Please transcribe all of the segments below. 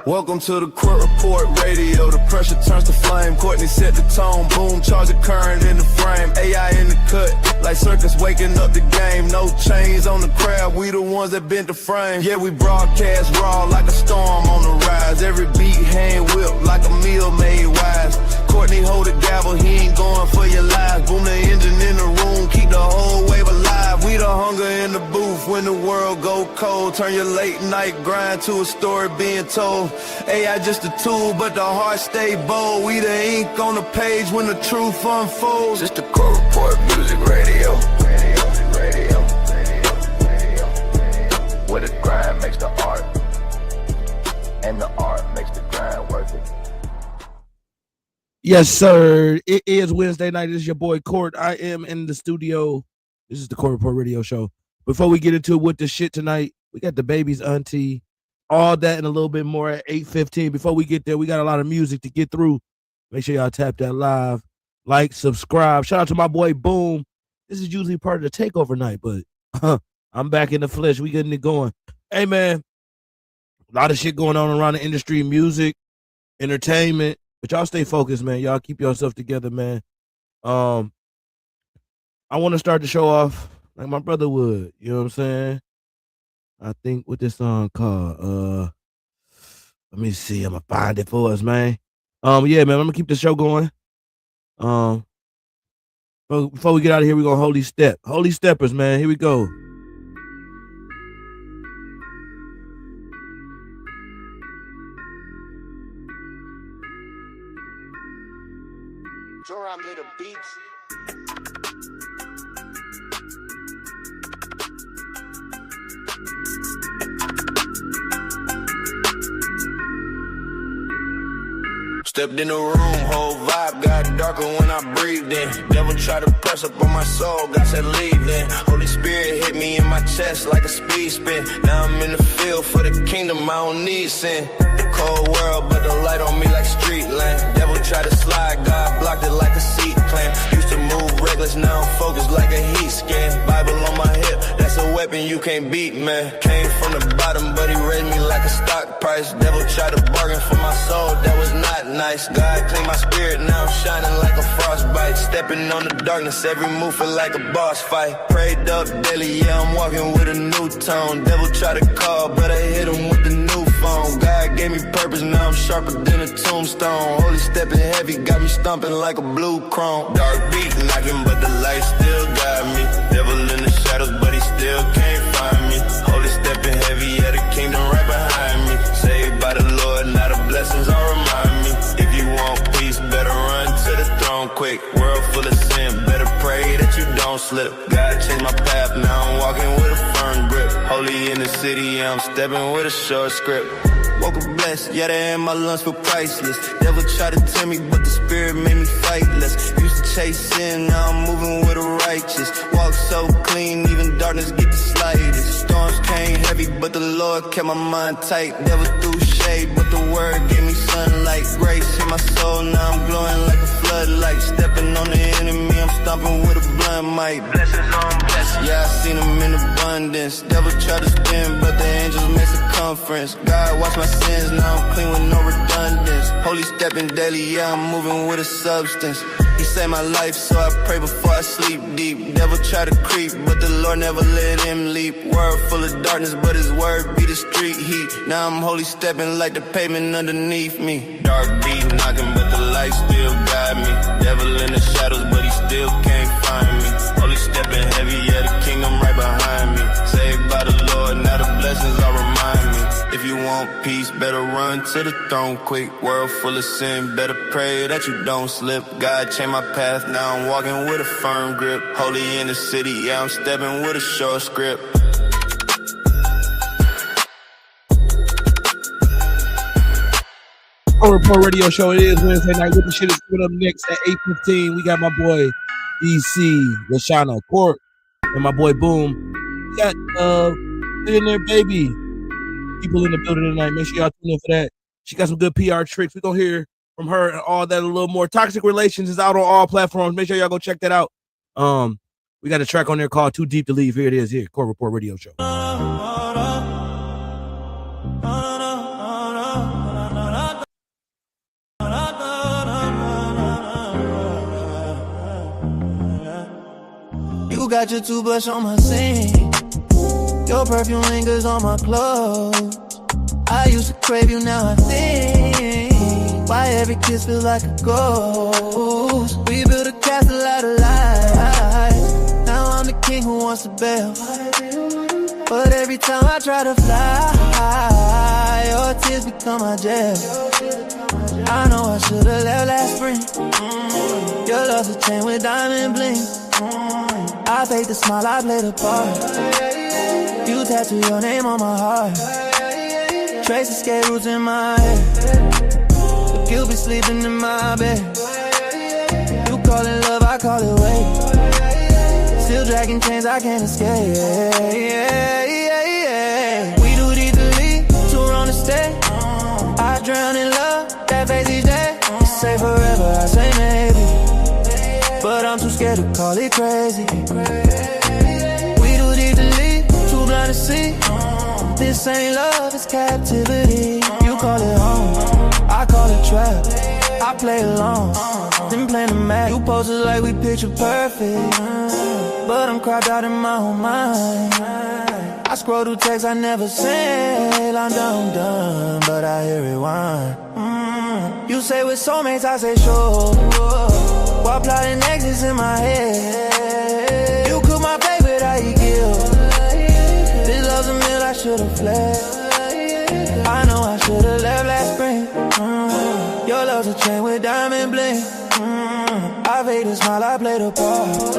Welcome to the Court Report Radio. The pressure turns to flame. Courtney set the tone. Boom, charge the current in the frame. AI in the cut, like circus waking up the game. No chains on the crowd. We the ones that bent the frame. Yeah, we broadcast raw like a storm on the rise. Every beat hand whipped like a meal made wise. Courtney hold the gavel. He ain't going for your life. Boom the engine in the room. Keep the whole wave alive. We the hunger in the booth when the world go cold. Turn your late night grind to a story being told. AI just a tool, but the heart stay bold. We the ink on the page when the truth unfolds. It's the Court Report Music Radio. Where the grind makes the art, and the art makes the grind worth it. Yes, sir. It is Wednesday night. This is your boy Court. I am in the studio. This is the Court Report Radio Show. Before we get into it with the shit tonight, we got the baby's auntie. All that and a little bit more at 8:15. Before we get there, we got a lot of music to get through. Make sure y'all tap that live, like, subscribe. Shout out to my boy Boom. This is usually part of the takeover night, but I'm back in the flesh. We getting it going. Hey, man, a lot of shit going on around the industry, music, entertainment. But y'all stay focused, man. Y'all keep yourself together, man. I want to start the show off like my brother would. You know what I'm saying? I think what this song called. Let me see. I'm gonna find it for us, man. Yeah, man. I'm gonna keep the show going. Before we get out of here, we're gonna Holy Step. Holy Steppers, man. Here we go. Joram Little Beats. Stepped in the room, whole vibe got darker when I breathed in. Devil tried to press up on my soul, God said leave then. Holy Spirit hit me in my chest like a speed spin. Now I'm in the field for the kingdom, I don't need sin. The cold world, but the light on me like street lamp. Devil tried to slide, God blocked it like a seat clamp. Used to move reckless, now I'm focused like a heat scan. Bible on my hip, that's a weapon you can't beat, man. Came from the bottom, but he raised me like a stock price. Devil tried to bargain for my soul, that was not nice. God clean my spirit, now I'm shining like a frostbite. Stepping on the darkness, every move feel like a boss fight. Prayed up daily, yeah, I'm walking with a new tone. Devil try to call, but I hit him with the new phone. God gave me purpose, now I'm sharper than a tombstone. Holy stepping heavy, got me stomping like a blue chrome. Dark beat knocking, but the light still got me. Devil in the shadows, but he still can't find me. Holy stepping heavy, yeah, the kingdom right behind me. Saved by the Lord, now the blessings all remind me. If you want peace, better run to the throne quick. World full of sin, better pray that you don't slip. God changed my path, now I'm walking with a firm grip. Holy in the city, yeah, I'm stepping with a short script. Woke up blessed, yeah, they in my lungs feel priceless. Devil tried to tempt me, but the spirit made me fightless. Used to chase sin, now I'm moving with a righteous. Walk so clean, even darkness get the slightest. Storms came heavy, but the Lord kept my mind tight. Devil threw shade, but the word gave me sunlight. Grace in my soul, now I'm glowing like a floodlight. Stepping on the enemy, I'm stomping with a blunt mic. Blessings on blessings, yeah, I seen them in abundance. Devil tried to spin, but the angels made circumference. God watch my sins, now I'm clean with no redundance. Holy stepping daily, yeah, I'm moving with a substance. He saved my life, so I pray before I sleep deep. Devil try to creep, but the Lord never let him leap. Word full of darkness, but his word be the street heat. Now I'm holy stepping like the pavement underneath me. Dark beat knocking, but the light still guide me. Devil in the shadows, but he still can't find me. Holy stepping heavy, yeah, the kingdom right behind me. Saved by the Lord, now the blessings all remind me. If you want peace, better run to the throne quick. World full of sin, better pray that you don't slip. God changed my path, now I'm walking with a firm grip. Holy in the city, yeah, I'm stepping with a short script. Report Radio Show. It is Wednesday night. What the shit is coming up next at 8:15? We got my boy DC, Lashana Court, and my boy Boom. We got Millionaire Baby people in the building tonight. Make sure y'all tune in for that. She got some good PR tricks. We're gonna hear from her and all that a little more. Toxic Relations is out on all platforms. Make sure y'all go check that out. We got a track on there called Too Deep to Leave. Here it is. Here, Court Report Radio Show. got your toothbrush on my sink. Your perfume lingers on my clothes. I used to crave you, now I think why every kiss feels like a ghost. We built a castle out of lies. Now I'm the king who wants to bail. But every time I try to fly, your tears become my jail. I know I should've left last spring. Your love's a chain with diamond bling. I fake the smile, I play the part. You tattoo your name on my heart. Trace escape routes in my head. You'll be sleeping in my bed. You call it love, I call it weight. Still dragging chains, I can't escape. We do these to leave, too wrong to stay. I drown in love, that face each day. You say forever, I say maybe, but I'm too scared to call it crazy. We do these to leave, too blind to see. This ain't love, it's captivity. You call it home, I call it trap. I play along, then play the Mac. You pose it like we picture perfect, but I'm cropped out in my own mind. I scroll through texts I never sent. I'm done, but I hear it whine. You say we're soulmates, I say sure. While plotting exits in my head. You cook my plate, but I eat guilt. This love's a meal, I should've fled. I know I should've left last spring. Your love's a chain with diamond bling. I fake the smile, I play the part.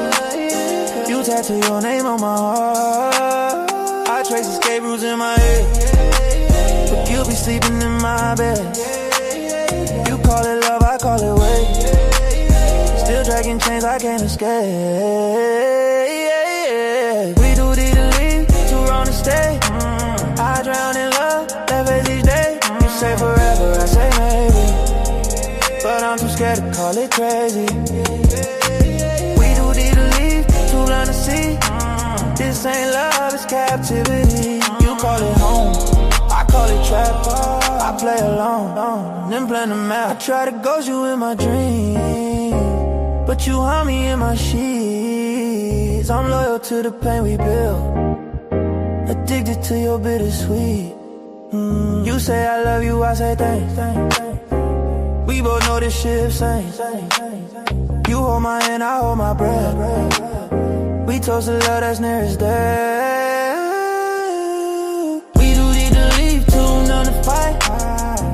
You tattoo your name on my heart. I trace escape routes in my head. But you'll be sleeping in my bed. You call it love, I call it weight. Still dragging chains, I can't escape. We do these to leave, too wrong to stay. I drown in love, that face each day. You say forever, I say maybe, but I'm too scared to call it crazy. We do these to leave, too blind to see. This ain't love, it's captivity. You call it home, I call it trap. I play along, then plan the map. I try to ghost you in my dreams, but you haunt me in my sheets. I'm loyal to the pain we built, addicted to your bittersweet. You say I love you, I say thanks. We both know this shit same. You hold my hand, I hold my breath. We toast to love that's nearest death. We do need to leave, too numb to fight.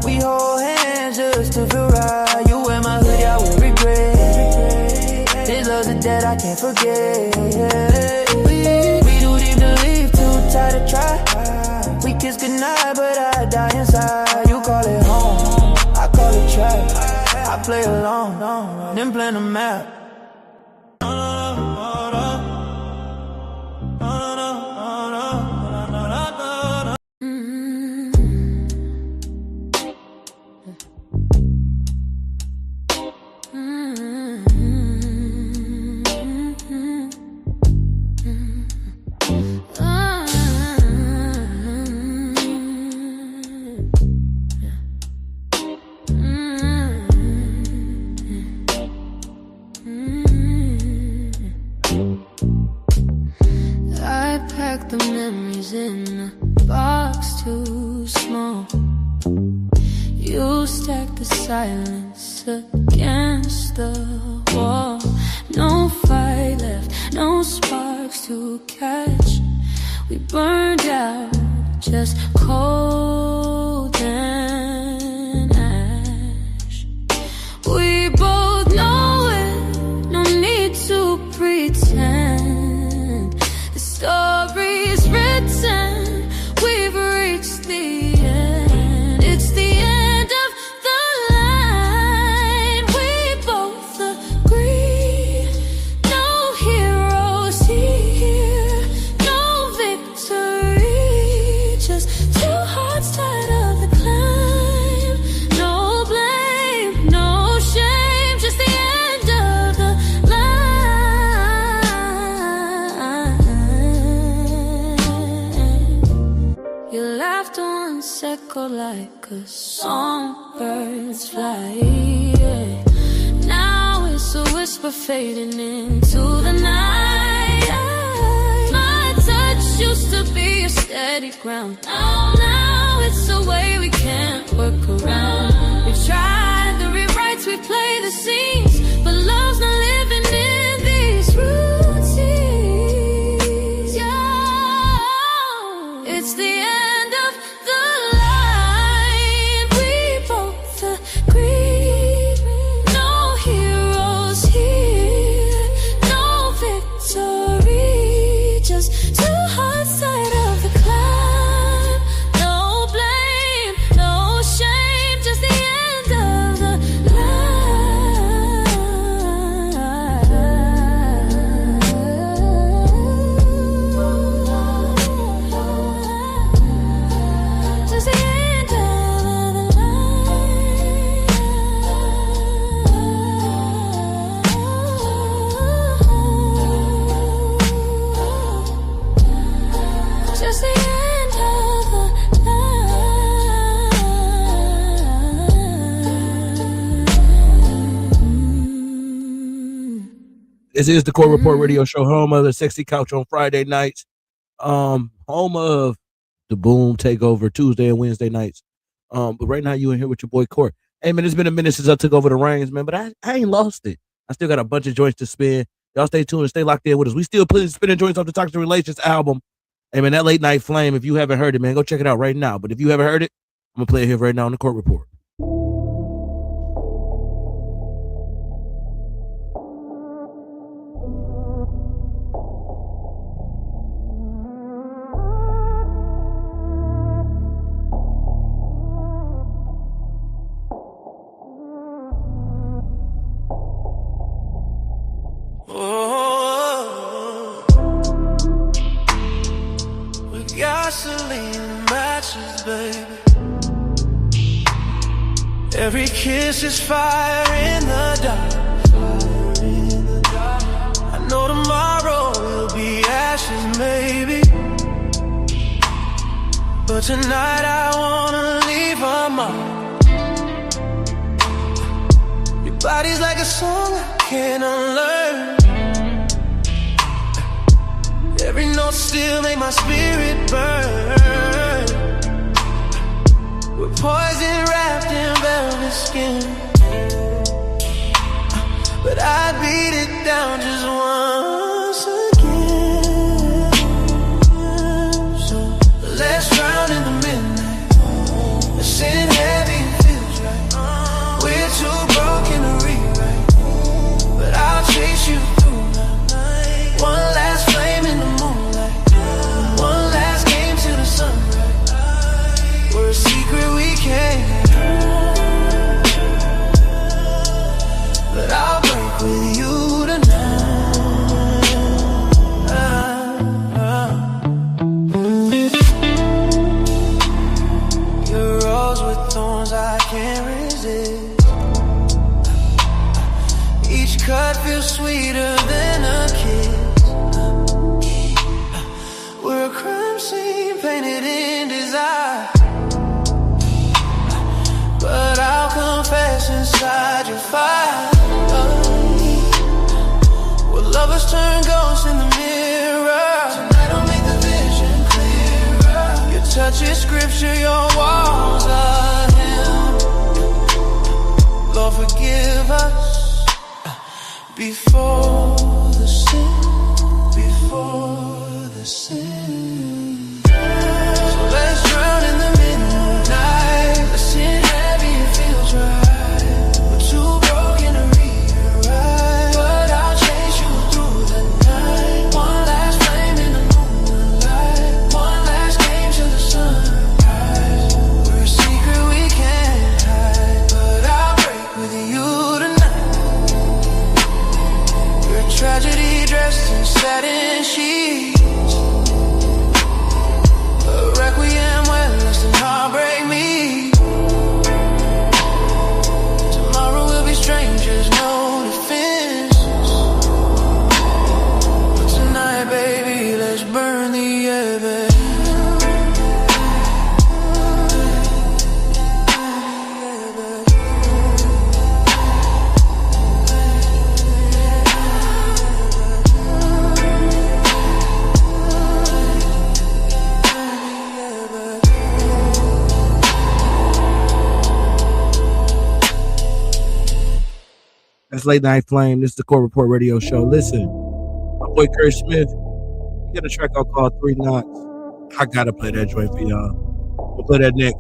We hold hands just to feel right. You wear my hoodie, I will regret. This love's a debt I can't forget. We do need to leave, too tired to try. We kiss goodnight, but I die inside. You call it home, I call it trap. I play along, then plan the map. The memories in a box too small. You stack the silence against the wall. No fight left, no sparks to catch. We burned out, just cold and ash. We both know it, no need to pretend. The story's written, we've reached the end. It's the end of the line. We both agree, no heroes here, no victory, just two hearts tied of the climb. No blame, no shame, just the end of the line. Your laughter once echoed like a song birds fly, yeah. Now it's a whisper fading into the night. used to be a steady ground. Now it's a way we can't work around. We've tried the rewrites, we play the scenes, but love's not living in these routines. Yeah, it's the end of the line. We both agree. No heroes here, no victory. Just two hearts side of the climb. No blame, no shame, just the end of the line. Just the end of the line. Just the end of the line. This is the Court Report Radio Show, home of the Sexy Couch on Friday nights, home of the Boom Takeover Tuesday and Wednesday nights. But right now you in here with your boy Court. Hey man, it's been a minute since I took over the reins, man, but I ain't lost it. I still got a bunch of joints to spin. Y'all stay tuned and stay locked in with us. We still spinning joints off the Toxic Relations album. Hey man, that Late Night Flame, if you haven't heard it, man, go check it out right now. But if you haven't heard it, I'm gonna play it here right now on the Court Report. Oh, with gasoline and matches, baby. Every kiss is fire in the dark. I know tomorrow will be ashes, maybe, but tonight I wanna leave a mark. Your body's like a song I can't unlearn. Every note still make my spirit burn. We're poison wrapped in velvet skin, but I beat it down just once again. So let's drown in the midnight. Let's sit heavy, it feels right. We're too broken to rewrite, but I'll chase you through the night. One last flame in the moonlight, one last game till the sunrise. We're a secret we can't hide, but I'll break with you tonight. Your rose with thorns I can't resist. Each cut feels sweeter than a kiss. We're a crime scene painted in desire, but I'll confess inside your fire. Will lovers turn ghosts in the mirror? Tonight I'll make the vision clearer. Your touch is scripture, your walls are hymn. Lord, forgive us before the sin, before the sin. So let's drown in the midnight. Let's sit heavy, it feels right. We're too broken to rewrite, but I'll chase you through the night. One last flame in the moonlight, one last game till the sunrise. We're a secret we can't hide, but I'll break with you tonight. You're a tragedy dressed in satin sheets. That's Late Night Flame. This is the Court Report Radio Show. Listen, my boy Kurt Smith, he got a track out called 3 Knocks. I gotta play that joint for y'all. We'll play that next.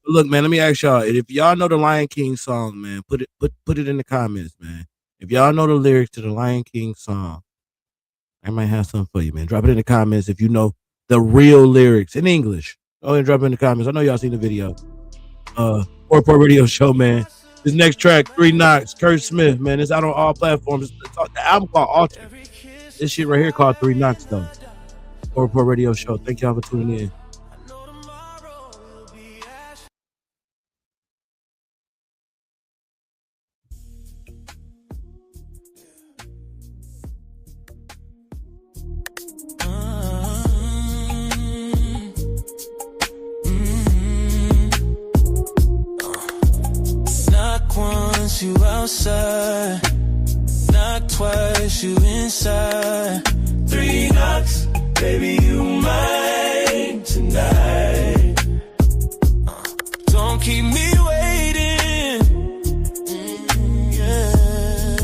But look, man, let me ask y'all. If y'all know the Lion King song, man, put it in the comments, man. If y'all know the lyrics to the Lion King song, I might have something for you, man. Drop it in the comments if you know the real lyrics in English. Go ahead and drop it in the comments. I know y'all seen the video. Court Report Radio Show, man. This next track, 3 Knocks, Kurt Smith, man. It's out on all platforms. The album called Alter. This shit right here called 3 Knocks, though. Court Report Radio Show. Thank y'all for tuning in. Once you outside, knock twice, you inside. 3 knocks, baby, you mine tonight. Don't keep me waiting. Yeah.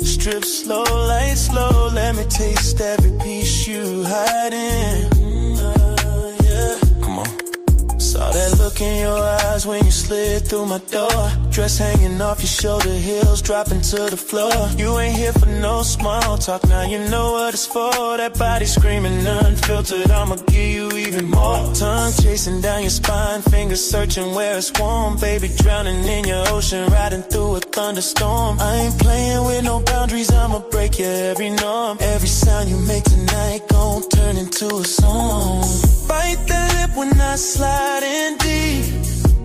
Strip slow, light slow, let me taste every piece you hiding. Yeah. Come on. Saw that look in your eyes when you slid through my door. Dress hanging off your shoulder, heels dropping to the floor. You ain't here for no small talk, now you know what it's for. That body screaming unfiltered, I'ma give you even more. Tongue chasing down your spine, fingers searching where it's warm. Baby drowning in your ocean, riding through a thunderstorm. I ain't playing with no boundaries, I'ma break your every norm. Every sound you make tonight gon' turn into a song. Bite that lip when I slide in deep.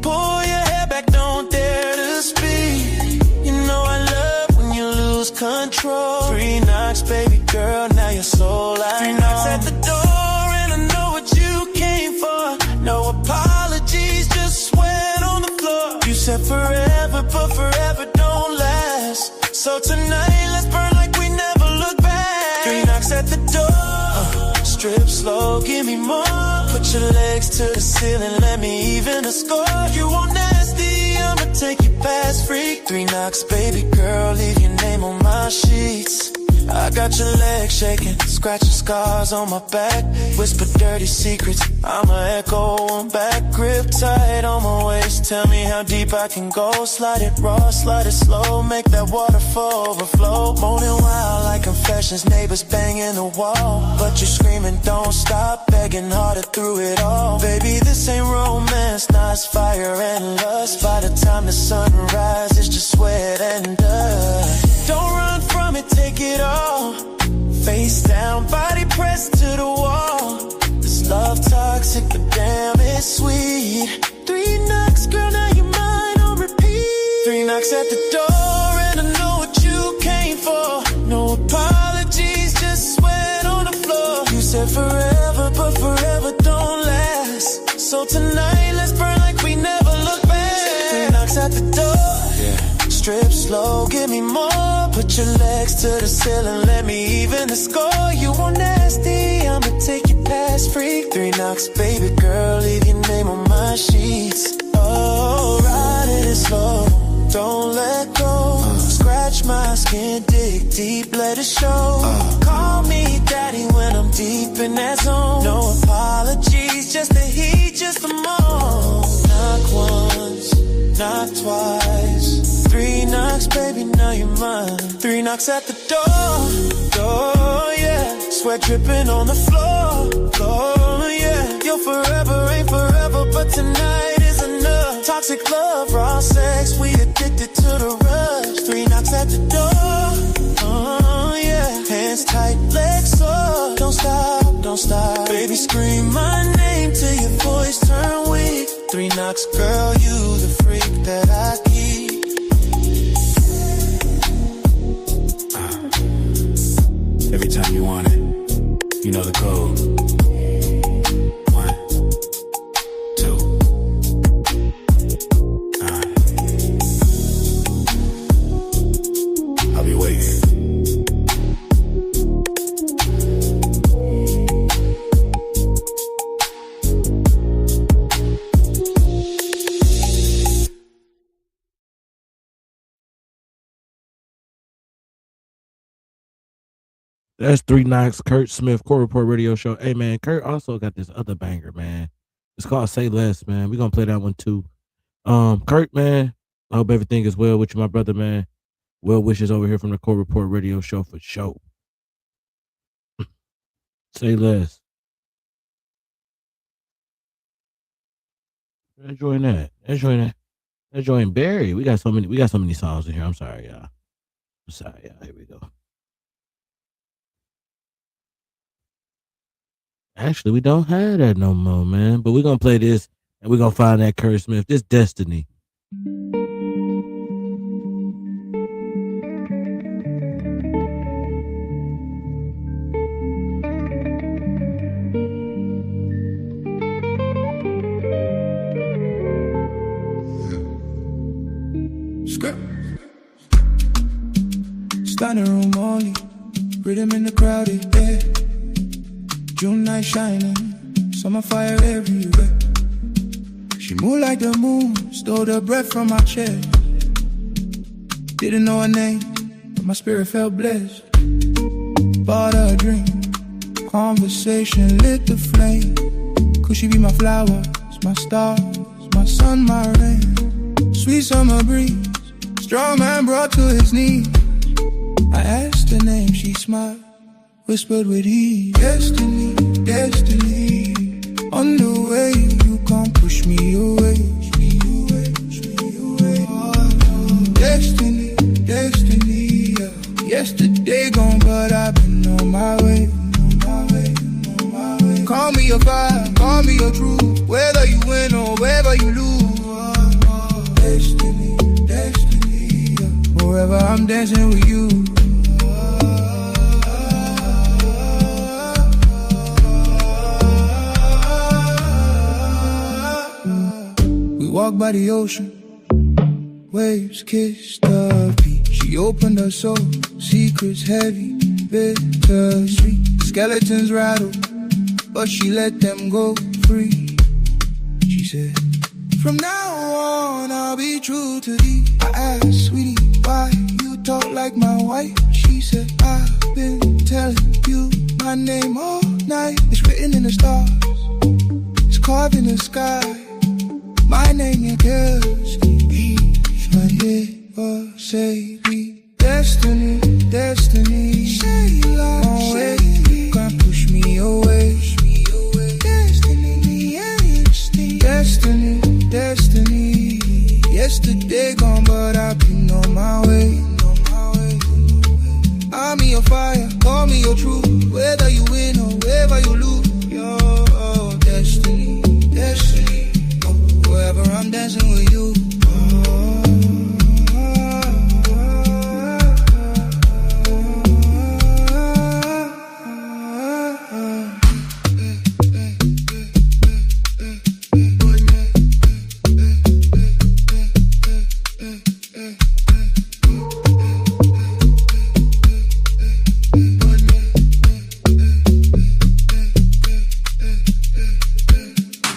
Pull your hair back, don't dare to speak. You know I love when you lose control. 3 knocks, baby girl, now you're so light. 3 knocks at the door and I know what you came for. No apologies, just sweat on the floor. You said forever, but forever don't last. So tonight, let's burn like we never look back. 3 knocks at the door. Strip slow, give me more. Put your legs to the ceiling, let me even the score. You want nasty, I'ma take you past freak. 3 knocks, baby girl, leave your name on my sheets. I got your legs shaking, scratching scars on my back. Whisper dirty secrets, I'ma echo one back. Grip tight on my waist, tell me how deep I can go. Slide it raw, slide it slow, make that waterfall overflow. Moaning wild like confessions, neighbors banging the wall. But you're screaming, don't stop, begging harder through it all. Baby, this ain't romance, nah, it's fire and lust. By the time the sun rises, it's just sweat and dust. Don't run from it, take it all. Face down, body pressed to the wall. This love toxic, but damn it's sweet. 3 knocks, girl, now you're mine on repeat. 3 knocks at the door, and I know what you came for. No apologies, just sweat on the floor. You said forever, but forever don't last. So tonight, let's burn like we never look back. 3 knocks at the door. Yeah. Strip slow, give me more. Put your legs to the ceiling, let me even the score. You want nasty, I'ma take you past freak. 3 knocks, baby girl, leave your name on my sheets. Oh, ride it slow, don't let go. Scratch my skin, dig deep, let it show. Call me daddy when I'm deep in that zone. No apologies, just the heat, just the moan. Knock once, knock twice. 3 knocks, baby, now you're mine. 3 knocks at the door, yeah. Sweat dripping on the floor, yeah. Your forever ain't forever, but tonight is enough. Toxic love, raw sex, we addicted to the rush. 3 knocks at the door, yeah. Hands tight, legs sore. Don't stop, don't stop. Baby, scream my name till your voice turn weak. 3 knocks, girl, you the freak that I keep. Every time you want it, you know the code. That's 3 Knocks, Kurt Smith, Court Report Radio Show. Hey, man, Kurt also got this other banger, man. It's called Say Less, man. We're going to play that one, too. Kurt, man, I hope everything is well with you, my brother, man. Well wishes over here from the Court Report Radio Show for sure. Say Less. Enjoying that. Enjoying Barry. We got so many songs in here. I'm sorry, y'all. Here we go. Actually, we don't have that no more, man. But we're gonna play this and we're gonna find that Kurt Smith. This Destiny. Standing room only, rhythm in the crowded air. June night shining, summer fire everywhere. She moved like the moon, stole the breath from my chest. Didn't know her name, but my spirit felt blessed. Bought her a drink, conversation lit the flame. Could she be my flowers, my stars, my sun, my rain? Sweet summer breeze, strong man brought to his knees. I asked her name, she smiled, whispered with ease. Destiny, destiny, on the way, you can't push me away. Destiny, destiny, yeah. Yesterday gone, but I've been on my way. Call me your fire, call me your truth, whether you win or whether you lose. Destiny, destiny, yeah. Forever I'm dancing with you. Walk by the ocean, waves kiss the beach. She opened her soul, secrets heavy, bittersweet. Skeletons rattle, but she let them go free. She said, from now on I'll be true to thee. I asked, sweetie, why you talk like my wife? She said, I've been telling you my name all night. It's written in the stars, it's carved in the sky. My name is Destiny, but it was say we destiny, destiny. Say love, say you can't push me away. Destiny, destiny, destiny. Yesterday gone, but I've been on my way. I'm in your fire, call me your truth, whether you win or whether you lose. Your destiny, destiny. Forever I'm dancing with you.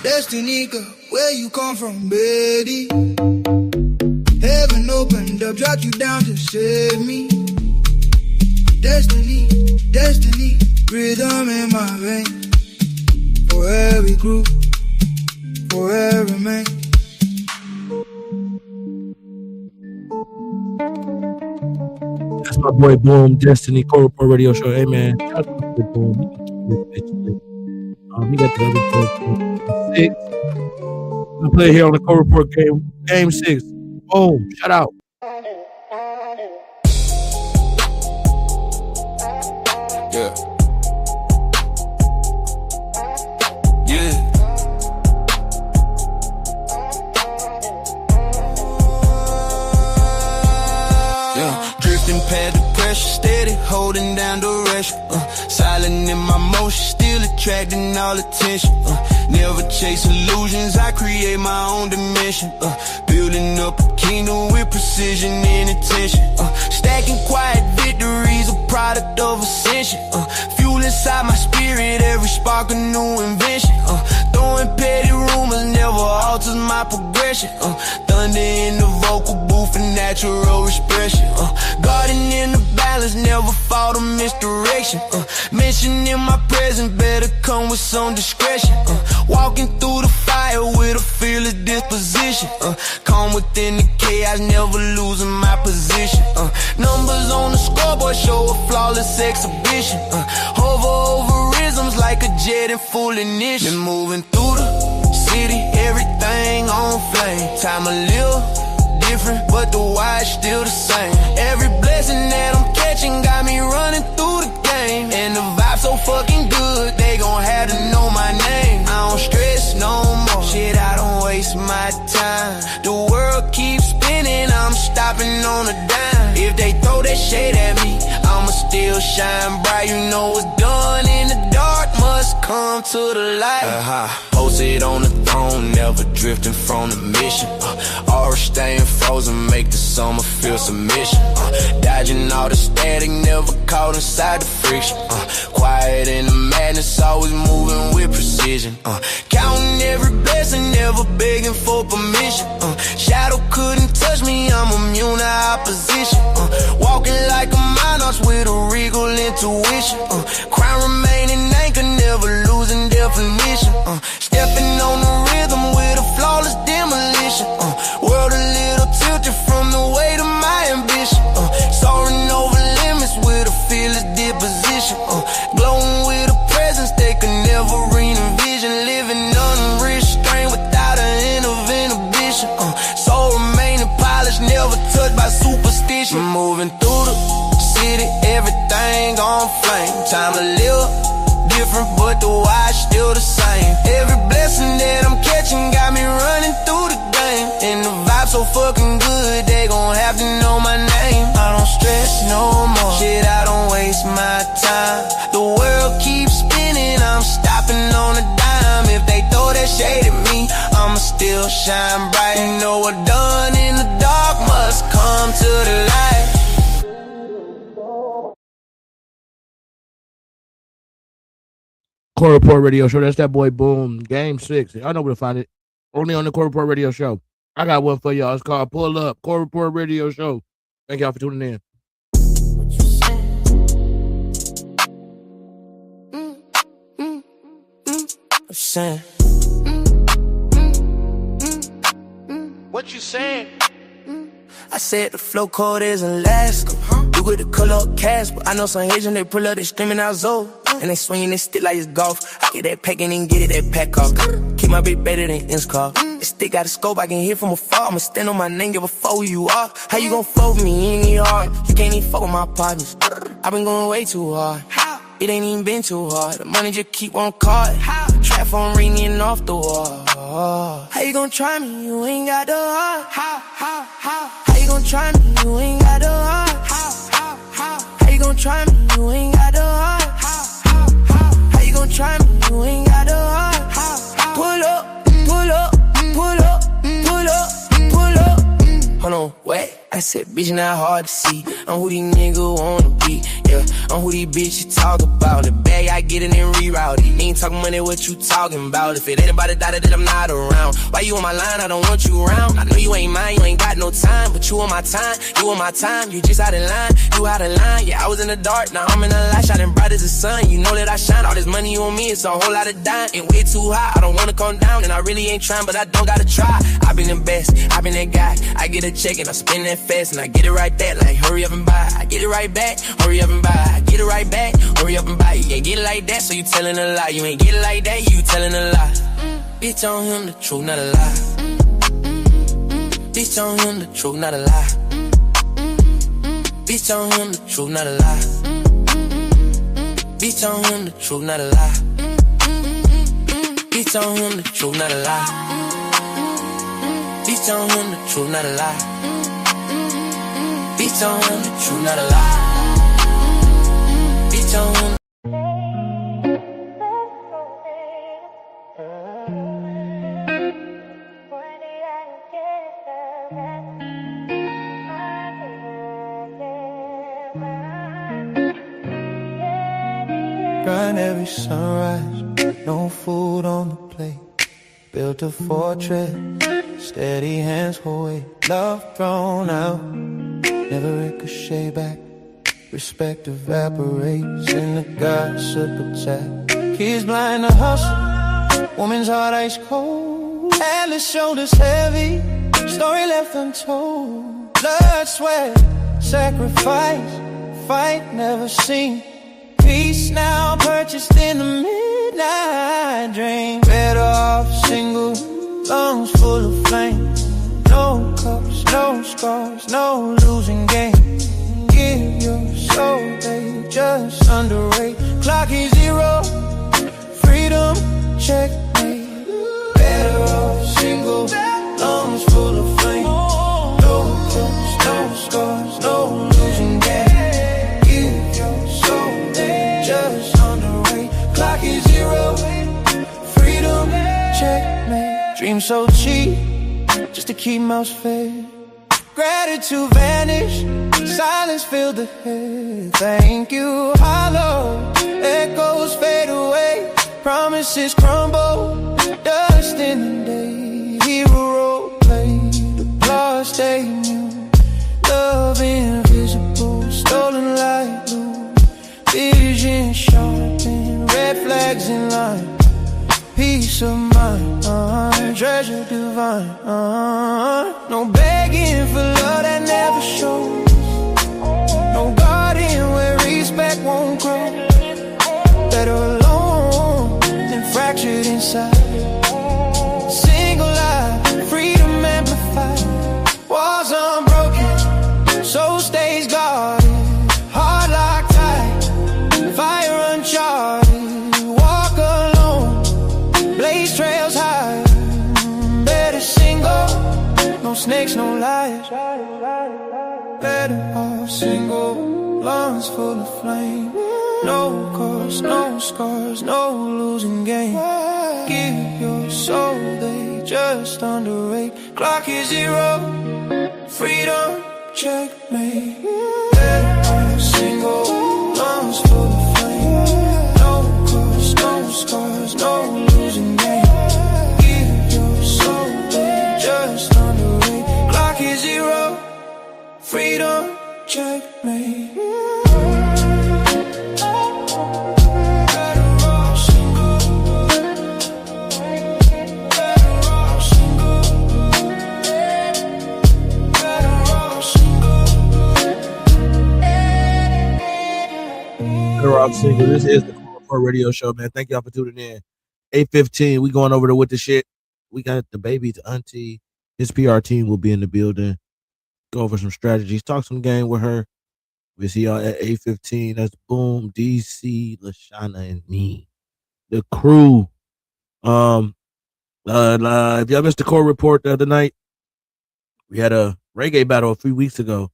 Destiny, girl, where you come from, baby? Heaven opened up, dropped you down to save me. Destiny, destiny, rhythm in my veins. For every group, for every man. That's my boy Boom, Destiny, Court Report Radio Show. Hey, man, shout out to Boom. He got the other 6. I play here on the Court Report game 6. Boom, shout out. Yeah. Yeah. Yeah. Drifting past the pressure, steady holding down direction. Silent in my motion, still attracting all attention. Never chase illusions, I create my own dimension. Building up a kingdom with precision and intention. Stacking quiet victories, a product of ascension. Fuel inside my spirit, every spark a new invention. Throwing petty rumors never alters my progression. Thunder in the vocal booth for natural expression. Garden in the balance, never fall to misdirection. Mention in my presence, better come with some discretion. Walking through the fire with a fearless disposition. Calm within the chaos, never losing my position. Numbers on the scoreboard show a flawless exhibition. Hover over rhythms like a jet in full ignition. Been moving through the city, everything on flame. Time a little different, but the why still the same. Every blessing that I'm catching got me running through the game. And the vibe so fucking good, they gon' have to know my name. I don't stress no more, shit, I don't waste my time. The world keeps spinning, I'm stopping on a dime. If they throw that shade at me, I'ma still shine bright. You know what's done in the dark must come to the light. Posted on the throne, never drifting from the mission. Aura staying frozen, make the summer feel submission. Dodging all the static, never caught inside the friction. Quiet in the madness, always moving with precision. Counting every blessing, never begging for permission. Shadow couldn't touch me, I'm immune to opposition. Walking like a monarch with a regal intuition. Crown remaining anchor, never losing definition. Stepping on the rhythm with a flawless demolition. World a little tilted from the weight of my ambition. Soaring over limits with a fearless disposition. Glowing with a presence they could never re-envision. Living unrestrained without an end of inhibition. Soul remaining polished, never touched by superstition. Moving through the city, everything on flame. Time to live different, but the why still the same. Every blessing that I'm catching got me running through the game. And the vibe so fucking good, they gon' have to know my name. I don't stress no more, shit, I don't waste my time. The world keeps spinning, I'm stopping on a dime. If they throw that shade at me, I'ma still shine bright. You know what done in the dark must come to the light. Court Report Radio Show. That's that boy Boom. Game 6. I know where to find it. Only on the Court Report Radio Show. I got one for y'all. It's called Pull Up. Court Report Radio Show. Thank y'all for tuning in. What you saying? I said the flow code is Alaska. You with the color up cash, but I know some Asian, they pull up, they screaming out Zoe. And they swinging this stick like it's golf. I get that pack and then get it, that pack off. Keep my bitch better than Inscar. This stick got a scope, I can hear from afar. I'ma stand on my name, give a fuck who you are. How you gon' fuck with me, you ain't even hard. You can't even fuck with my partners. I been going way too hard. It ain't even been too hard. The money just keep on card. Trap phone ringing off the wall. How you gon' try me, you ain't got the heart. How you gon' try me, you ain't got the heart. How you gon' try me, you ain't got the heart. How you gon' try me, you ain't got the heart. Pull up, pull up, pull up, pull up, pull up. Hold on, wait. I said, bitch, not hard to see. I'm who these niggas wanna be. Yeah, I'm who these bitches talk about. The bag, I get it and reroute it. Ain't talking money, what you talking about? If it ain't about the dollar, then I'm not around. Why you on my line? I don't want you around. I know you ain't mine, you ain't got no time. But you on my time, you on my time. You just out of line, you out of line. Yeah, I was in the dark, now I'm in the light. Shining bright as the sun, you know that I shine. All this money on me, it's a whole lot of dime. Ain't way too high, I don't wanna come down. And I really ain't trying, but I don't gotta try. I been the best, I been that guy. I get a check and I spend that fast. And I get it right back, like hurry up and buy. I get it right back, hurry up and buy. I get it right back, hurry up and buy. You ain't get it like that, so you telling a lie. You ain't get it like that, you telling a lie. Bitch on him the truth, not a lie. Bitch on him the truth, not a lie. Bitch on him the truth, not a lie. Bitch on him the truth, not a lie. Bitch on him the truth, not a lie. Bitch on him the truth, not a lie. Bitch on him the truth, not a lie. Bitch on him. Grind every sunrise, no food on the plate. Built a fortress, steady hands hold weight. Love thrown out, never ricochet back. Respect evaporates in the gossip attack. Kids blind to hustle, woman's heart ice cold. Atlas shoulders heavy, story left untold. Blood, sweat, sacrifice, fight never seen. Peace now purchased in the midnight dream. Better off single, lungs full of flame. No cups, no scars, no losing game. Give your soul, they just underrate. Clock is 0, freedom, checkmate. Better off single, lungs full of flame. No cups, no scars, no losing game. Give your soul, they just underrate. Clock is 0, freedom, checkmate. Dream so cheap, just to keep mouths fed. Gratitude vanish, silence filled the head. Thank you, hollow, echoes fade away. Promises crumble, dust in the day. Hero role played, applause stay new. Love invisible, stolen light blue. Vision sharpened, red flags in line. Peace of mind, treasure divine. No begging for love that never shows. No guarding where respect won't grow. Better alone than fractured inside. Single life, freedom amplified. Walls unbroken, soul stays guarded. Heart locked tight, fire uncharted. Walk alone, blaze trails high. Better single, no snakes, no liars. Better off single, lungs full of flame. No cause, no scars, no losing game. Give your soul, they just underrate. Clock is 0, freedom, checkmate. Better off single, lungs full of flame. No cause, no scars, no losing game. Give your soul, they just underrate. Clock is 0, freedom, checkmate. Rock single. This is the Core Report Radio Show, man. Thank y'all for tuning in. 8:15. We going over to With the Shit. We got the baby's auntie. His PR team will be in the building. Go over some strategies. Talk some game with her. We'll see y'all at 8:15. That's Boom, DC, Lashana, and me. The crew. If y'all missed the Core Report the other night, we had a reggae battle a few weeks ago.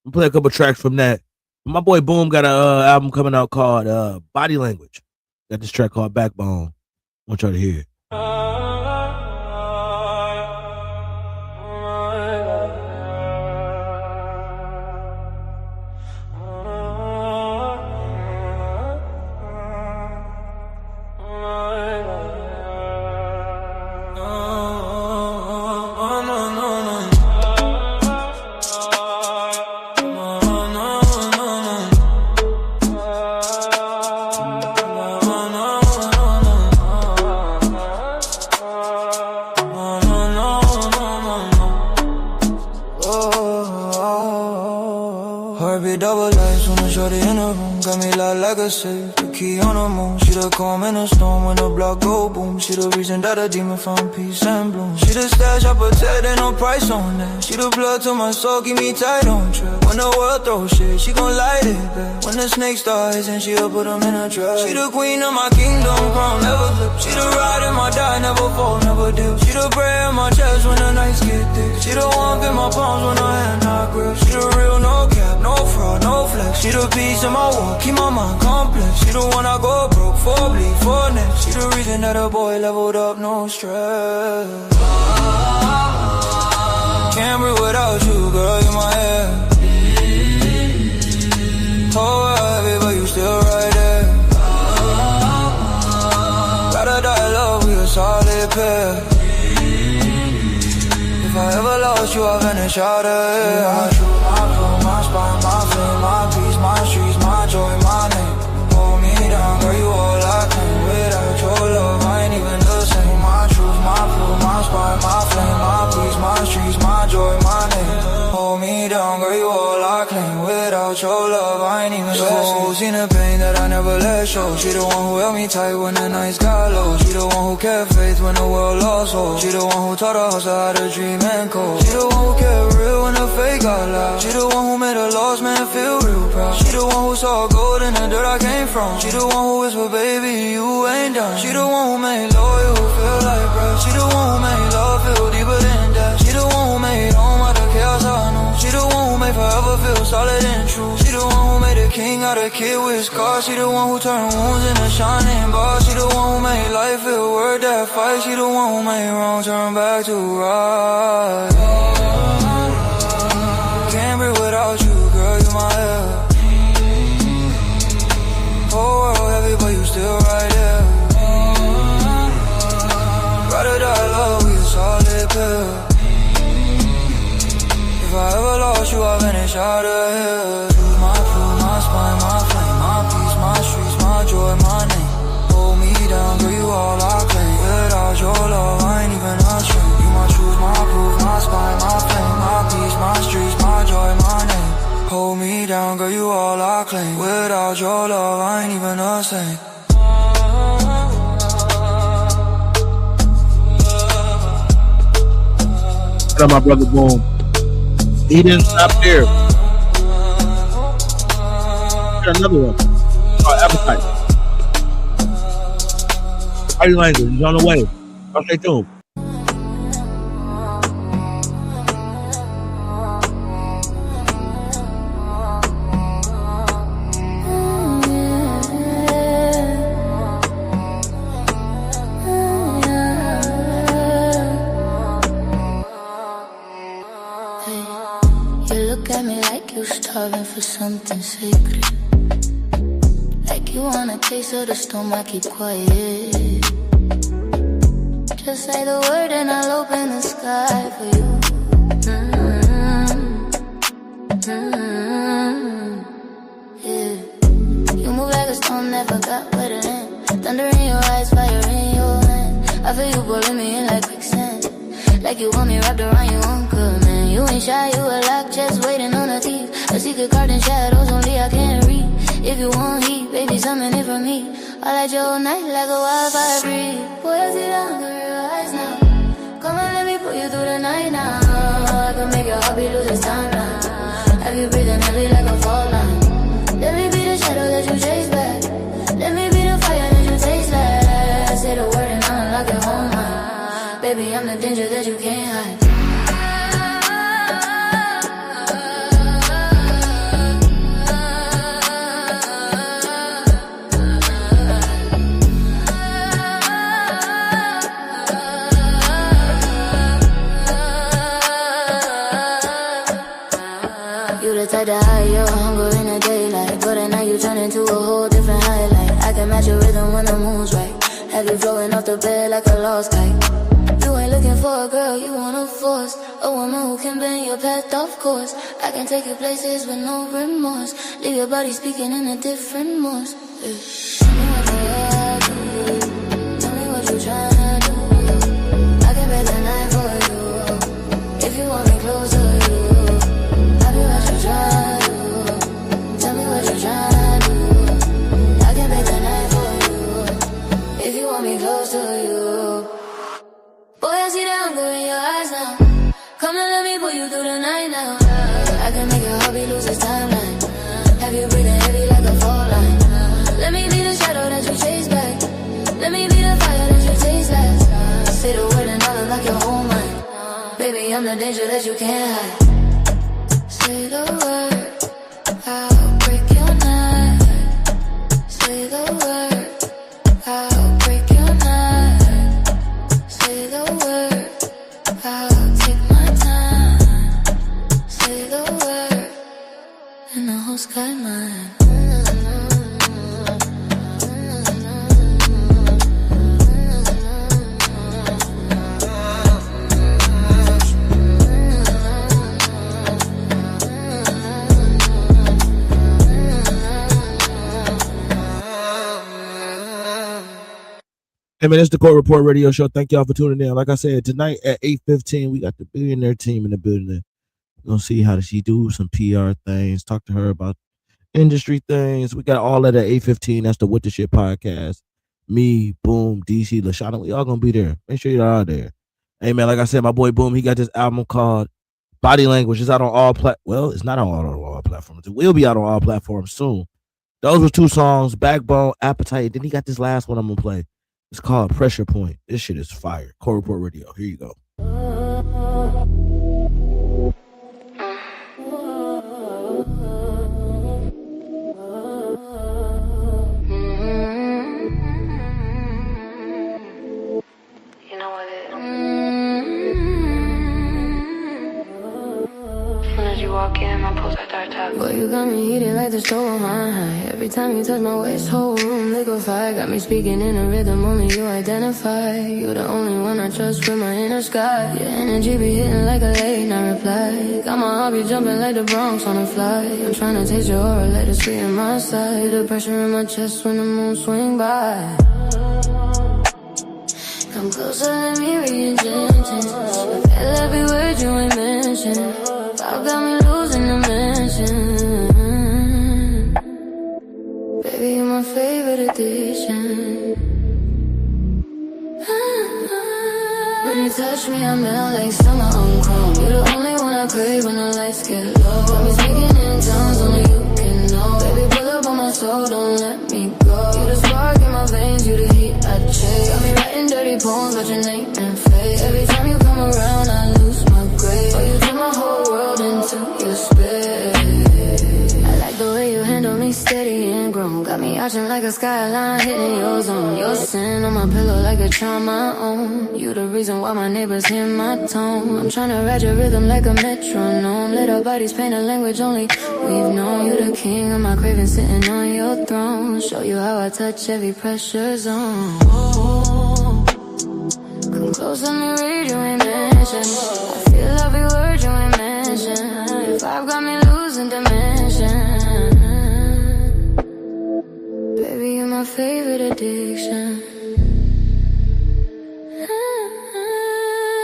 We'll play a couple tracks from that. My boy Boom got an album coming out called Body Language. Got this track called Backbone. I want y'all to hear it. The key on the moon, she the calm in the storm when the block go boom. She the reason that a demon found peace and bloom. She the stash I protect, ain't no price on that. She the blood to my soul, keep me tight on track. When the world throws shit, she gon' light it back. When the snake starts and she'll put them in a trap. She the queen of my kingdom, crown never flip. She the ride in my die, never fall, never dip. She the prayer in my chest when the nights get thick. She the one in my palms when her hand I grip. She the real, no cap, no fraud, no flex. She the peace in my walk, keep my mind complex. She the one I go broke for, bleed for next. She the reason that a boy leveled up, no stress. Can't breathe without you, girl, you my air. Oh, heavy, but you still right there. Gotta die love, we a solid pair. I ever lost you, I vanished out of here. My truth, my flow, my spine, my flame, my peace, my streets, my joy, my name. Hold me down, girl, you all I claim. Without your love, I ain't even the same. My truth, my flow, my spine, my flame, my peace, my streets, my joy, my name. Hold me down, girl, you all I claim. Without your love, I ain't even the same. Seen the pain that I never let show. She the one who held me tight when the nights got low. She the one who kept faith when the world lost hope. She the one who taught us how to dream and cope. She the one who kept real when the fake got loud. She the one who made a lost man feel real proud. She the one who saw gold in the dirt I came from. She the one who whispered, baby, you ain't done. She the one who made loyal feel like breath. She the one who made love feel deeper than death. She the one who made home out of chaos I know. She the one who made forever feel solid and true. She the one who made a king out of kid with scars. She the one who turned wounds into shining bars. She the one who made life feel worth that fight. She the one who made wrong turn back to right. Can't breathe without you, girl, you my air. Whole world heavy, but you still right there. Ride or die, love, we a solid pair. If I ever lost you, I vanish out of here. My flow, my spine, my flame, my peace, my streets, my joy, my name. Hold me down, girl, you all I claim. Without your love, I ain't even a string. You my truth, my proof, my spine, my flame, my peace, my streets, my joy, my name. Hold me down, girl, you all I claim. Without your love, I ain't even the same. Shout out my brother Boom. He didn't stop there. Got another one called Appetite. Body language is on the way. I'll stay tuned. Starving for something sacred. Like you want a taste of the storm, I keep quiet. Just say the word and I'll open the sky for you. Yeah. You move like a storm, never got where to end. Thunder in your eyes, fire in your hands. I feel you pulling me in like quicksand. Like you want me wrapped around your own command. You ain't shy, you a lock, just waiting on a thief. A secret card in shadows, only I can read. If you want heat, baby, summon it from me. I light your night like a wildfire breeze. Boy, I see the hunger in your eyes now. Come on, let me put you through the night now. I can make your heartbeat lose its time now. Have you breathing heavy like a fall line. Let me be the shadow that you chase back. Let me be the fire that you taste like. Say the word and I'll unlock your whole mind. Baby, I'm the danger that you can't hide. Like the high, your hunger in the daylight. But at night you turn into a whole different highlight. I can match your rhythm when the moon's right. Have you floating off the bed like a lost kite. You ain't looking for a girl, you want a force. A woman who can bend your path off course. I can take you places with no remorse. Leave your body speaking in a different Morse. Tell me what you are do. Tell me what you tryna do. I can bet the night for you. If you want me closer, you. Tell me what you're trying to do. I can make the night for you. If you want me close to you. Boy, I see the hunger in your eyes now. Come and let me pull you through the night now. I can make your heartbeat lose its timeline. Have you breathing heavy like a fall line. Let me be the shadow that you chase back. Let me be the fire that you taste last. Say the word and I'll unlock your whole mind. Baby, I'm the danger that you can't hide. Say the word, I'll break your neck. Say the word, I'll break your neck. Say the word, I'll take my time. Say the word, and the whole sky mine. Hey man, it's the Court Report Radio Show. Thank y'all for tuning in. Like I said, tonight at 8:15, we got the billionaire team in the building. We're gonna see how does she do some PR things, talk to her about industry things. We got all that at 8:15. That's the What the Shit podcast. Me, Boom, DC, Lashana, we all gonna be there. Make sure you're out there. Hey man, like I said, my boy Boom, he got this album called Body Language. It's out on all well, it's not on all platforms. It will be out on all platforms soon. Those were 2 songs, Backbone, Appetite. Then he got this last one I'm gonna play. It's called Pressure Point. This shit is fire. Court Report Radio. Here you go. You know what it is. As soon as you walk in, my pulse start tapping. Boy, you got me heated like the stove on high. Every time you touch my waist, whole room liquefied. Got me speaking in a rhythm only you identify. You the only one I trust with my inner sky. Your energy be hitting like a late night reply. Got my heart be jumping like the Bronx on a fly. I'm trying to taste your aura, let it sweet in my side. The pressure in my chest when the moon swing by. Come closer, let me read your intentions. I feel every word you ain't mentioned. Vibe got me losing dimension. Baby, you're my favorite addiction. When you touch me, I melt like summer on chrome. You're the only one I crave when the lights get low. Got me speaking in tongues, only you can know. Baby, pull up on my soul, don't let me go. You're the spark in my veins, you the heat I chase. Got me writing dirty poems about your name and face. Every time you come around, I lose my grace. Oh, you turn my whole world into your space. I like the way you handle me steady and grown. Got me arching like a skyline, hitting your zone. Your sin on my pillow like a charm I own. You the reason why my neighbors hear my tone. I'm trying to ride your rhythm like a metronome. Let our bodies paint a language only we've known. You the king of my craving, sitting on your throne. Show you how I touch every pressure zone. Come close, let me read you ain't mentioned. I feel every word you ain't mentioned. Your vibe got me losing dimension. Baby, you're my favorite addiction.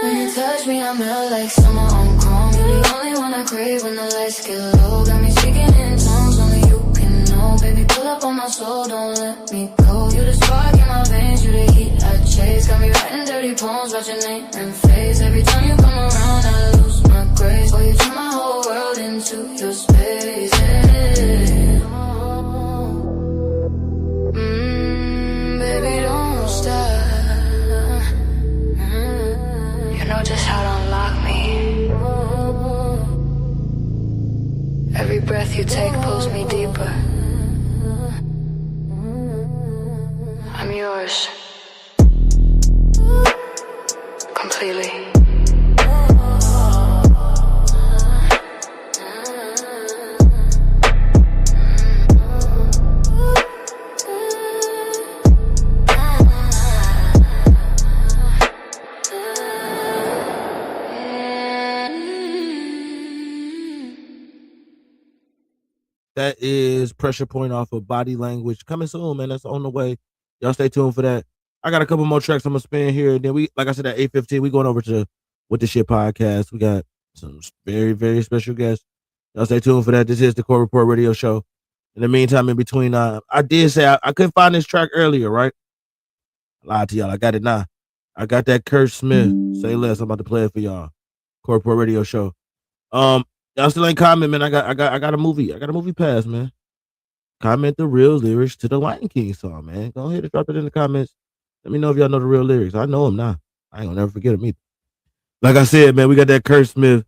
When you touch me, I melt like summer on chrome. You're the only one I crave when the lights get low. Got me speaking in tongues, only you can know. Baby, pull up on my soul, don't let me go. You're the spark in my veins, you the heat I chase. Got me writing dirty poems about your name and face. Every time you come around, I lose my grace. Boy, you turn my whole world into your space. Baby, don't stop. You know just how to unlock me. Every breath you take pulls me deeper. I'm yours. Completely. That is Pressure Point off of Body Language. Coming soon, man. That's on the way. Y'all stay tuned for that. I got a couple more tracks I'm gonna spin here. And then we, like I said, at 8:15, we going over to What the Shit podcast. We got some very, very special guests. Y'all stay tuned for that. This is the Court Report Radio Show. In the meantime, in between, I did say I couldn't find this track earlier, right? I lied to y'all. I got it now. I got that Kurt Smith. Say less. I'm about to play it for y'all. Court Report Radio Show. Y'all still ain't comment, man. I got a movie. I got a movie pass, man. Comment the real lyrics to the Lion King song, man. Go ahead and drop it in the comments. Let me know if y'all know the real lyrics. I know them now. I ain't gonna never forget them either. Like I said, man, we got that Kurt Smith.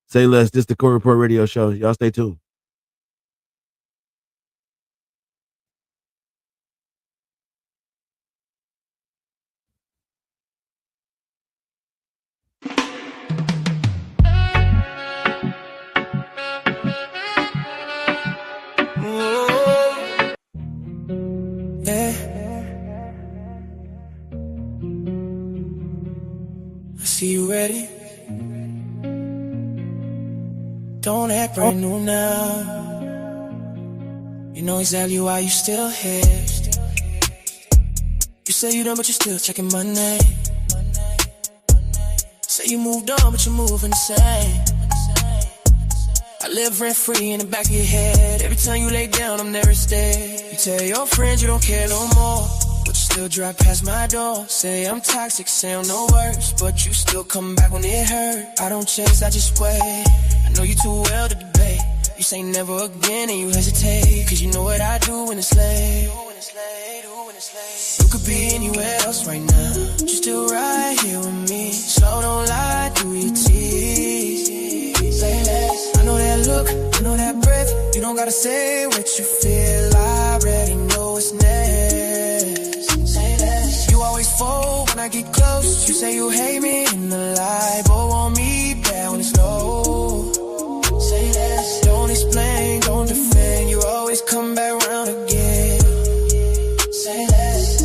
Say less. This is the Court Report Radio Show. Y'all stay tuned. See you ready? Don't act brand new now. You know exactly why you still here. You say you done, but you still checking my name. Say you moved on, but you're moving the same. I live rent free in the back of your head. Every time you lay down, I'm there instead. You tell your friends you don't care no more, but you still drive past my door. Say I'm toxic, say I'm no worse, but you still come back when it hurt. I don't chase, I just wait. I know you too well to debate. You say never again and you hesitate, cause you know what I do when it's late. You could be anywhere else right now, but you're still right here with me. Slow, don't lie, do your tease. Say less. I know that look, I know that breath. You don't gotta say what you feel, I already know what's next. Say less. You always fold when I get close. You say you hate me in the light, but want me bad when it's low. Say less. Don't explain, don't defend. You always come back round again. Say less.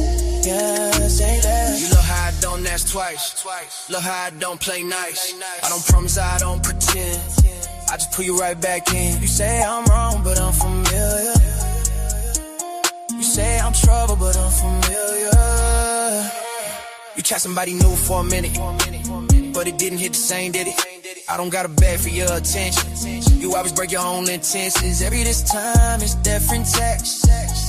Yeah, say less. You love how I don't ask twice. Love how I don't play nice. I don't promise, I don't pretend. I just put you right back in. You say I'm wrong, but I'm familiar. You say I'm trouble, but I'm familiar. You try somebody new for a minute, but it didn't hit the same, did it? I don't got a bag for your attention. You always break your own intentions. Every this time it's different text.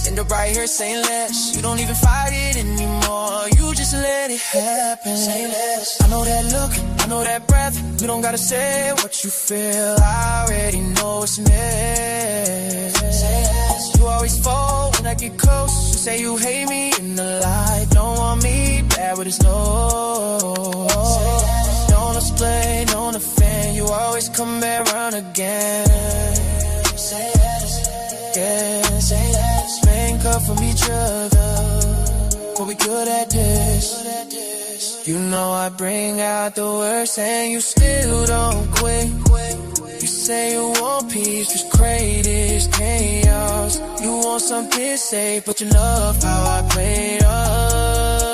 End up right here saying less. You don't even fight it anymore. You just let it happen. Say less. I know that look, I know that breath. You don't gotta say what you feel, I already know it's next. Say less. You always fall when I get close. You say you hate me in the light. Don't want me bad, but it's no. Don't explain, don't offend. You always come back round again. Say less. Yeah, say less. Make up from each other, but we good at this. You know I bring out the worst and you still don't quit. You say you want peace, just greatest chaos. You want something safe, but you love how I play us.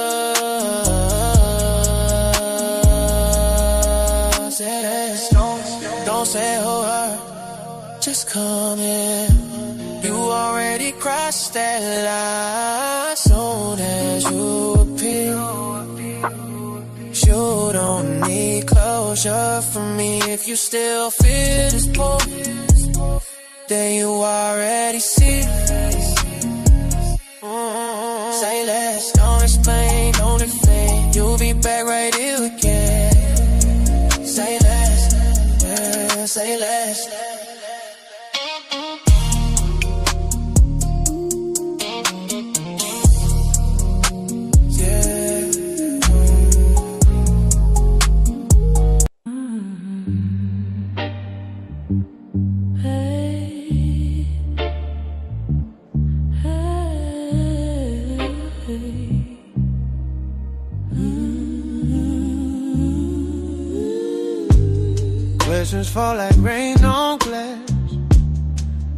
Say this, don't say a word, just come in. You already crossed that line, soon as you appear. You don't need closure from me. If you still feel this pull, then you already see. Say less, don't explain, don't defend. You'll be back right here again. Say less, yeah, say less. Questions fall like rain on glass.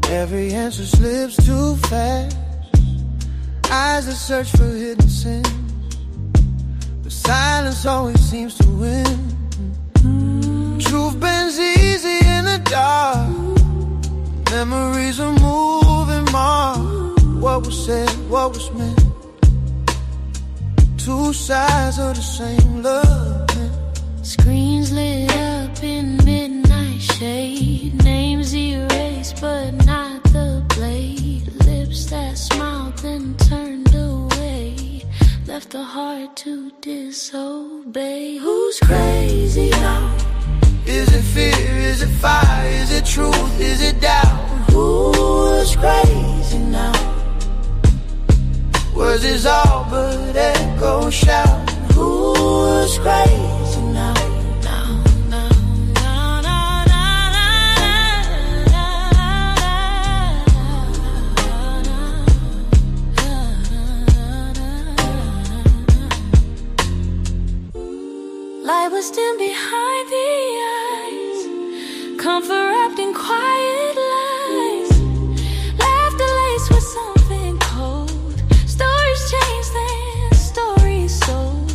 Every answer slips too fast. Eyes that search for hidden sins, but silence always seems to win. Truth bends easy in the dark. Memories are moving marked. What was said, what was meant. Two sides of the same love. Screens lit up in midnight shade. Names erased but not the blade. Lips that smiled then turned away. Left a heart to disobey. Who's crazy now? Is it fear, is it fire, is it truth, is it doubt? Who's crazy now? Words is all but echo shout. Who's crazy now? Light was dim behind the eyes, comfort wrapped in quiet lies, laughter laced with something cold. Stories changed, then stories sold.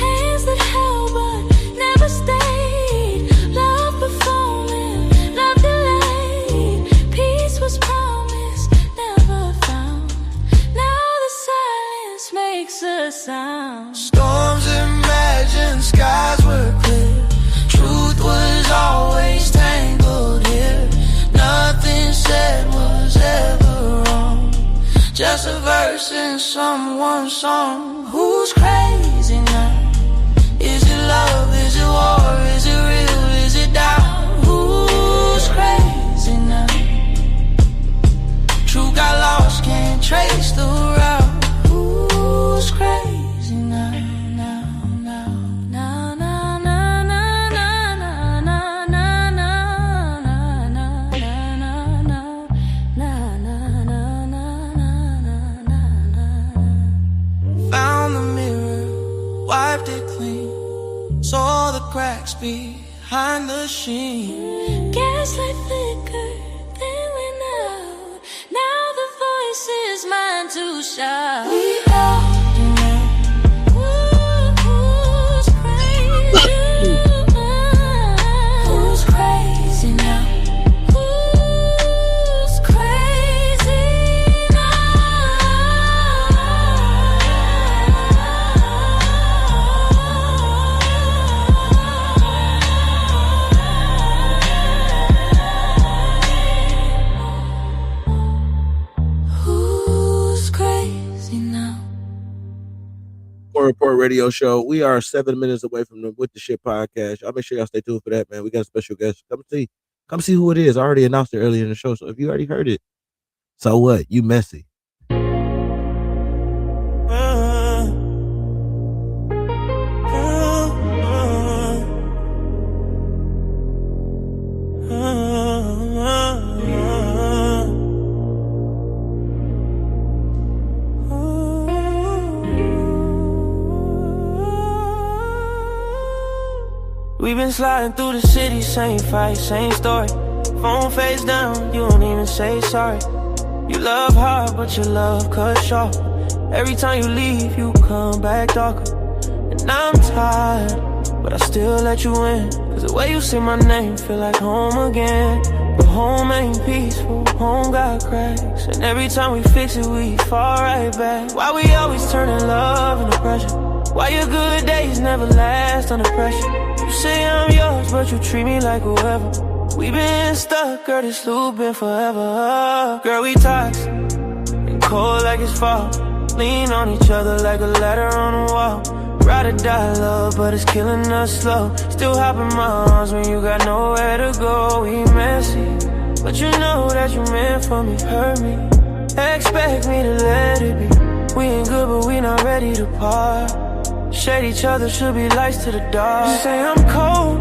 Hands that held someone song. Who's crazy now? Is it love? Is it war? Is it real? Is it doubt? Who's crazy now? True got lost, can't trace the route. Who's crazy now? Found the mirror, wiped it clean, saw the cracks behind the sheen. Gaslight flicker, then went out. Now the voice is mine to shout. We all do now. Who's crazy? Who's crazy now? Who's crazy Who's crazy now? Core Report Radio Show. We are 7 minutes away from the With the Shit podcast. I'll make sure y'all stay tuned for that, man. We got a special guest. Come see who it is. I already announced it earlier in the show. So if you already heard it, so what? You messy. We've been sliding through the city, same fight, same story. Phone face down, you don't even say sorry. You love hard, but your love cut short. Every time you leave, you come back darker. And I'm tired, but I still let you in. Cause the way you say my name feel like home again. But home ain't peaceful, home got cracks. And every time we fix it, we fall right back. Why we always turning love into pressure? Why your good days never last under pressure? You say I'm yours, but you treat me like whoever. We been stuck, girl, this loop been forever. Girl, we toxic and cold like it's fall. Lean on each other like a ladder on a wall. Ride or die love, but it's killing us slow. Still hop in my arms when you got nowhere to go. We messy, but you know that you meant for me. Hurt me, expect me to let it be. We ain't good, but we not ready to part. Shade each other, should be lights to the dark. You say I'm cold,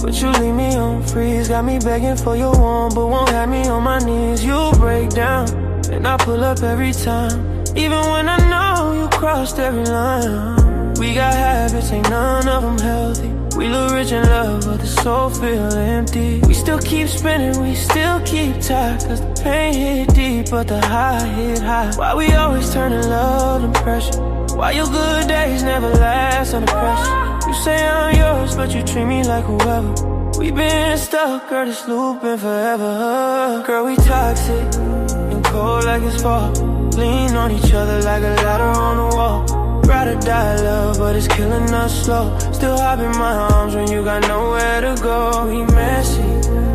but you leave me on freeze. Got me begging for your warmth, but won't have me on my knees. You break down, and I pull up every time. Even when I know you crossed every line. We got habits, ain't none of them healthy. We look rich in love, but the soul feel empty. We still keep spinning, we still keep tight. Cause the pain hit deep, but the high hit high. Why we always turning love to pressure? Why your good days never last under pressure? You say I'm yours, but you treat me like whoever. We been stuck, girl, this loop been forever. Girl, we toxic and cold like it's fall. Lean on each other like a ladder on the wall. Ride or die love, but it's killing us slow. Still hop in my arms when you got nowhere to go. We messy,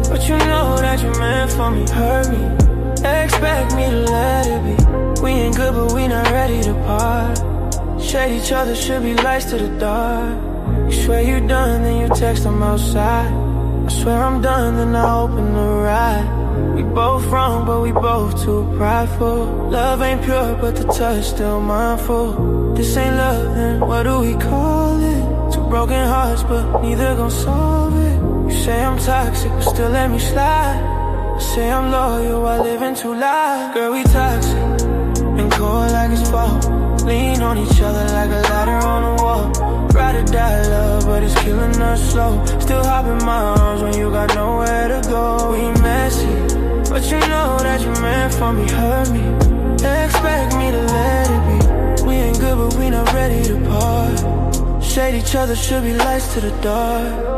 but you know that you meant for me. Hurt me, expect me to let it be. We ain't good, but we not ready to part. Shade each other, should be lights to the dark. You swear you done, then you text I'm outside. I swear I'm done, then I open the ride. We both wrong, but we both too prideful. Love ain't pure, but the touch still mindful. This ain't love, then what do we call it? Two broken hearts, but neither gon' solve it. You say I'm toxic, but still let me slide. I say I'm loyal while living two lives. Girl, we toxic and cold like it's fall. Lean on each other like a ladder on the wall. Ride or die love, but it's killing us slow. Still hop in my arms when you got nowhere to go. We messy, but you know that you meant for me. Hurt me, expect me to let it be. We ain't good, but we not ready to part. Shade each other, should be lights to the dark.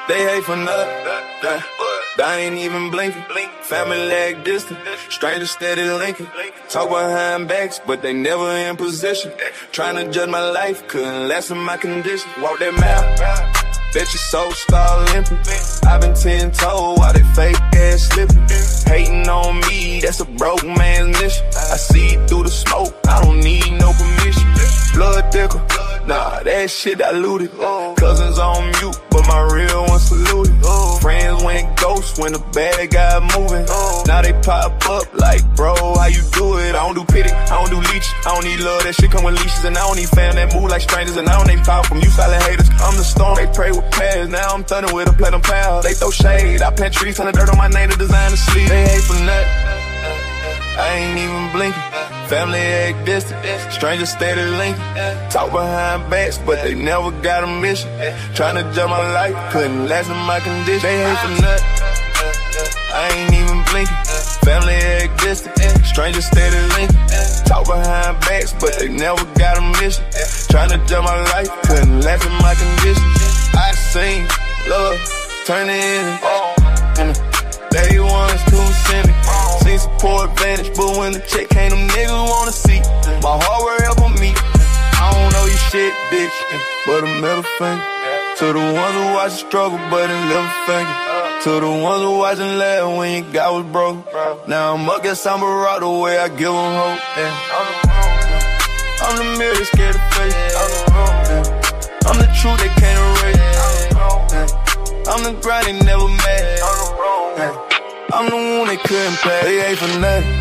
They hate for nothing, I ain't even blinking. Family leg distant, strangers steady linking. Talk behind backs, but they never in position. Trying to judge my life, couldn't lessen my condition. Walk that mile, bet your soul start limping. I've been 10 told while they fake ass slipping. Hating on me, that's a broke man's mission. I see through the smoke, I don't need no permission. Blood thicker, nah, that shit diluted. Cousins on mute, but my real one saluted. Friends went ghost when the bad guy moving. Now they pop up like, bro, how you do it? I don't do pity, I don't do leech. I don't need love, that shit come with leashes. And I don't need fam that move like strangers. And I don't need power from you silent haters. I'm the storm, they pray with prayers. Now I'm thunder with a platinum pal. They throw shade, I plant trees, turn the dirt on my name to design the sleep. They hate for nothing, I ain't even blinking. Family act distant, strangers steady linking. Talk behind backs, but they never got a mission. Tryna judge my life, couldn't last in my condition. They hate for nothing, I ain't even blinking. Family act distant, strangers steady linking. Talk behind backs, but they never got a mission. Tryna judge my life, couldn't last in my condition. I seen love turn in day one's too cynic. Seen support advantage, but when the check came, them niggas wanna see my hard work help on me. I don't know you shit, bitch, but a middle finger to the ones who watch the struggle, but a little finger to the ones who watching laugh when your guy was broke. Now I'm up, guess I'm a rock the way I give them hope. I'm the mirror, scared to face. I'm the truth they can't erase. I'm the grind they never made. I'm the one they couldn't pay. They ain't for nothing,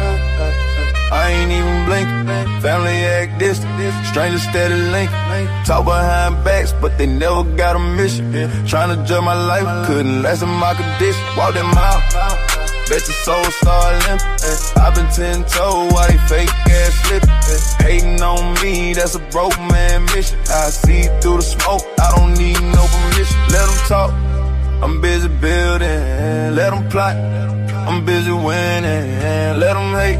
I ain't even blinking. Family act distant, strangers steady linking. Talk behind backs, but they never got a mission. Tryna judge my life, couldn't last in my condition. Walk that mile, bet your soul start limping. I've been 10 told why they fake ass slipping. Hating on me, that's a broke man mission. I see through the smoke, I don't need no permission. Let them talk, I'm busy building, let them plot. I'm busy winning, let them hate.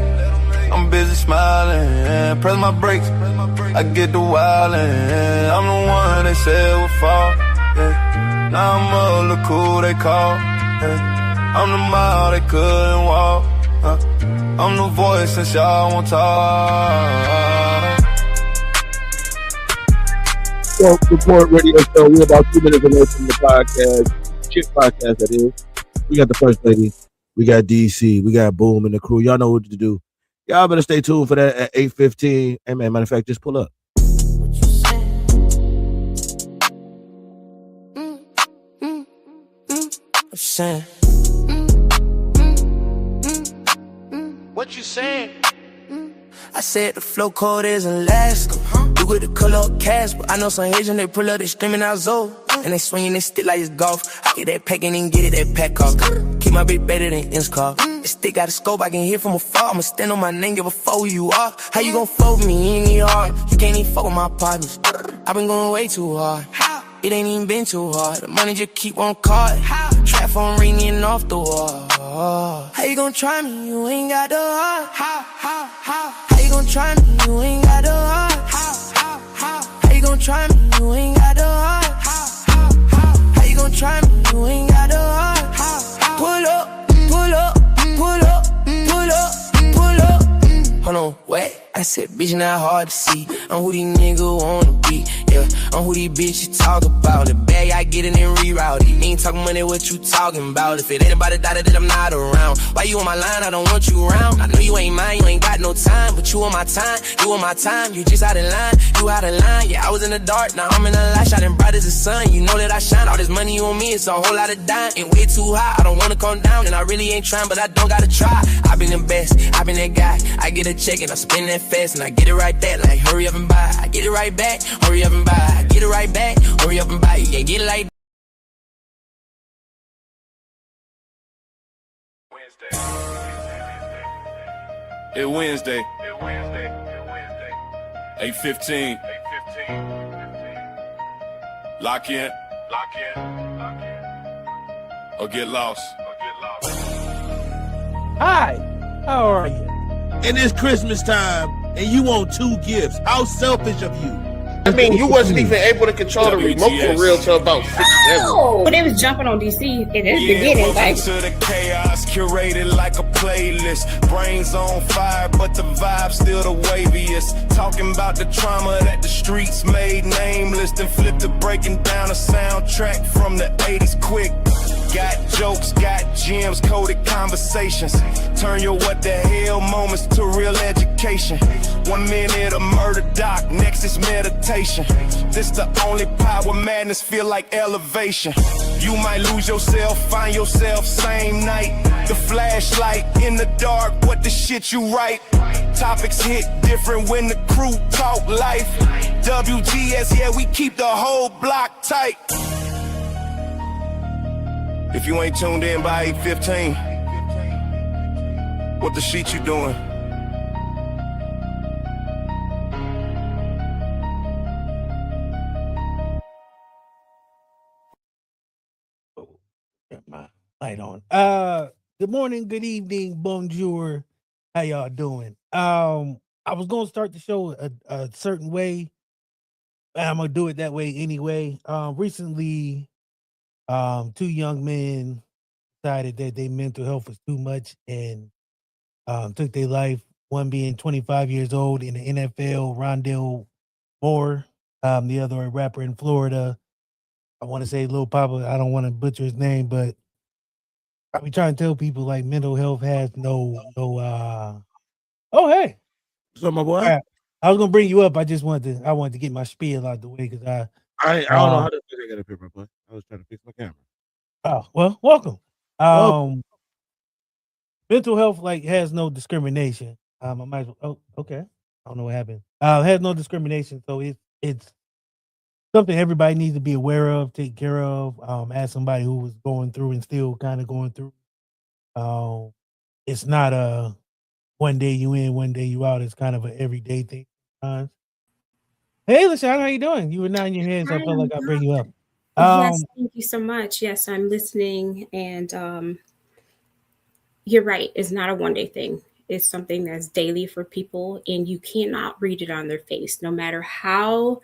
I'm busy smiling, press my brakes, I get the wildin'. I'm the one they said would fall, yeah. Now I'm up, look who they call, yeah. I'm the mile they couldn't walk, I'm the voice since y'all won't talk. So, Report Radio Show, we're about 2 minutes away from the podcast, shit podcast that is. We got the first lady, we got DC, we got Boom and the crew. Y'all know what to do. Y'all better stay tuned for that at 8:15. Hey man, matter of fact, just pull up. What you saying? What you saying? I said the flow code is Alaska. You with the color of cash, but I know some Asian, they pull up, they screaming out Zoe. And they swinging this stick like it's golf. I get that pack and then get it, that pack off. Keep my bitch better than Inscar. The stick got a scope, I can hear from afar. I'ma stand on my name, give a fuck who you are. How you gon' fuck with me? You ain't need hard. You can't even fuck with my partners. I been going way too hard. It ain't even been too hard. The money just keep on card. Trap phone ringing off the wall. How you gon' try me? You ain't got the heart. How you gon' try me? You ain't got the heart. How you gon' try me? You ain't got the heart. How you gon' try me? You ain't got the heart. Pull up, pull up, pull up, pull up, pull up. Hold on, wait. I said, bitch, not hard to see. I'm who these niggas wanna be. Yeah, I'm who these bitches talk about. The bag, I get it and reroute it. Ain't talking money, what you talking about? If it ain't about a dollar, then I'm not around. Why you on my line? I don't want you around. I know you ain't mine, you ain't got no time. But you on my time, you on my time. You just out of line, you out of line. Yeah, I was in the dark, now I'm in the light. Shining bright as the sun, you know that I shine. All this money on me, it's a whole lot of dime. Ain't way too high, I don't wanna come down. And I really ain't trying, but I don't gotta try. I been the best, I been that guy. I get a check and I spend that fast. And I get it right back, like hurry up and buy. I get it right back, hurry up and buy. I get it right back, hurry up and buy. You can't get it like It's Wednesday. 8:15. Lock in. Or get lost. Hi, how are you? And it's Christmas time, and you want 2 gifts. How selfish of you. I mean, you wasn't even able to control the remote for real till about 6, 7. But they was jumping on DC in the beginning, like. To the chaos, curated like a playlist. Brains on fire, but the vibe still the waviest. Talking about the trauma that the streets made nameless. Then flip to breaking down a soundtrack from the 80s quick. Got jokes, got gems, coded conversations. Turn your what the hell moments to real education. 1 minute a murder doc, next is meditation. This the only power madness feel like elevation. You might lose yourself, find yourself same night. The flashlight in the dark, what the shit you write. Topics hit different when the crew talk life. WGS, yeah, we keep the whole block tight. If you ain't tuned in by 8:15, what the shit you doing? Got my light on. Good morning, good evening, bonjour. How y'all doing? I was gonna start the show a certain way. I'm gonna do it that way anyway. Recently, 2 young men decided that their mental health was too much and took their life. One being 25 years old in the NFL, Rondell Moore. The other a rapper in Florida. I want to say Lil Papa. I don't want to butcher his name, but I be trying to tell people like mental health has no. Oh hey, what's up, my boy? Right. I was gonna bring you up. I wanted to get my spiel out the way because I don't know how to get up here, my boy. I was trying to fix my camera. Oh well, welcome. Mental health like has no discrimination. I might as well. Oh, okay. I don't know what happened. Has no discrimination, so it's something everybody needs to be aware of, take care of. As somebody who was going through and still kind of going through. It's not a one day you in, one day you out. It's kind of an everyday thing. Hey, LaShawn, how you doing? You were nodding your head, so I felt like I'd bring you up. Yes, thank you so much. Yes, I'm listening, and you're right. It's not a one-day thing. It's something that's daily for people, and you cannot read it on their face. No matter how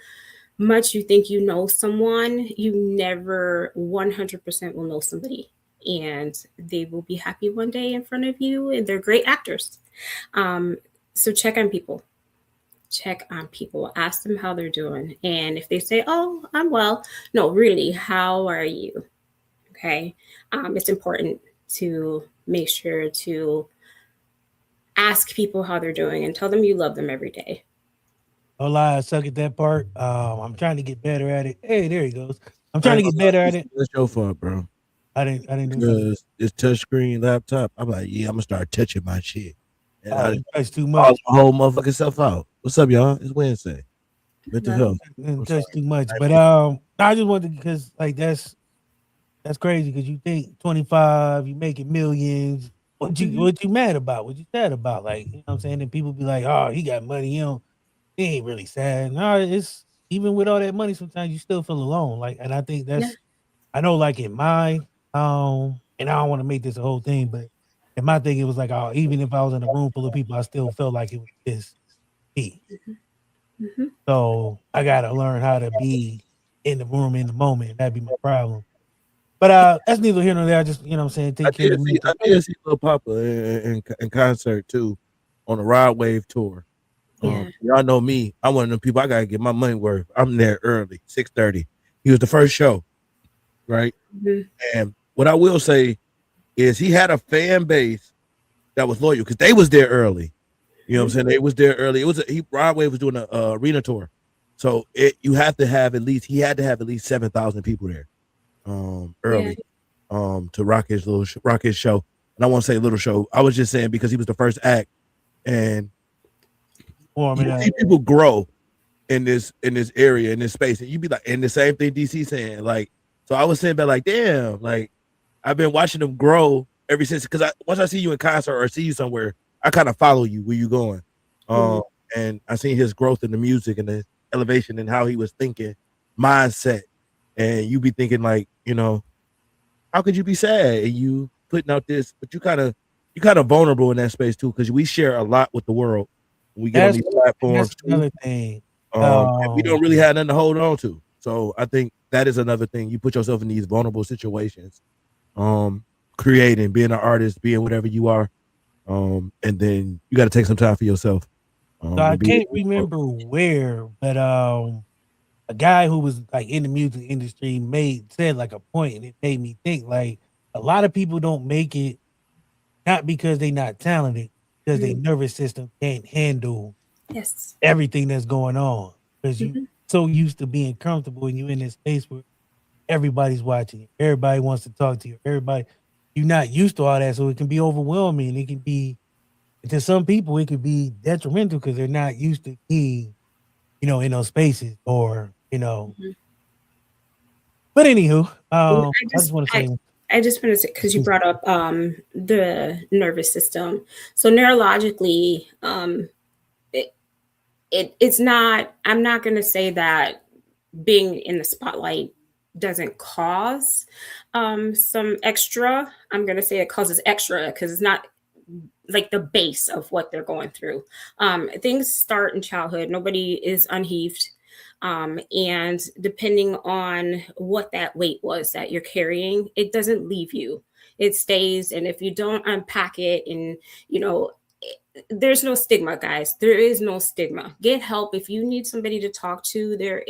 much you think you know someone, you never 100% will know somebody, and they will be happy one day in front of you, and they're great actors. So check on people. Check on people. Ask them how they're doing, and if they say, "Oh, I'm well," no, really, how are you? Okay, it's important to make sure to ask people how they're doing and tell them you love them every day. No lie, I suck at that part. I'm trying to get better at it. Hey, there he goes. I'm trying to get better at it. That's your fault, bro. I didn't do this touchscreen laptop. I'm like, yeah, I'm gonna start touching my shit. And that's too much. My whole motherfucking self out. What's up, y'all? It's Wednesday. Mental health. Touch too much, but I just wanted because like that's crazy because you think 25, you making millions. What you mad about? What you sad about? Like, you know what I'm saying? And people be like, oh, he got money. He ain't really sad. No, it's even with all that money, sometimes you still feel alone. Like, and I think that's I know like in my and I don't want to make this a whole thing, but in my thing, it was like, oh, even if I was in a room full of people, I still felt like it was just me. Mm-hmm. So I gotta learn how to be in the room in the moment. That'd be my problem. But that's neither here nor there. I just, you know what I'm saying, take care of me. I did see Lil Papa in concert too on a Rod Wave tour. Y'all know me. I'm one of them people. I gotta get my money worth. I'm there early, 6:30. He was the first show, right? Mm-hmm. And what I will say is he had a fan base that was loyal because they was there early. You know what I'm saying? They was there early. It was Rod Wave was doing a arena tour, so he had to have at least 7,000 people there. Early to rock his show. And I won't say little show. I was just saying because he was the first act, and you see people grow in this area, in this space, and you be like, and the same thing DC saying, like, so I was saying that like, damn, like I've been watching them grow ever since, because once I see you in concert or see you somewhere, I kind of follow you where you going. And I seen his growth in the music and the elevation and how he was thinking, mindset. And you be thinking like, you know, how could you be sad and you putting out this, but you kind of vulnerable in that space too, because we share a lot with the world. We get on these platforms. That's another thing. And we don't really have nothing to hold on to. So I think that is another thing. You put yourself in these vulnerable situations, creating, being an artist, being whatever you are, and then you got to take some time for yourself. So I can't remember where, but a guy who was like in the music industry said like a point, and it made me think like a lot of people don't make it not because they're not talented, because their nervous system can't handle everything that's going on. Because you so used to being comfortable and you're in this space where everybody's watching you, everybody wants to talk to you, you're not used to all that, so it can be overwhelming. It can be, to some people, it could be detrimental because they're not used to being, in those spaces or, But anywho, I just want to say. I just want to say, because you brought up the nervous system. So neurologically, it's not, I'm not going to say that being in the spotlight doesn't cause some extra. I'm going to say it causes extra because it's not like the base of what they're going through. Things start in childhood. Nobody is unheaved. And depending on what that weight was that you're carrying, it doesn't leave you. It stays. And if you don't unpack it and, there's no stigma, guys. There is no stigma. Get help. If you need somebody to talk to, there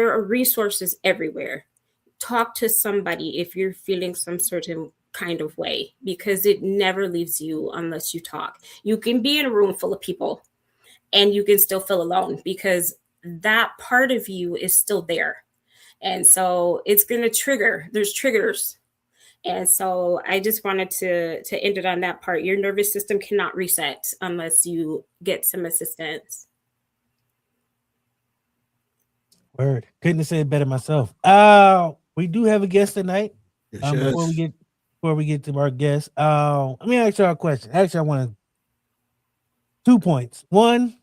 are resources everywhere. Talk to somebody if you're feeling some certain kind of way, because it never leaves you unless you talk. You can be in a room full of people and you can still feel alone because that part of you is still there. And so it's going to trigger. There's triggers. And so I just wanted to end it on that part. Your nervous system cannot reset unless you get some assistance. Word. Couldn't have said it better myself. We do have a guest tonight. Before we get to our guest, let me ask y'all a question. Actually, I want 2 points. One,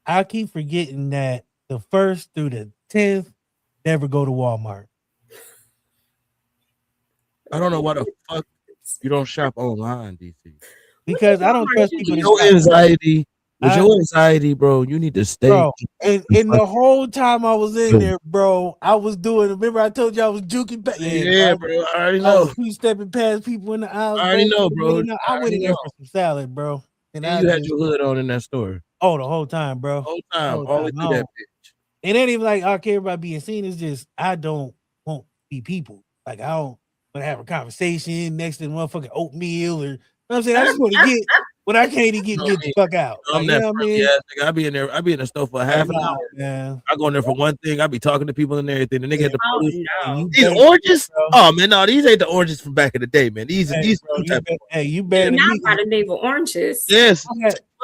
I keep forgetting that the 1st through the 10th never go to Walmart. I don't know why the fuck you don't shop online, DC. Because I don't trust people. With your anxiety, bro, you need to stay. Bro, and the whole time I was in there, bro, I was doing. Remember, I told you I was juking. Bro, I already know. Stepping past people in the aisle. I already know, bro. I went in there for some salad, bro. And you had your hood on in that store. Oh, the whole time, bro. All the way through that bitch. It ain't even like I care about being seen. It's just I don't want to be people. Like I don't want to have a conversation next to the motherfucking oatmeal or. You know what I'm saying? I just want to get what I can't even get the fuck out. I'm like, that nigga. I be in there. I be in the store for half an hour. Man. I go in there for one thing. I be talking to people and everything. And they get the These oranges. Oh man, no, these ain't the oranges from back in the day, man. These you better not by the name of oranges. Yes,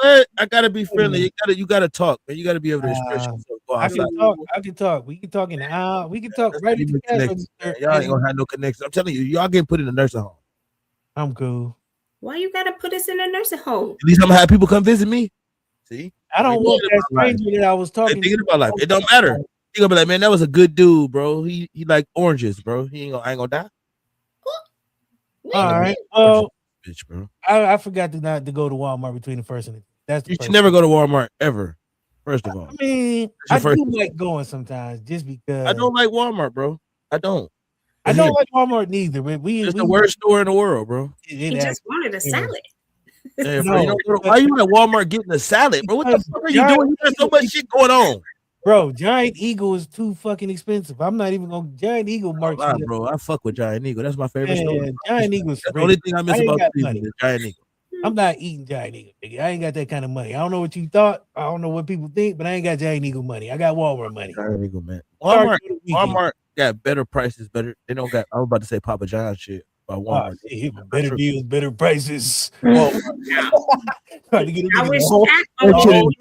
but I gotta be friendly. You gotta talk, man. You gotta be able to express yourself. I can talk. We can talk in the aisle. We can talk right in the Y'all ain't gonna have no connection. I'm telling you, y'all getting put in a nursing home. I'm cool. Why you gotta put us in a nursing home? At least I'm gonna have people come visit me. See, I don't want that stranger that I was talking to. About life. It don't matter. You gonna be like, man, that was a good dude, bro. He like oranges, bro. I ain't gonna die. All right. Oh, bitch, bro. I forgot not to go to Walmart between the 1st and that's you should never go to Walmart ever. First of all, I mean, I do like going sometimes just because I don't like Walmart, bro. I don't like Walmart neither. But it's the worst store in the world, bro. He just wanted a salad. Yeah, bro, why you at Walmart getting a salad, bro? What the fuck are you doing? There's so much shit going on, bro. Giant Eagle is too fucking expensive. I'm not even going. Giant Eagle marks. Bro, I fuck with Giant Eagle. That's my favorite store. Giant Eagle's the only thing I miss about money. is Giant Eagle. I'm not eating Giant Eagle. Nigga. I ain't got that kind of money. I don't know what you thought. I don't know what people think, but I ain't got Giant Eagle money. I got Walmart money. Giant Eagle, man. Walmart got better prices. Better. They don't got. I was about to say Papa John shit. By Walmart. Better deals, better prices. I wish that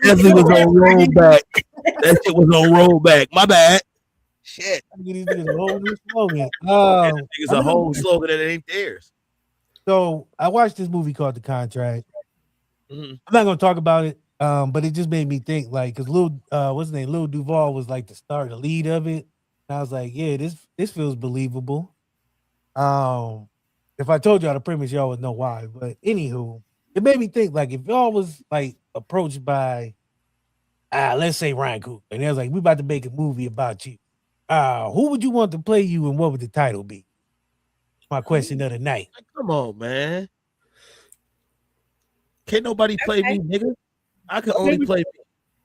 definitely was on rollback. That shit was on rollback. My bad. Shit. It's a whole new slogan. It's a whole slogan that ain't theirs. So I watched this movie called The Contract. I'm not gonna talk about it, but it just made me think, like, because what's his name? Lil Duval was like the lead of it. And I was like, yeah, this feels believable. If I told y'all the premise, y'all would know why. But anywho, it made me think, like, if y'all was like approached by let's say Ryan Coogler, and they was like, we about to make a movie about you. Who would you want to play you, and what would the title be? My question of the night. Come on, man. Can't nobody play me, nigga. I can only play me.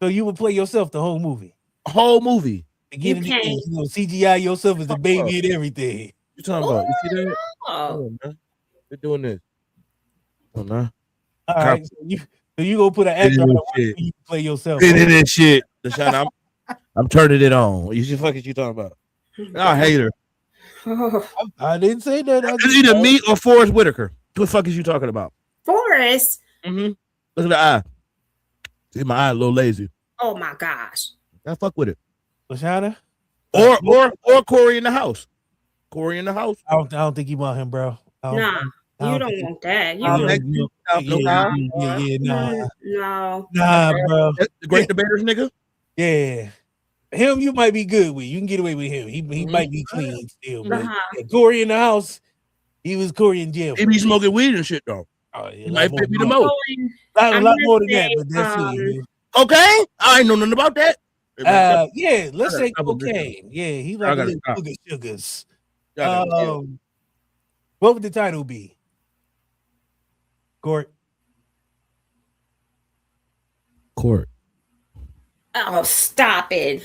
So you would play yourself the whole movie? Whole movie. Again, CGI yourself as the baby and everything. You talking about? You see that? Oh, man. They're doing this. Oh, no. All right. So you go put an actor on the way you play yourself. Get in this shit. LaShawn, I'm turning it on. You should fuck what you talking about. I hate her. I didn't say that. It's either me or Forrest Whitaker. What the fuck is you talking about? Forrest? Mm-hmm. Look at the eye. See, my eye a little lazy. Oh my gosh. I fuck with it. LaShawna? Or Corey in the house. Corey in the house. I don't think you want him, bro. Nah, you don't want that. No. Nah, bro. The Great Debaters, nigga. Yeah. Him, you might be good with. You can get away with him. He might be clean still. But Corey in the house, he was Corey in jail. He be smoking weed and shit, though. Oh, yeah, he might fit me the most. A lot more than that, but that's it. Okay, I ain't know nothing about that. Yeah, let's say cocaine. Yeah, he like a little sugars. What would the title be? Court. Oh, stop it.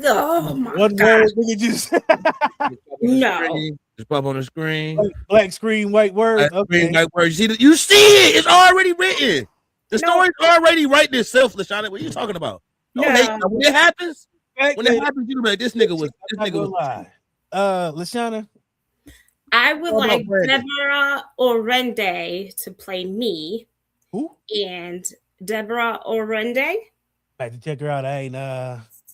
Oh my What God. word did you just No. Just pop on the screen. Black screen, white words. Screen, white words. You see it. It's already written. The story's already writing itself, LaShawna. What are you talking about? When it happens, you be like, this nigga was lie. LaShawna. I would like Deborah Orende to play me. Who? And Deborah Orende. I have to check her out. I ain't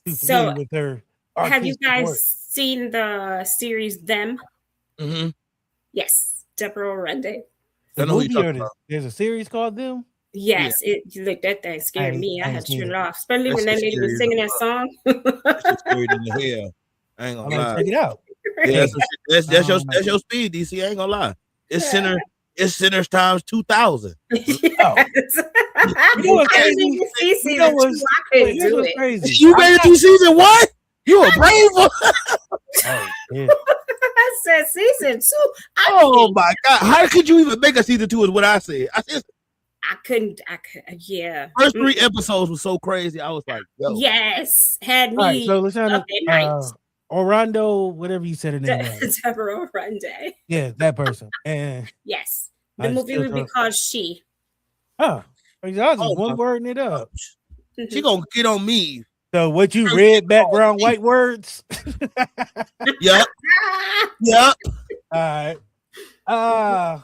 too familiar with her. Have you guys seen the series Them? Mm-hmm. Yes, Deborah Orende. There's a series called Them. Yes, look, that thing scared me. I had to turn it off, especially when that lady was singing that song. That's scary in the hell. I ain't gonna lie. Check it out. Yeah, that's your speed, DC. I ain't gonna lie. It's Sinners times 2,000. You know what's crazy? You made it through season 1? You a brave one. Yeah. I said season 2. Oh my God! How could you even make a season 2? Is what I said. I couldn't. Yeah. First 3 episodes was so crazy. I was like, yo. Yes, had me. Right, so let's Orlando, whatever you said her name was. Deborah Orende. Yeah, that person. And yes, the movie would be called She. Oh, I was just one wording it up. She gonna get on me. So what you read background white words? Yep. Yep. All right.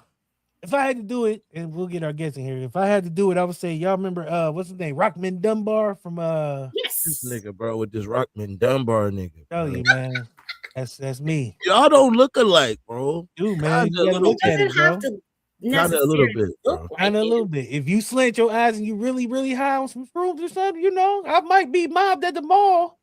If I had to do it, and we'll get our guests in here. If I had to do it, I would say, y'all remember what's his name? Rockman Dunbar from Yes. This nigga, bro, with this Rockman Dunbar nigga. Tell you, man. That's me. Y'all don't look alike, bro. Dude, man, you gotta look at it, bro. Kind of a little bit. Kind of a little bit. If you slant your eyes and you really, really high on some fruit or something, I might be mobbed at the mall.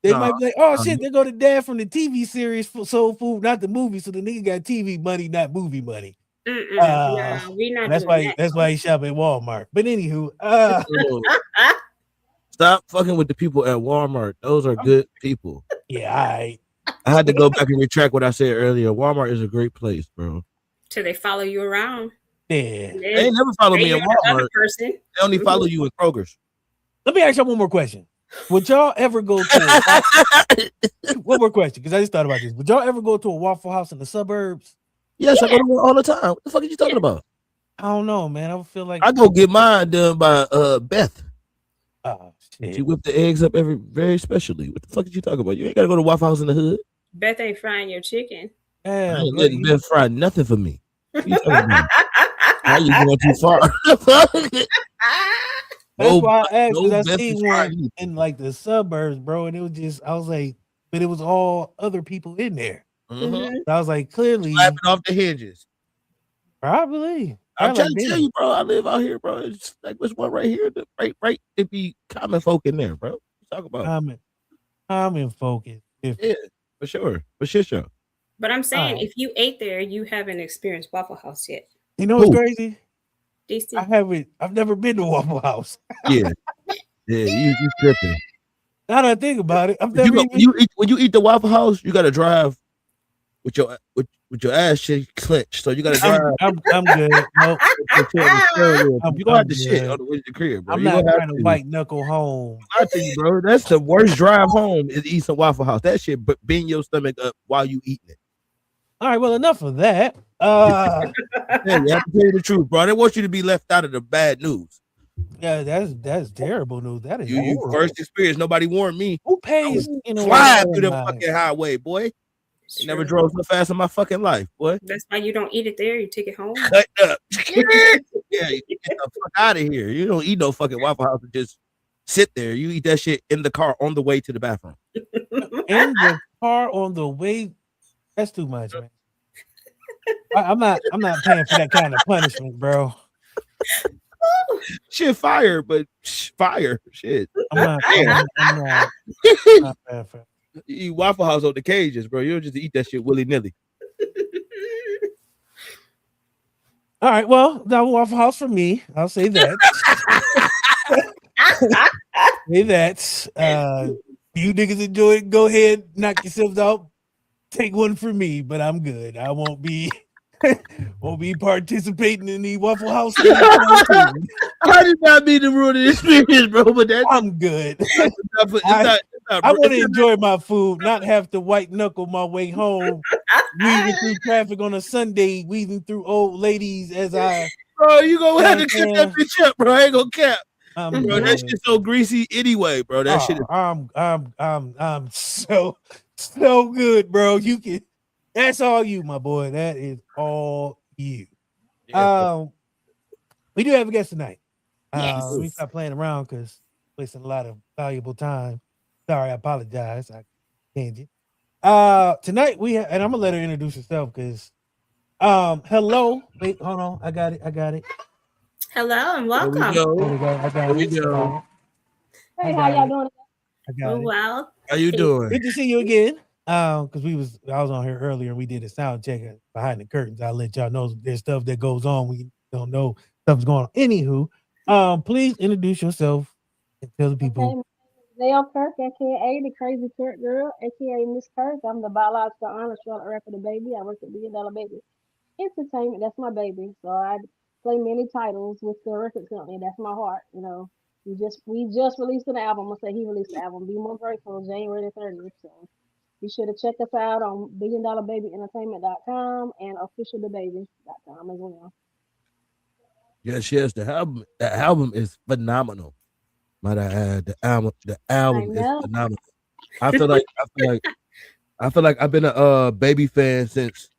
They might be like, oh shit, they go to dad from the TV series for Soul Food, not the movie. So the nigga got TV money, not movie money. No, we not. That's why he shop at Walmart. But anywho, stop fucking with the people at Walmart. Those are good people. Yeah, I had to go back and retract what I said earlier. Walmart is a great place, bro. So they follow you around. Yeah, they never follow me at Walmart. They only follow you in Kroger's. Let me ask y'all one more question. Would y'all ever go to one more question? Because I just thought about this. Would y'all ever go to a Waffle House in the suburbs? Yes, I go to one all the time. What the fuck are you talking about? I don't know, man. I feel like I go get mine done by Beth. Oh shit. She whipped the eggs up very specially. What the fuck are you talking about? You ain't gotta go to Waffle House in the hood. Beth ain't frying your chicken. I ain't letting Beth fry nothing for me. What you talking about? Now you going too far. That's why I asked, because I seen one in like the suburbs, bro, and it was just, I was like, but it was all other people in there. Mm-hmm. So I was like, clearly slapping off the hinges. Probably. I'm trying to tell you, bro. I live out here, bro. It's like this one right here, right. It be common folk in there, bro. Talk about common folk. Yeah, for sure, for sure. But I'm saying, if you ate there, you haven't experienced Waffle House yet. You know what's crazy? DC. I've never been to Waffle House. Yeah. Yeah, you tripping. Now that I think about it, I'm When never when you eat the Waffle House, you gotta drive with your ass shit clenched. So you gotta drive. I'm good. Nope. You gonna have to shit on the way to the crib, bro. I'm You not gonna trying to white knuckle home. I tell you, bro, that's the worst drive home is eat some Waffle House. That shit bend your stomach up while you eating it. All right, well, enough of that. Yeah, you have to tell you the truth, bro. They want you to be left out of the bad news. Yeah, that's terrible news. That is you first experience. Nobody warned me. Who pays? Flying through the fucking highway, boy. You never drove so fast in my fucking life, boy. That's why you don't eat it there. You take it home. Cut up. Yeah, you get the fuck out of here. You don't eat no fucking Waffle House and just sit there. You eat that shit in the car on the way to the bathroom. In the car on the way. That's too much, man. I'm not paying for that kind of punishment, bro. Shit, fire, but fire, shit. I'm not you eat Waffle House on the cages, bro. You don't just eat that shit willy nilly. All right, well, that Waffle House for me. I'll say that. Say that. You niggas enjoy it. Go ahead, knock yourselves out. Take one for me, but I'm good. I won't be participating in the Waffle House. I did not mean to ruin the experience, bro. But I'm good. I want to enjoy my food, not have to white knuckle my way home, weaving through traffic on a Sunday, weaving through old ladies as I. Bro, you gonna have to cut that bitch up, bro. I ain't gonna cap. Bro, good. that shit's so greasy anyway, bro. That shit is. I'm so good, bro. You can. That's all you, my boy. That is all you. Yeah, we do have a guest tonight. Yes. Let me stop playing around because wasting a lot of valuable time. Sorry, I apologize. I can't. Tonight we have, and I'm gonna let her introduce herself because hello. Wait, hold on. I got it. Hello and welcome. There we go. I got it. Hey, how y'all doing? I got it. Well, how you doing? Good to see you again. Because I was on here earlier and we did a sound check behind the curtains. I'll let y'all know there's stuff that goes on. We don't know stuff's going on. Anywho, please introduce yourself and tell the people. Okay, Dale Kirk, aka the Crazy Kirk Girl, aka Miss Kirk. I'm the biological honor Charlotte rapper, the baby. I work at $1 Billion Baby Entertainment. That's my baby. So I play many titles with the record company. That's my heart. You know, we just released an album. I'll say he released the album. Be More Grateful, January the 30th. So be sure to check us out on BillionDollarBabyEntertainment.com and OfficialTheBaby.com as well. Yes. The album is phenomenal. Might I add, the album is phenomenal. I feel like I've been a baby fan since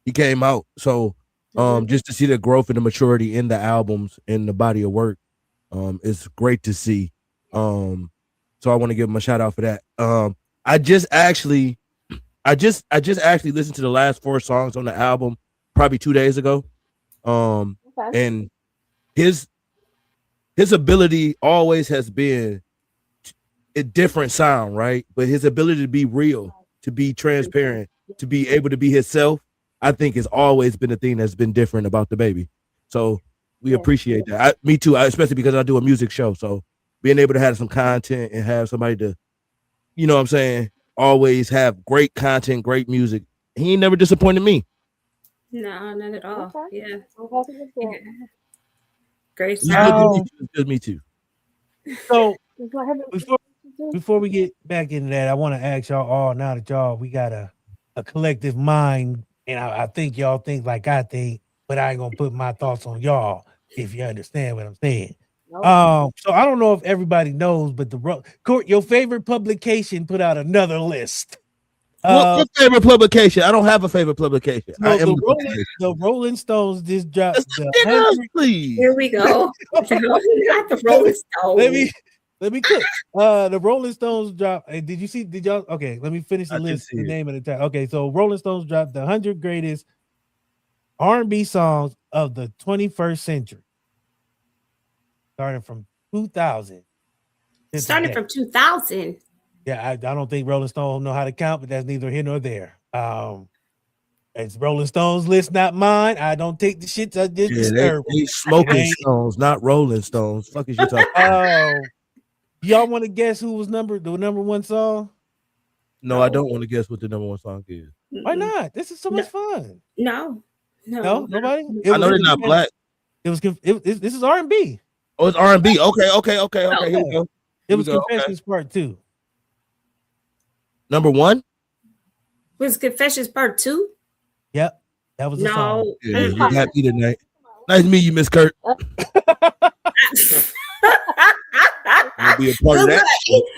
he came out. So just to see the growth and the maturity in the albums and the body of work, it's great to see. So I want to give him a shout out for that. I just actually listened to the last 4 songs on the album probably 2 days ago. And his ability always has been a different sound, right? But his ability to be real, to be transparent, to be able to be himself, I think has always been a thing that's been different about the baby. So we appreciate that. Me too, especially because I do a music show. So being able to have some content and have somebody to, you know what I'm saying, always have great content, great music. He ain't never disappointed me. No, not at all. Okay. Yeah. Yeah. Great It's sound. good, me too. So before we get back into that, I want to ask y'all all now that we got a collective mind, and I think y'all think like I think, but I ain't gonna put my thoughts on y'all if you understand what I'm saying. So I don't know if everybody knows, but Court, your favorite publication put out another list. What favorite publication? I don't have a favorite publication. So the Rolling Stones just dropped. Please. Here we go. Not the Rolling Stones. Let me cook. The Rolling Stones dropped. Did you see? Did y'all? Okay, let me finish the list. The name of the time. Okay, so Rolling Stones dropped the 100 greatest R&B songs of the 21st century, starting from 2000. Starting from 2000. Yeah, I don't think Rolling Stones know how to count, but that's neither here nor there. It's Rolling Stones list, not mine. I don't take the shit I did. They smoking Stones, not Rolling Stones. Fuck is you talking about? Y'all want to guess who was the number one song? No, I don't want to guess what the number one song is. Why not? This is so much fun. No, nobody. I know they're not black. It was. This is R&B. Oh, it's R&B. Okay. Here we go. It was Confessions Part 2. Number one was Confessions Part 2. Yep, that was the song. Yeah, you got me tonight. Nice to meet you, Miss Kurt. Be a part of that.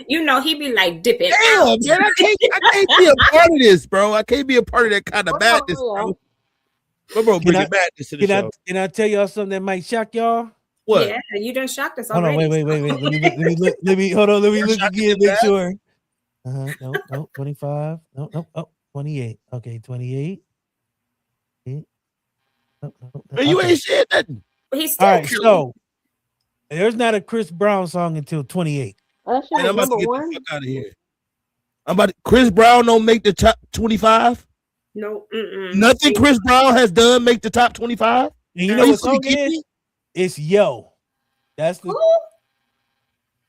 He'd be like dipping. Damn, man, I can't be a part of this, bro. I can't be a part of that kind of madness, bro. Bro, bring madness to the show. Can I tell y'all something that might shock y'all? What? Yeah, you done shocked us Hold already. on, wait. Let me look again, make sure. No, 25. No, 28. Okay, 28. No, Man, you ain't said nothing. He's still all right, so there's not a Chris Brown song until 28. Man, I'm about to get the fuck out of here. Chris Brown don't make the top 25? No. Nothing Chris Brown has done make the top 25? And you know what song it is? It's Yo. That's the.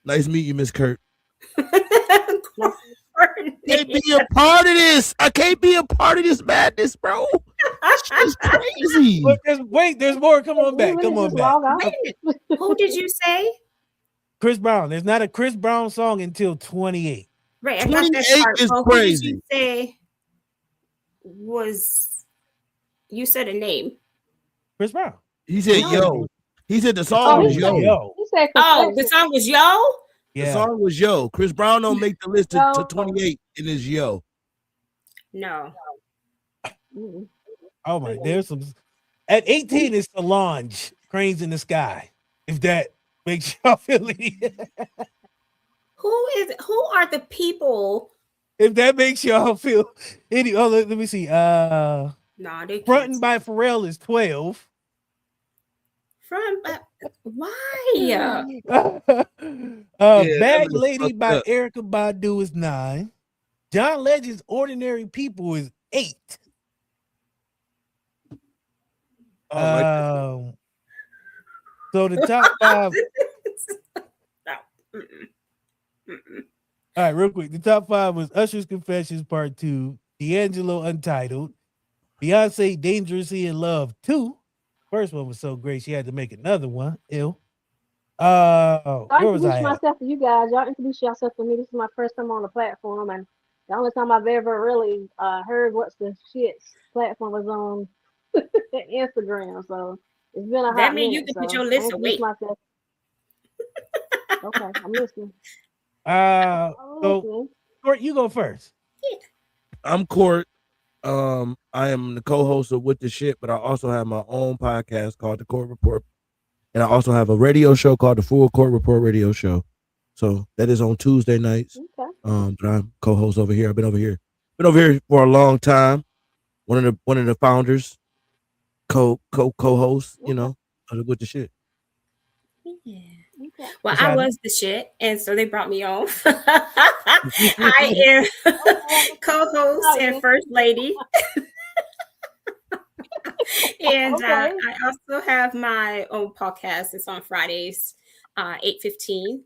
Nice to meet you, Miss Kurt. Can't be a part of this. I can't be a part of this madness, bro. It's crazy. There's more. Come on back. Who did you say? Chris Brown. There's not a Chris Brown song until 28. Right. I got that part. Is who crazy. did you say was? You said a name. Chris Brown. He said Yo. He said the song was Yo. He said the song was Yo? The song was Yo. Chris Brown don't make the list to 28 in his Yo. No. Oh my, there's some. At 18 is Solange, Cranes in the Sky. If that makes y'all feel it. Who are the people? If that makes y'all feel any let me see. They Frontin' by Pharrell is 12. Why? Bad Lady by Erykah Badu is 9. John Legend's Ordinary People is 8. So the top 5. All right, real quick. The top 5 was Usher's Confessions Part 2, D'Angelo Untitled, Beyonce Dangerously in Love 2. First one was so great she had to make another one. Where was I? Myself to you guys. Y'all introduce yourself to me. This is my first time on the platform, and the only time I've ever really heard what's the shit platform was on Instagram. So it's been a hot That means minute, you can put your list away. Okay, I'm listening. So Court, you go first. Yeah. I'm Court. I am the co-host of With the Shit, but I also have my own podcast called The Court Report, and I also have a radio show called The Full Court Report Radio Show. So that is on Tuesday nights. Okay. But I'm co-host over here. I've been over here for a long time. One of the founders, co-host, of the With the Shit. Yeah. Okay. Well, I was the shit, and so they brought me on. I am co-host and first lady. And I also have my own podcast. It's on Fridays, 8:15,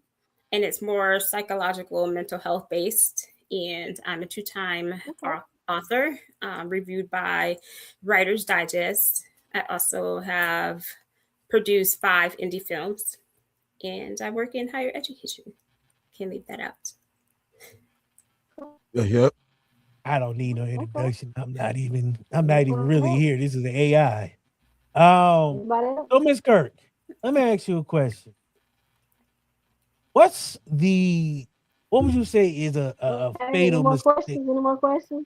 and it's more psychological, mental health based. And I'm a 2-time author, reviewed by Writer's Digest. I also have produced 5 indie films, and I work in higher education. Can't leave that out. Yep. I don't need no introduction. I'm not even really here. This is an AI. So Miss Kirk, let me ask you a question. What would you say is a fatal mistake? Any more questions?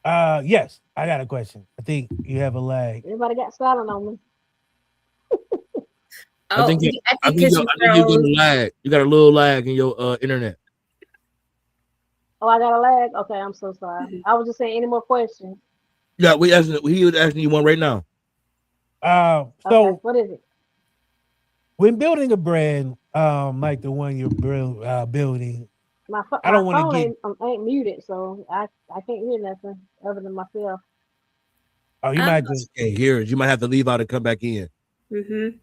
Yes, I got a question. I think you have a lag. Anybody got silent on me? I think you're gonna lag. You got a little lag in your internet. Oh, I got a lag. Okay, I'm so sorry. I was just saying, any more questions? Yeah, he was asking you one right now. So what is it? When building a brand, like the one you're building, I don't want to get. I ain't muted, so I can't hear nothing other than myself. Oh, you might just can't hear it. You might have to leave out and come back in. Mm-hmm.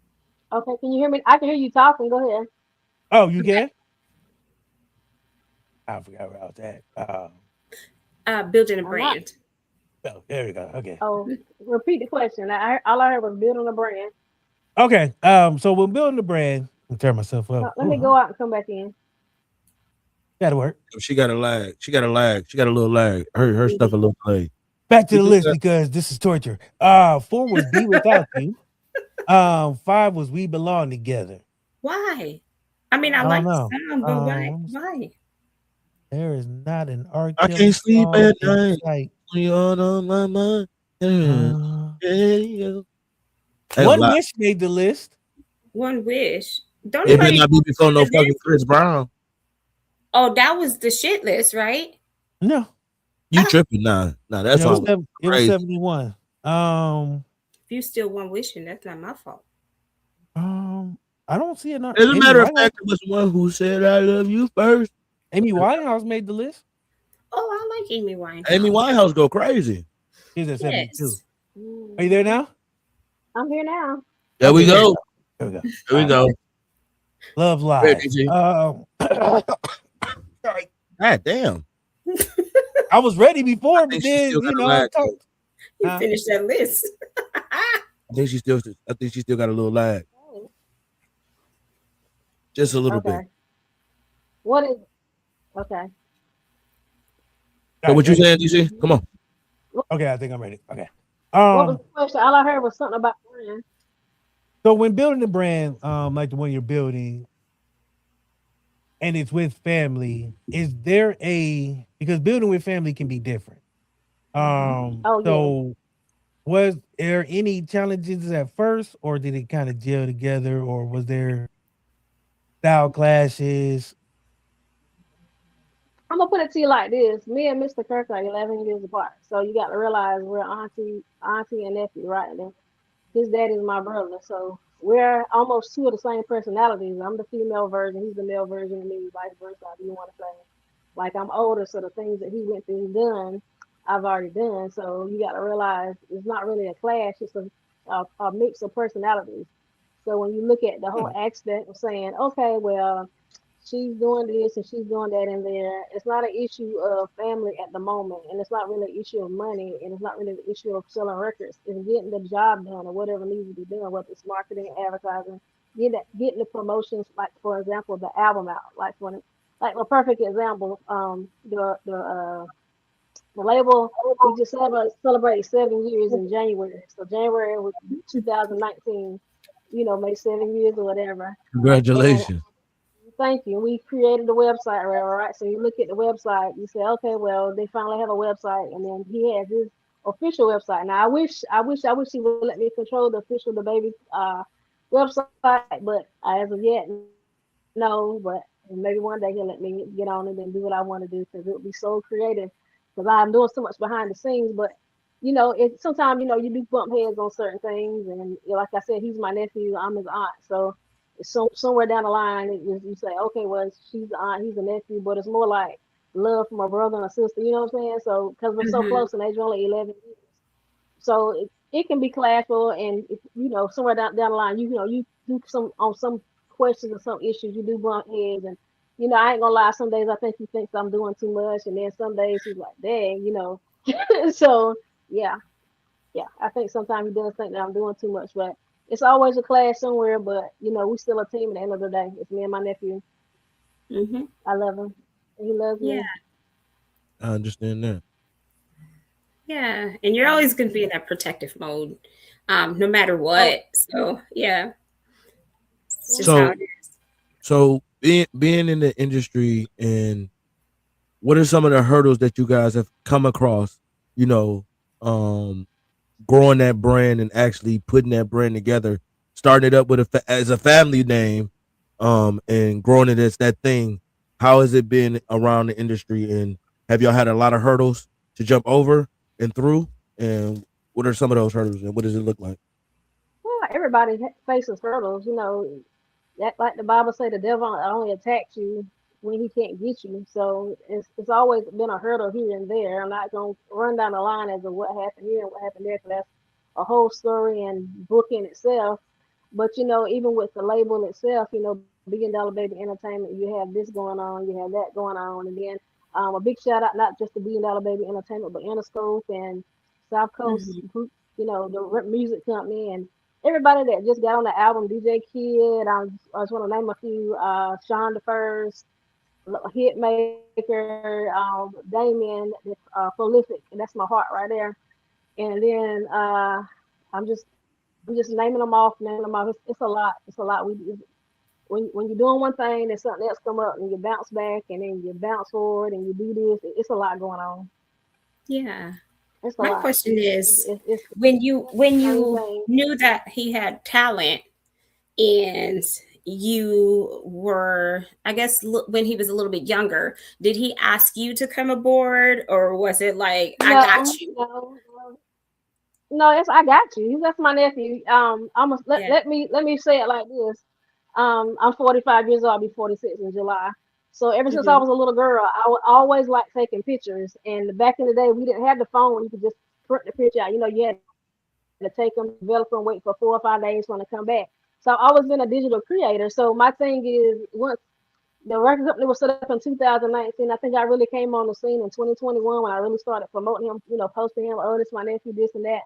Okay, can you hear me? I can hear you talking. Go ahead. Oh, you can? I forgot where I was at. Building a I'm not. brand. Oh, there we go. Okay. Oh, repeat the question. All I heard was building a brand. Okay. So when building the brand, I'll turn myself up. Let me go out and come back in. That'll work. She got a lag. She got a little lag. Her stuff a little delayed. Back to the list because this is torture. 4 was Be Without You. 5 was We Belong Together. Why? I mean, I don't like the know. song, but why? There is not an R. I Kelly can't sleep song at in night. sight. You're on my mind. Yeah. One Wish made the list. One Wish. Don't It better nobody not be before no the fucking list. Chris Brown. Oh, that was the shit list, right? No. You tripping? Nah, that song it was crazy. 71. If you still one wishing, that's not my fault. I don't see it. As a matter of fact, it was one who said I love you first. Amy Winehouse made the list. Oh, I like Amy Winehouse. Amy Winehouse go crazy. She's at 72. Yes. Are you there now? I'm here now. There we go. There we go. There we go. Love Live. God damn. I was ready before, but think she then still you got a know, lag. You finished that list. I think she still got a little lag. Just a little bit. What is okay? So what you saying, DC? Come on. Okay, I think I'm ready. Okay. What was the question? All I heard was something about brand. So when building a brand, like the one you're building, and it's with family, is there because building with family can be different. So was there any challenges at first, or did it kind of gel together, or was there style clashes? I'm gonna put it to you like this: me and Mr. Kirk are 11 years apart, so you got to realize we're auntie and nephew, right? And his dad is my brother, so we're almost two of the same personalities. I'm the female version, he's the male version of me, vice versa. If you want to say, like I'm older, so the things that he went through and done, I've already done. So you got to realize it's not really a clash; it's a mix of personalities. So when you look at the whole aspect of saying, okay, well, she's doing this and she's doing that in there, it's not an issue of family at the moment, and it's not really an issue of money, and it's not really an issue of selling records. It's getting the job done or whatever needs to be done, whether it's marketing, advertising, getting the promotions. Like for example, the album out. Like a perfect example, the label, we just celebrated 7 years in January. So January was 2019, made 7 years or whatever. Congratulations. Thank you. We created the website, right? So you look at the website, you say, okay, well, they finally have a website, and then he has his official website. Now, I wish he would let me control the official DaBaby website, but as of yet, no. But maybe one day he'll let me get on it and do what I want to do, because it would be so creative. Because I'm doing so much behind the scenes, but sometimes you do bump heads on certain things, and like I said, he's my nephew, I'm his aunt, so somewhere down the line, you say, okay, well, she's the aunt, he's a nephew, but it's more like love from a brother and a sister. You know what I'm saying? So because we're so close, and they're only 11 years, so it can be clashful, and somewhere down the line, you do some questions or some issues, you do bump heads, and I ain't gonna lie. Some days I think he thinks I'm doing too much, and then some days he's like, dang, So yeah, I think sometimes he does think that I'm doing too much, but it's always a clash somewhere. But we still a team at the end of the day. It's me and my nephew. I love him. He loves me. I understand that. Yeah, and you're always going to be in that protective mode, no matter what. So yeah, it's just how it is. So being in the industry, and what are some of the hurdles that you guys have come across? Growing that brand and actually putting that brand together, starting it up with as a family name, and growing it as that thing. How has it been around the industry, and have y'all had a lot of hurdles to jump over and through? And what are some of those hurdles, and what does it look like? Well, everybody faces hurdles. That, like the Bible say, the devil only attacks you when he can't get you. So it's always been a hurdle here and there. I'm not gonna run down the line as to what happened here and what happened there, because that's a whole story and book in itself. But even with the label itself, Billion Dollar Baby Entertainment. You have this going on, you have that going on, and then a big shout out not just to Billion Dollar Baby Entertainment, but Interscope and South Coast Group, the music company and everybody that just got on the album. DJ Kid, I just want to name a few. Sean the First, Hitmaker, Damien, Prolific, and that's my heart right there. And then I'm just naming them off. It's a lot. It's a lot. When you're doing one thing, there's something else come up, and you bounce back, and then you bounce forward, and you do this. It's a lot going on. Yeah. It's a My lot. question is, It's when you thing. knew that he had talent, and you were, I guess, when he was a little bit younger, did he ask you to come aboard, or was it like, I got you? No, I got you. That's my nephew. Let me say it like this. I'm 45 years old. I'll be 46 in July. So ever since I was a little girl, I would always like taking pictures. And back in the day, we didn't have the phone where you could just print the picture out. You had to take them, develop them, wait for 4 or 5 days when they come back. So I've always been a digital creator. So my thing is, once the record company was set up in 2019, I think I really came on the scene in 2021 when I really started promoting him, posting him, oh, this is my nephew, this and that.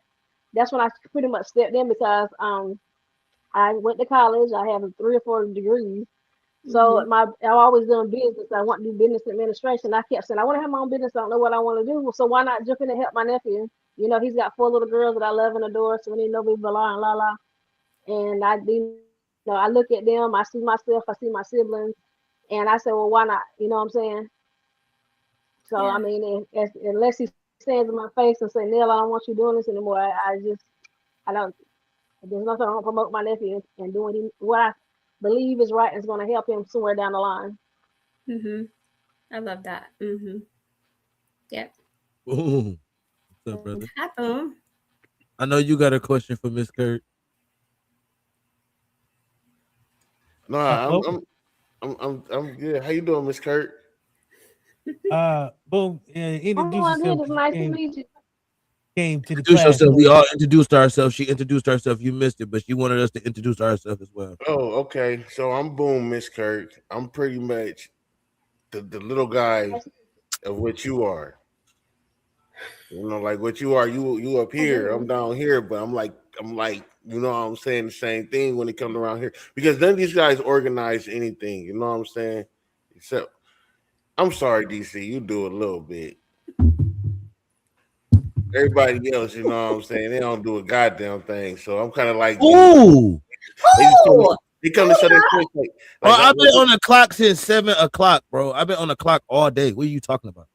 That's when I pretty much stepped in because I went to college. I have 3 or 4 degrees. So I've always done business. I want to do business administration. I kept saying, I want to have my own business. I don't know what I want to do. So why not jump in and help my nephew? He's got 4 little girls that I love and adore. So we need Novi, Bala, and Lala. And I look at them. I see myself. I see my siblings. And I say, well, why not? You know what I'm saying? So, I mean, unless he stands in my face and say, Neil, I don't want you doing this anymore. I don't. There's nothing wrong to promote my nephew and doing what I believe is right and is going to help him somewhere down the line. I love that. Yep. Ooh. What's up, brother? Hi, Boom. I know you got a question for Miss Kurt. No, I'm good. How you doing, Miss Kurt? Boom. Introduce yourself. Nice to meet you. Came to the Introduce class. yourself. We all introduced ourselves. She introduced herself. You missed it, but she wanted us to introduce ourselves as well. Oh, okay. So I'm Boom, Miss Kurt. I'm pretty much the little guy of what you are. Like what you are. You up here. I'm down here, but I'm like, what I'm saying, the same thing when it comes around here. Because none of these guys organize anything, you know what I'm saying? Except I'm sorry, DC, you do a little bit. Everybody else, you know what I'm saying? They don't do a goddamn thing. So I'm kind of like, ooh, they come to show their face. I've been on the clock since 7 o'clock, bro. I've been on the clock all day. What are you talking about?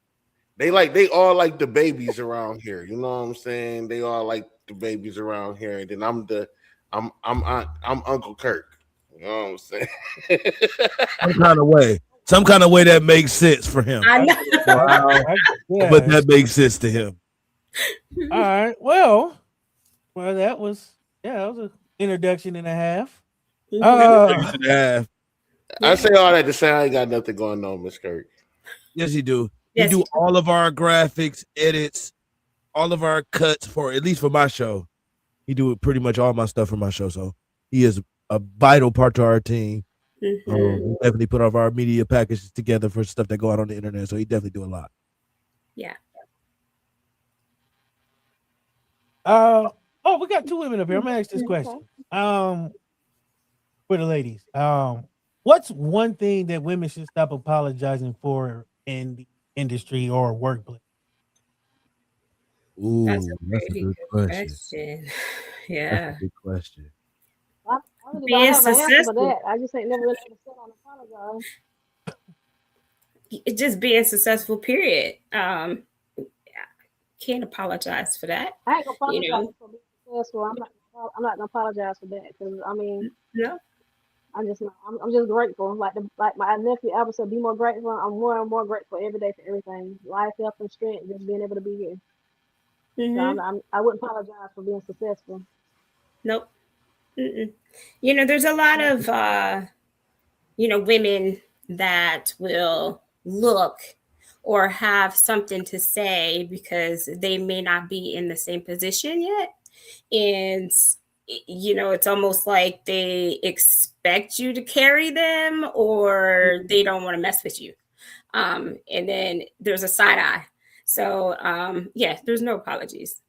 They all like the babies around here. You know what I'm saying? They all like the babies around here. And then I'm Uncle Kirk. You know what I'm saying? Some kind of way that makes sense for him. I know. Wow. But that makes sense to him. All right. Well, that was an introduction and a half. I say all that to say I ain't got nothing going on, Miss Kurt. Yes, you do. Yes, you do all of our graphics, edits, all of our cuts at least for my show. He do pretty much all my stuff for my show. So he is a vital part to our team. We definitely put all of our media packages together for stuff that go out on the internet. So he definitely do a lot. Yeah. We got 2 women up here. I'm gonna ask this question. For the ladies. What's one thing that women should stop apologizing for in the industry or workplace? Ooh, That's a that's a pretty good good question. Yeah. That's a good question. I really Being don't have an answer for successful. that. I just ain't never really said on apologize. Just being successful, period. Can't apologize for that. I ain't gonna apologize You know? for being successful. I'm not gonna apologize for that because I mean, No. I'm just grateful. Like my nephew Albert said, be more grateful. I'm more and more grateful every day for everything, life, health, and strength, just being able to be here. So I wouldn't apologize for being successful. Nope. Mm-mm. There's a lot of women that will look or have something to say because they may not be in the same position yet. And you know, it's almost like they expect you to carry them or they don't want to mess with you. And then there's a side eye. So yeah, there's no apologies.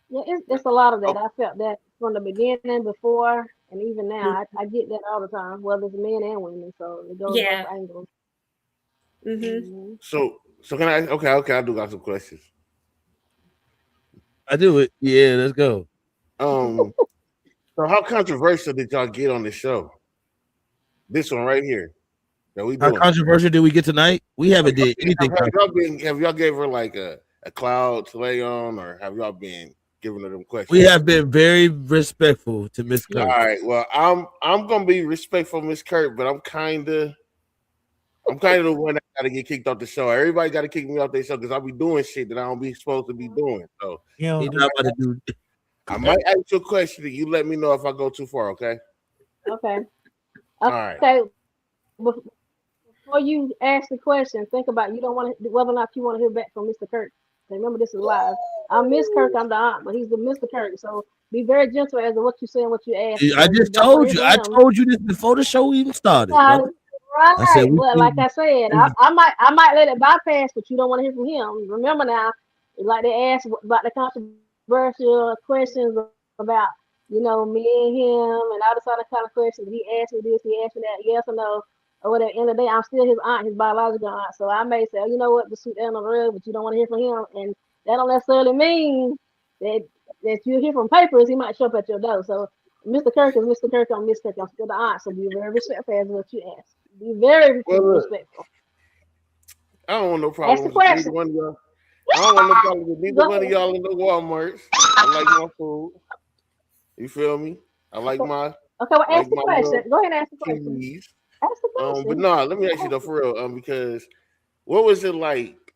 Yeah, it's a lot of that. I felt that from the beginning, before, and even now. I get that all the time, whether it's men and women. So it goes both Yeah. angles. Mm-hmm. So can I? Okay, I do got some questions. I do it. Yeah, let's go. So how controversial did y'all get on the show? This one right here that we How doing. controversial did we get tonight? We haven't did anything. Have y'all gave her like a cloud to lay on, or have y'all been giving her them questions? We have been very respectful to Miss Kirk. All right. Well, I'm gonna be respectful, Miss Kirk, but I'm kind of the one that got to get kicked off the show. Everybody got to kick me off their show because I'll be doing shit that I don't be supposed to be doing. So Yeah, He's not about to do. I might ask you a question and you let me know if I go too far. Okay. Okay. All right. Okay. Before you ask the question, think about you don't want to whether or not you want to hear back from Mr. Kirk. Remember, this is live. I'm Miss Kirk. I'm the aunt, but he's the Mr. Kirk. So be very gentle as to what you say and what you ask. I just told you. I told you this before the show even started. Brother. Right. I said, Well, like I said, I might let it bypass, but you don't want to hear from him. Remember now, like they asked about the controversial questions about, you know, me and him and all this other kind of questions. He asked me this, he asked me that, yes or no. Or whatever. At the end of the day, I'm still his aunt, his biological aunt. So I may say, oh, you know what, just shoot down on the road, but you don't want to hear from him. And that don't necessarily mean that you hear from papers, he might show up at your door. So Mr. Kirk is Mr. Kirk. I'm Miss Kirk. I'm still the aunt. So be very respectful as what you ask. Be very respectful. I don't want no problem with neither one of y'all. I don't want no problem with neither one of y'all in the Walmarts. I like my food. You feel me? I like my. Okay, well, ask the question. Go ahead and ask the question. Cheese. Ask the question. But no, let me ask you though for real. Because what was it like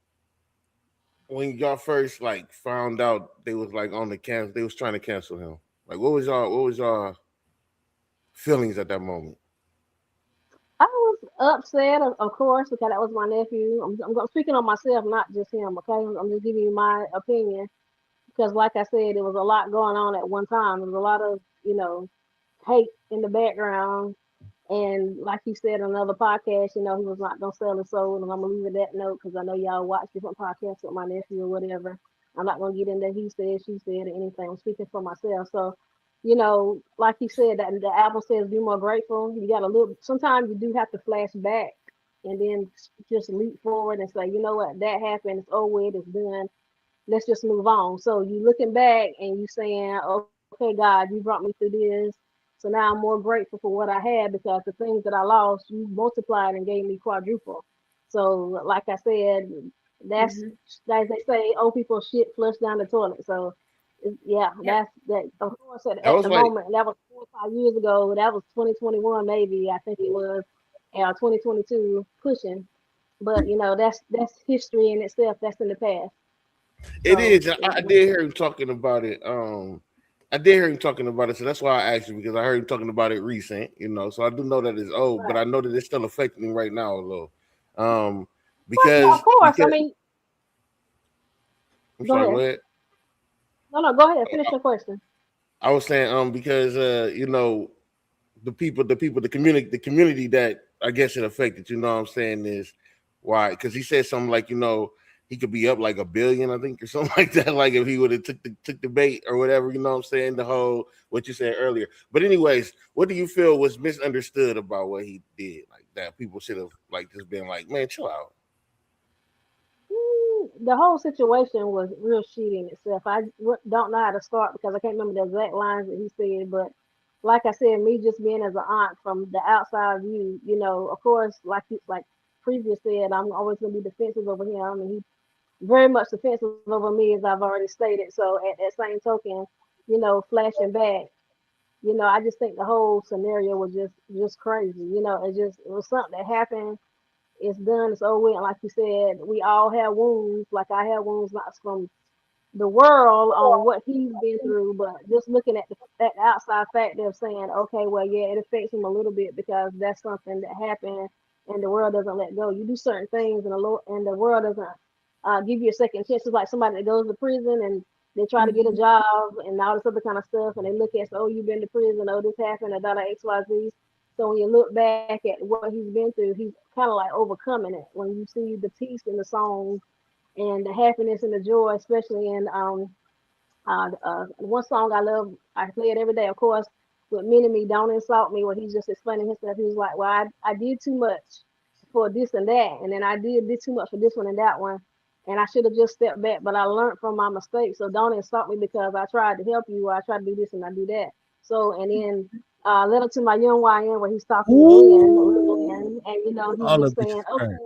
when y'all first like found out they was like on the cancel? They was trying to cancel him. Like, what was y'all feelings at that moment? I was upset, of course, because that was my nephew. I'm speaking on myself, not just him. Okay, I'm just giving you my opinion because, like I said, there was a lot going on at one time. There was a lot of, you know, hate in the background, and like he said in another podcast, you know, he was not gonna sell his soul, and I'm gonna leave it that note because I know y'all watch different podcasts with my nephew or whatever. I'm not gonna get into he said, she said, or anything. I'm speaking for myself, so. You know, like you said, that the album says be more grateful. You got to look. Sometimes you do have to flash back and then just leap forward and say, you know what, that happened. It's over with. It's done. Let's just move on. So you looking back and you saying, okay, God, you brought me through this. So now I'm more grateful for what I had because the things that I lost, you multiplied and gave me quadruple. So like I said, that's as they say, old people shit flush down the toilet. So. Yeah, that's that. Of course, at the moment, that was 4 or 5 years ago. That was 2021, maybe. I think it was, 2022 pushing. But you know, that's history in itself. That's in the past. It is. I did hear him talking about it. I did hear him talking about it, so that's why I asked you because I heard him talking about it recent. You know, so I do know that it's old, but I know that it's still affecting him right now a little. Because of course, I mean. I'm sorry. Go ahead. No, go ahead. Finish your question. I was saying, because you know, the community that I guess it affected. You know what I'm saying is why? Because he said something like, you know, he could be up like $1 billion, I think, or something like that. Like if he would have took the bait or whatever. You know what I'm saying? The whole what you said earlier. But anyways, what do you feel was misunderstood about what he did? Like that people should have like just been like, man, chill out. The whole situation was real shitty in itself. I don't know how to start because I can't remember the exact lines that he said. But like I said, me just being as an aunt from the outside view, you know, of course, like previous said, I'm always gonna be defensive over him, and he very much defensive over me, as I've already stated. So at that same token, you know, flashing back, you know, I just think the whole scenario was just crazy. You know, it was something that happened. It's done. It's over with. And like you said, we all have wounds. Like I have wounds, not from the world on what he's been through, but just looking at that outside factor of saying, okay, well, yeah, it affects him a little bit because that's something that happened, and the world doesn't let go. You do certain things, and the world doesn't give you a second chance. It's like somebody that goes to prison and they try to get a job and all this other kind of stuff, and they look at, oh, you've been to prison, oh, this happened, and XYZ. So when you look back at what he's been through, he's kind of like overcoming it. When you see the peace in the song and the happiness and the joy, especially in one song I love, I play it every day, of course, with Mini Me, Don't Insult Me, where he's just explaining himself. He was like, well, I did too much for this and that, and then I did too much for this one and that one, and I should have just stepped back, but I learned from my mistakes, so don't insult me because I tried to help you, or I tried to do this and I do that. So, and then Letter to My Young YN, where he's talking to Lynn, and he's just saying, okay,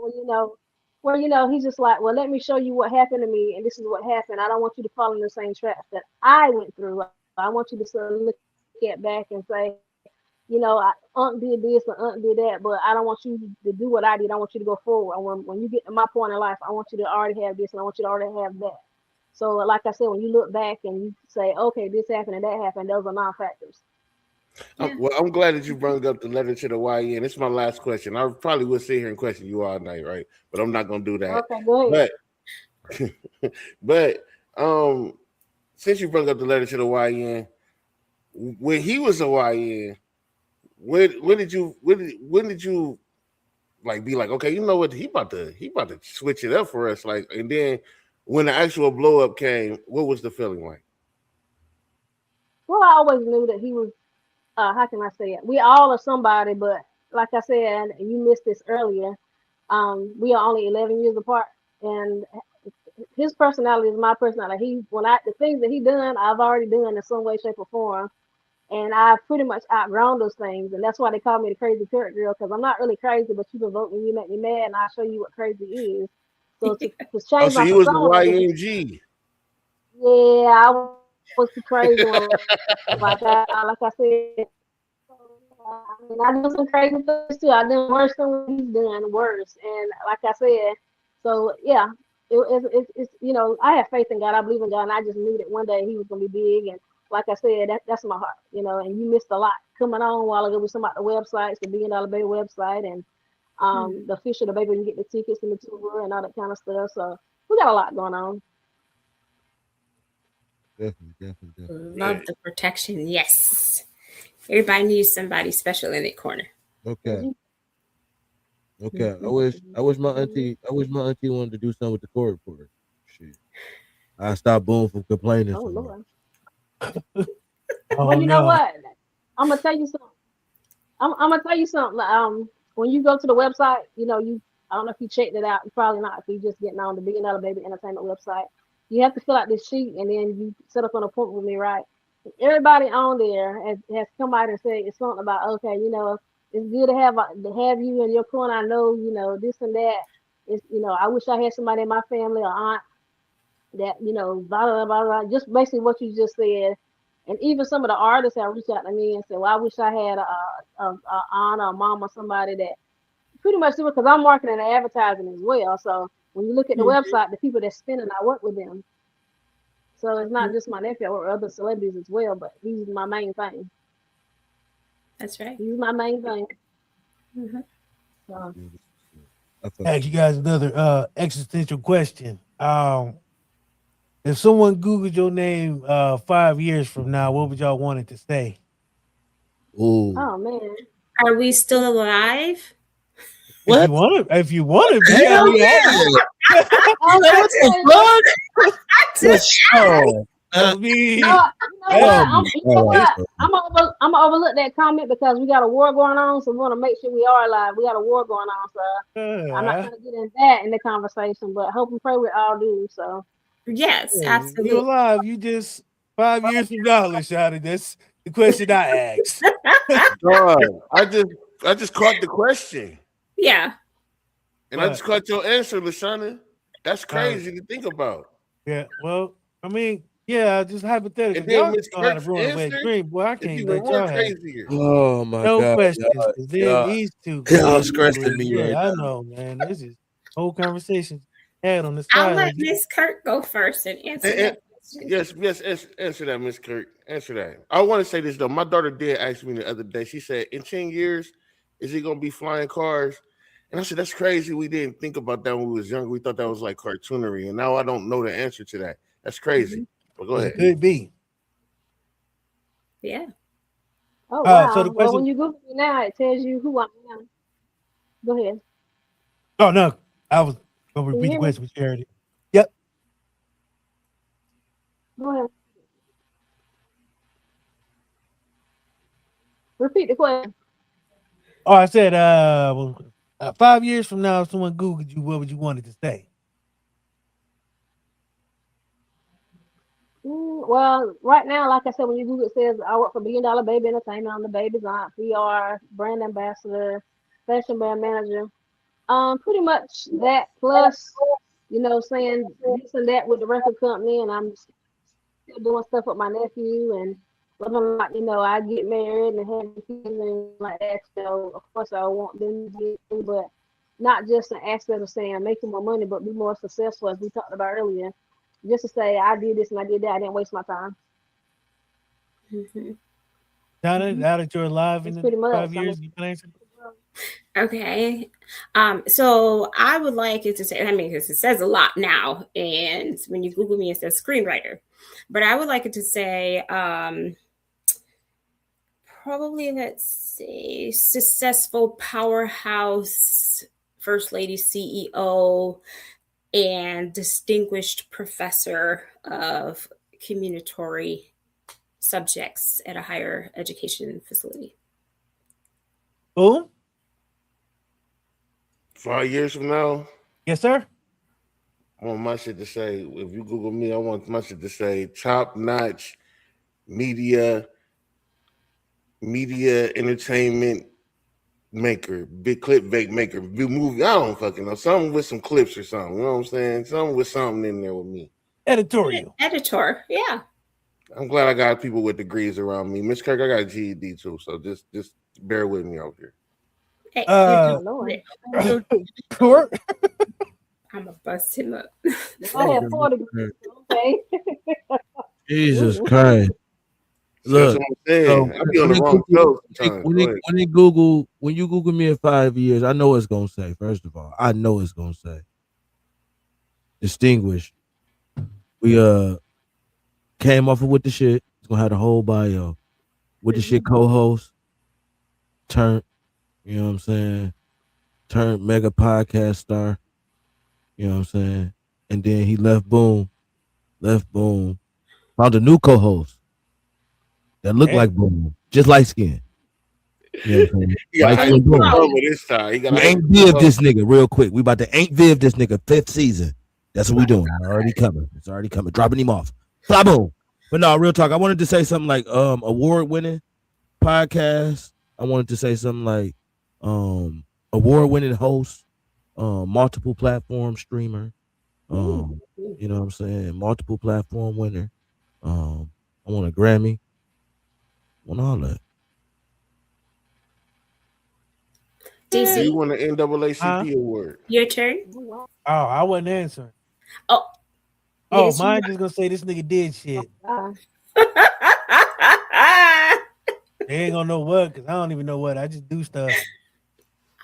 well, he's just like, well, let me show you what happened to me, and this is what happened. I don't want you to fall in the same traps that I went through. I want you to sort of look at back and say, Unc did this and Unc did that, but I don't want you to do what I did. I want you to go forward. When you get to my point in life, I want you to already have this and I want you to already have that. So, like I said, when you look back and you say, okay, this happened and that happened, those are non-factors. Well, I'm glad that you brought up the Letter to the YN. This is my last question. I probably would sit here and question you all night, right? But I'm not going to do that. Okay, go ahead. But since you brought up the Letter to the YN, when he was a YN, when did you like be like, okay, you know what, he about to switch it up for us, like, and then when the actual blow up came, what was the feeling like? Well, I always knew that he was. How can I say it? We all are somebody, but like I said, and you missed this earlier. We are only 11 years apart, and his personality is my personality. The things that he done, I've already done in some way, shape, or form. And I've pretty much outgrown those things. And that's why they call me the crazy Kurt girl, because I'm not really crazy, but you provoke me, you make me mad, and I'll show you what crazy is. So to change so you was the YNG. Yeah, I was the crazy one. Like I said, I do some crazy things too. I done worse than what he's done, worse. And like I said, so yeah, it's I have faith in God. I believe in God, and I just knew that one day he was gonna be big. And like I said, that's my heart, and you missed a lot coming on a while ago with some about the websites, the $1 Billion Baby website, and the official, the baby can get the tickets and the tour and all that kind of stuff. So we got a lot going on. Definitely. Love the protection. Yes. Everybody needs somebody special in their corner. Okay. I wish my auntie wanted to do something with the court report. Shit. I stopped Boom from complaining. Oh Lord. Oh, Well, you know no. what? I'm gonna tell you something. I'm gonna tell you something. When you go to the website, I don't know if you checked it out. Probably not. If you just getting on the $1 Billion Baby Entertainment website, you have to fill out this sheet, and then you set up an appointment with me, right? Everybody on there has come out and said it's something about, okay, it's good to have you in your corner. I know, this and that. It's, I wish I had somebody in my family or aunt that, blah, blah, blah, blah. Just basically what you just said. And even some of the artists have reached out to me and said, well, I wish I had a aunt or a mom or somebody that pretty much do it, because I'm marketing and advertising as well. So when you look at the website, the people that's spending, I work with them. So it's not just my nephew, I work with other celebrities as well, but he's my main thing. That's right. He's my main thing. Mm-hmm. So, Ask you guys another existential question. If someone Googled your name 5 years from now, what would y'all want it to say? Ooh. oh man. Are we still alive? If you want to be, Hell yeah. Oh, What the fuck? Let's show. I mean, you know what? I'm gonna overlook that comment because we got a war going on, so we want to make sure we are alive. We got a war going on, so I'm not gonna get in that in the conversation, but hope and pray we all do. So Yes, you're absolutely. alive. You just 5 years from now, Lashana. That's the question I asked. God, I just caught the question. Yeah. And I just caught your answer, Lashana. That's crazy to think about. Yeah, well, I mean, yeah, just hypothetically. And then Y'all Miss know how to Kirk's ruin a wet answer, dream. Boy, I it's can't even let more y'all have crazier. Oh my no god. questions. y'all- 'Cause then y'all- these two. y'all stressing me Yeah, right I now. know, man. This is whole conversation had on the I'll side. let Like, Miss Kirk go first and answer that question. Yes, answer that, Miss Kirk. Answer that. I want to say this though. My daughter did ask me the other day. She said, "In 10 years, is he gonna be flying cars?" And I said, "That's crazy. We didn't think about that when we was younger. We thought that was like cartoonery, and now I don't know the answer to that. That's crazy." But go ahead. It could be. Yeah. Oh wow. So the Well, question. when you Google me now, it tells you who I am. Go ahead. Oh no, I was gonna Can you repeat the hear me? question. We shared it. Yep. Go ahead. Repeat the question. Oh, I said, 5 years from now, if someone Googled you, what would you want it to say? Well, right now, like I said, when you Google, it says I work for $1 Billion Baby Entertainment. I'm the baby's aunt, PR, brand ambassador, fashion brand manager. Pretty much that plus, saying this and that with the record company, and I'm still doing stuff with my nephew, and whether or not, I get married and have kids and like that. So of course I want them to get through, but not just an aspect of saying making more money, but be more successful, as we talked about earlier. Just to say I did this and I did that, I didn't waste my time. Now that you're alive in That's the pretty much. 5 years, you can answer. Okay. So I would like it to say, because it says a lot now, and when you Google me, it says screenwriter. But I would like it to say, probably, let's say, successful powerhouse first lady CEO and distinguished professor of community subjects at a higher education facility. Boom. 5 years from now, Yes, sir. I want my shit to say, if you Google me, I want my shit to say top-notch media entertainment maker, big clip maker, movie. I don't fucking know. Something with some clips or something. You know what I'm saying? Something with something in there with me. Editorial. Editor, yeah. I'm glad I got people with degrees around me. Miss Kirk, I got a GED too, so just bear with me out here. Hey, Court. I'm gonna bust him up. I have 4 degrees. Okay. Jesus Christ. Look, so I be on the wrong show sometimes. When you Google me in 5 years, I know it's gonna say. First of all, I know it's gonna say distinguished. We came off of With the Shit. It's gonna have the whole bio. With the Shit co-host, turned, you know what I'm saying, turned mega podcast star. You know what I'm saying, and then he left Boom, found a new co-host that looked like Boom, just light skin. You know what I'm saying? He got Light hype skin Boom. over this time. He got We ain't Viv this nigga real quick. We about to ain't Viv this nigga 5th season. That's what we doing. Already coming. It's already coming. Dropping him off. Fly boom. But no, real talk. I wanted to say something like award-winning podcast. I wanted to say something like award-winning host, multiple platform streamer. You know what I'm saying? Multiple platform winner. I want a Grammy. I want all that. DC, you want an NAACP award? Your turn. Oh, I wasn't answering. Oh, yes, mine just gonna say this nigga did shit. They ain't gonna know what, because I don't even know what. I just do stuff.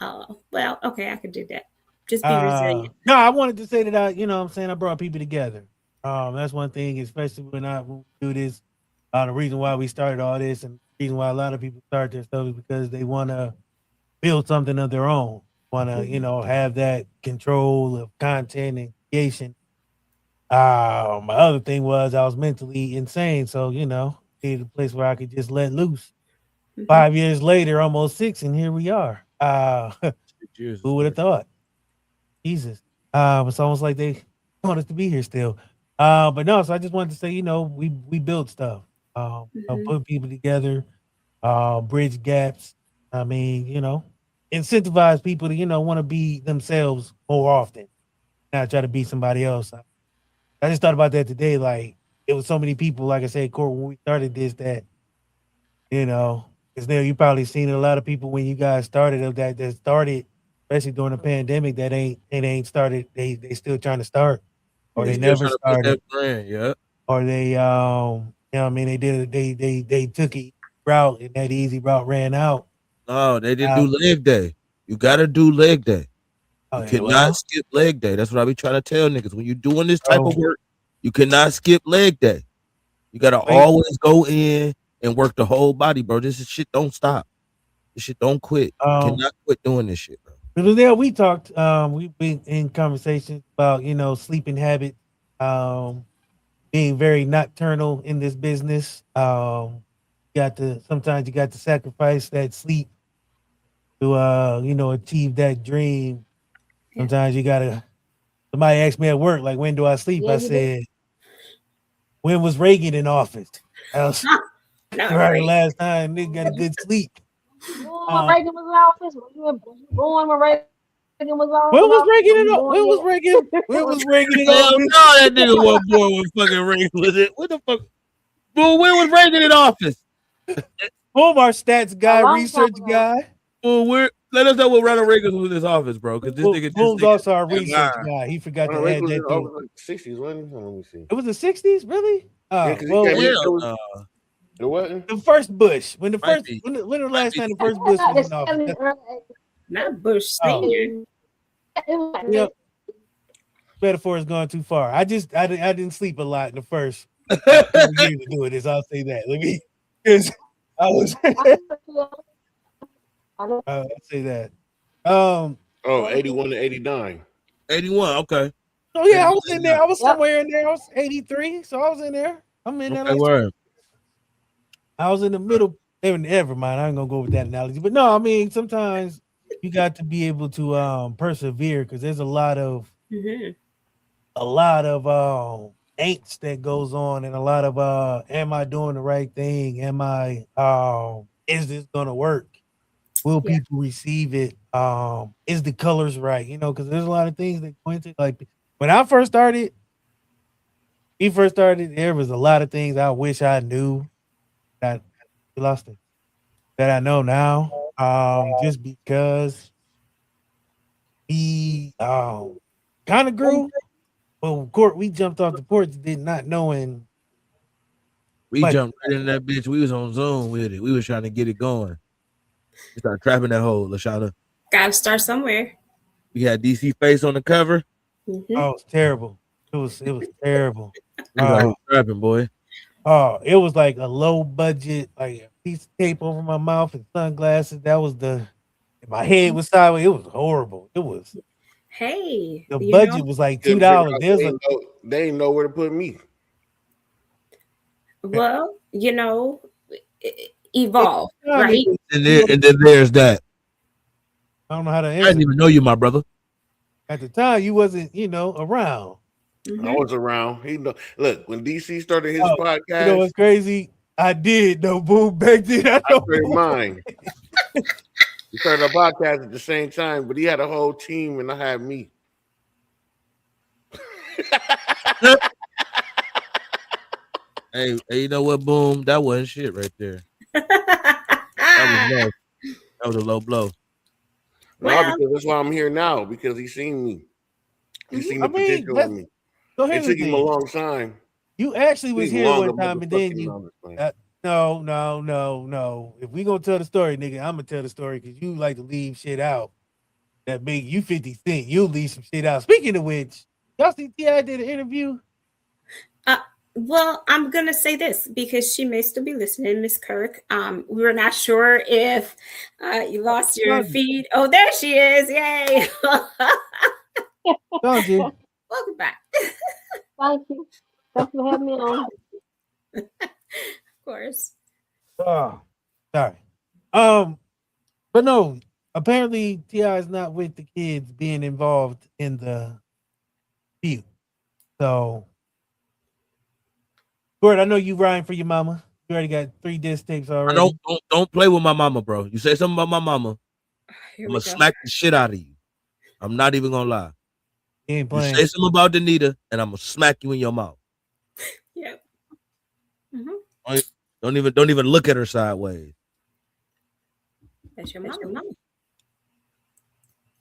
Oh, well, okay, I could do that. Just be resilient. No, I wanted to say that I brought people together. That's one thing, especially when we do this. The reason why we started all this and the reason why a lot of people start their stuff is because they want to build something of their own. Want to, have that control of content and creation. My other thing was I was mentally insane, so needed a place where I could just let loose. 5 years later, almost 6, and here we are. Who would have thought? Jesus. It's almost like they want us to be here still. But no, so I just wanted to say, we built stuff. Put people together, bridge gaps. I mean, incentivize people to, want to be themselves more often, not try to be somebody else. I just thought about that today. Like, it was so many people, like I said, Court, when we started this, that, because now you probably seen a lot of people when you guys started that started, especially during the pandemic, that ain't started. They still trying to start, or they never started. Yeah. Or they, they took a route and that easy route ran out. No, they didn't do leg day. You gotta do leg day. You cannot skip leg day. That's what I be trying to tell niggas. When you're doing this type of work, you cannot skip leg day. You gotta always go in and work the whole body, bro. This shit don't stop. This shit don't quit. You cannot quit doing this shit, bro. Because there we talked, we've been in conversations about, you know, sleeping habits, being very nocturnal in this business. Sometimes you got to sacrifice that sleep to you know, achieve that dream. Sometimes you gotta. Somebody asked me at work, like, when do I sleep? I said, when was Reagan in office? I was right last time nigga got a good sleep. When Reagan was in office, was you born when Reagan was on? When was Reagan in office? When was Reagan? When was Reagan in office? No, that nigga wasn't born when fucking Reagan was it. What the fuck? Well, when was Reagan in office? Boom, our stats guy, research guy. Well, let us know what Ronald Reagan was in his office, bro. Because this nigga. Boom's also our research guy. He forgot to add that thing. Like 60s, wasn't it? Let me see. It was the 60s, really? It wasn't the first Bush. When the last time the first Bush was in office? Not Bush Senior. Yep. Metaphor is going too far. I didn't sleep a lot in the first years of doing this. I'll say that. Let me, because I was. I'll say that. 81 to 89. 81, okay. Oh yeah, I was in there. I was somewhere in there. I was 83, so I was in there. I'm in there. I was in the middle. Never mind. I ain't gonna go with that analogy. But no, I mean, sometimes you got to be able to persevere because there's a lot of angst that goes on, and a lot of am I doing the right thing? Am I is this gonna work? Will people receive it? Is the colors right? You know, because there's a lot of things that go into, like, when I first started, there was a lot of things I wish I knew that I lost it, that I know now. Just because he kind of grew. Well, we jumped off the porch, did not knowing. We jumped right in that bitch. We was on Zoom with it. We was trying to get it going. We started trapping that hole, LaShawna. Gotta start somewhere. We had DC Face on the cover. Mm-hmm. Oh, it was terrible. It was terrible. Trapping, boy. Oh, it was like a low budget, like a piece of tape over my mouth and sunglasses. That was my head was sideways. It was horrible. It was. Hey, the budget was like $2. They didn't know where to put me. Well, you know, evolve, right? And then there's that. I don't know how to answer. I didn't even know you, my brother. At the time, you wasn't, around. I was around. Look, when DC started his podcast. You know what's crazy? I did know Boom back then. I started mine. He started a podcast at the same time, but he had a whole team and I had me. Hey, you know what, Boom? That wasn't shit right there. That was low. That was a low blow. No, because that's why I'm here now, because he's seen me. He's seen the potential in me. It took him a long time. You actually was here one time, and then you. No. If we gonna tell the story, nigga, I'm gonna tell the story because you like to leave shit out. That big, you 50 Cent, you leave some shit out. Speaking of which, y'all see T.I. did an interview. Well, I'm gonna say this because she may still be listening, Miss Kirk. We were not sure if you lost your feed. Oh, there she is! Yay! Thank you. Welcome back. Thank you. Thanks for having me on. Of course. Oh, sorry. But no. Apparently, T.I. is not with the kids being involved in the feud. So. Gord, I know you riding for your mama. You already got 3 disc tapes already. Don't play with my mama, bro. You say something about my mama, I'm gonna smack the shit out of you. I'm not even gonna lie. You say something about Danita, and I'm gonna smack you in your mouth. Yep. Mm-hmm. Don't even look at her sideways. That's your mama.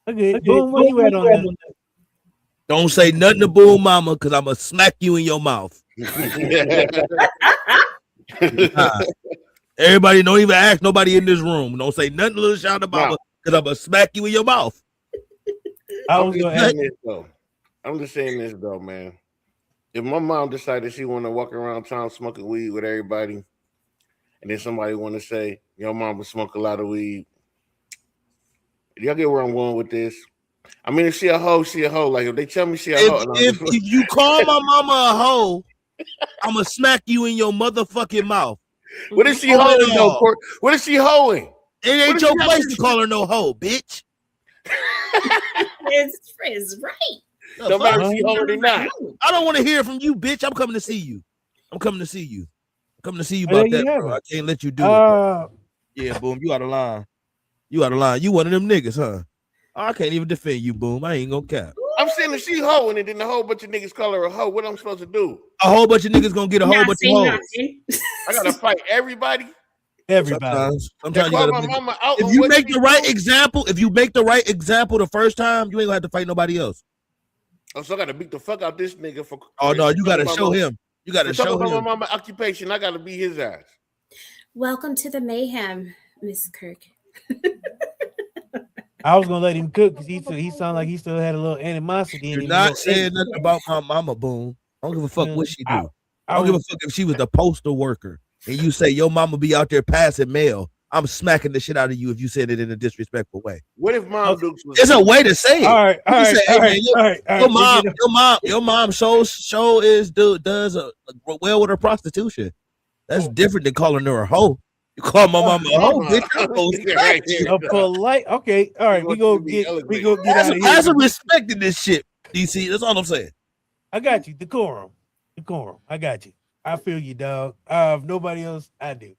Okay. Boom, where you at on that? Don't say nothing to Boom Mama, because I'm gonna smack you in your mouth. Everybody, don't even ask nobody in this room. Don't say nothing to Little Shout about because I'm gonna smack you in your mouth. I'm just saying this though, man. If my mom decided she want to walk around town smoking weed with everybody, and then somebody want to say your mom would smoke a lot of weed, y'all get where I'm going with this? I mean, if she a hoe, she a hoe. Like if they tell me she a hoe, If you call my mama a hoe, I'm gonna smack you in your motherfucking mouth. What is she hoeing though? What is she hoeing? It ain't your place to call her no hoe, bitch. It's right. No matter if she hoeing or not. I don't want to hear from you, bitch. I'm coming to see you. I'm coming to see you Oh, about there that, you bro. have I it. can't let you do it. Yeah, Boom. You out of line. You out of line. You one of them niggas, huh? I can't even defend you, Boom. I ain't gonna cap. I'm saying if she hoeing and then a whole bunch of niggas call her a hoe, what I'm supposed to do? A whole bunch of niggas gonna get a whole bunch of hoes. I gotta fight everybody. Sometimes you call gotta my make mama out. if you make the right example, the first time, you ain't gonna have to fight nobody else. Oh, so I gotta beat the fuck out this nigga for. Oh no, you gotta show him. You gotta show about him. my mama occupation. I gotta beat his ass. Welcome to the mayhem, Miss Kirk. I was gonna let him cook because he sounded like he still had a little animosity. You're not saying nothing about my mama, Boom. I don't give a fuck what she do. I don't give a fuck if she was the postal worker and you say your mama be out there passing mail. I'm smacking the shit out of you if you said it in a disrespectful way. What if Mom Dukes was? There's a way to say it. All right, all right, all right, Your mom show is does well with her prostitution. That's different than calling her a hoe. You call my mama a hoe, bitch. I'm gonna smack you. A polite. Okay, all right. We go get out of here. Have some respect in this shit, DC. That's all I'm saying. I got you. Decorum. I got you. I feel you, dog. If nobody else, I do.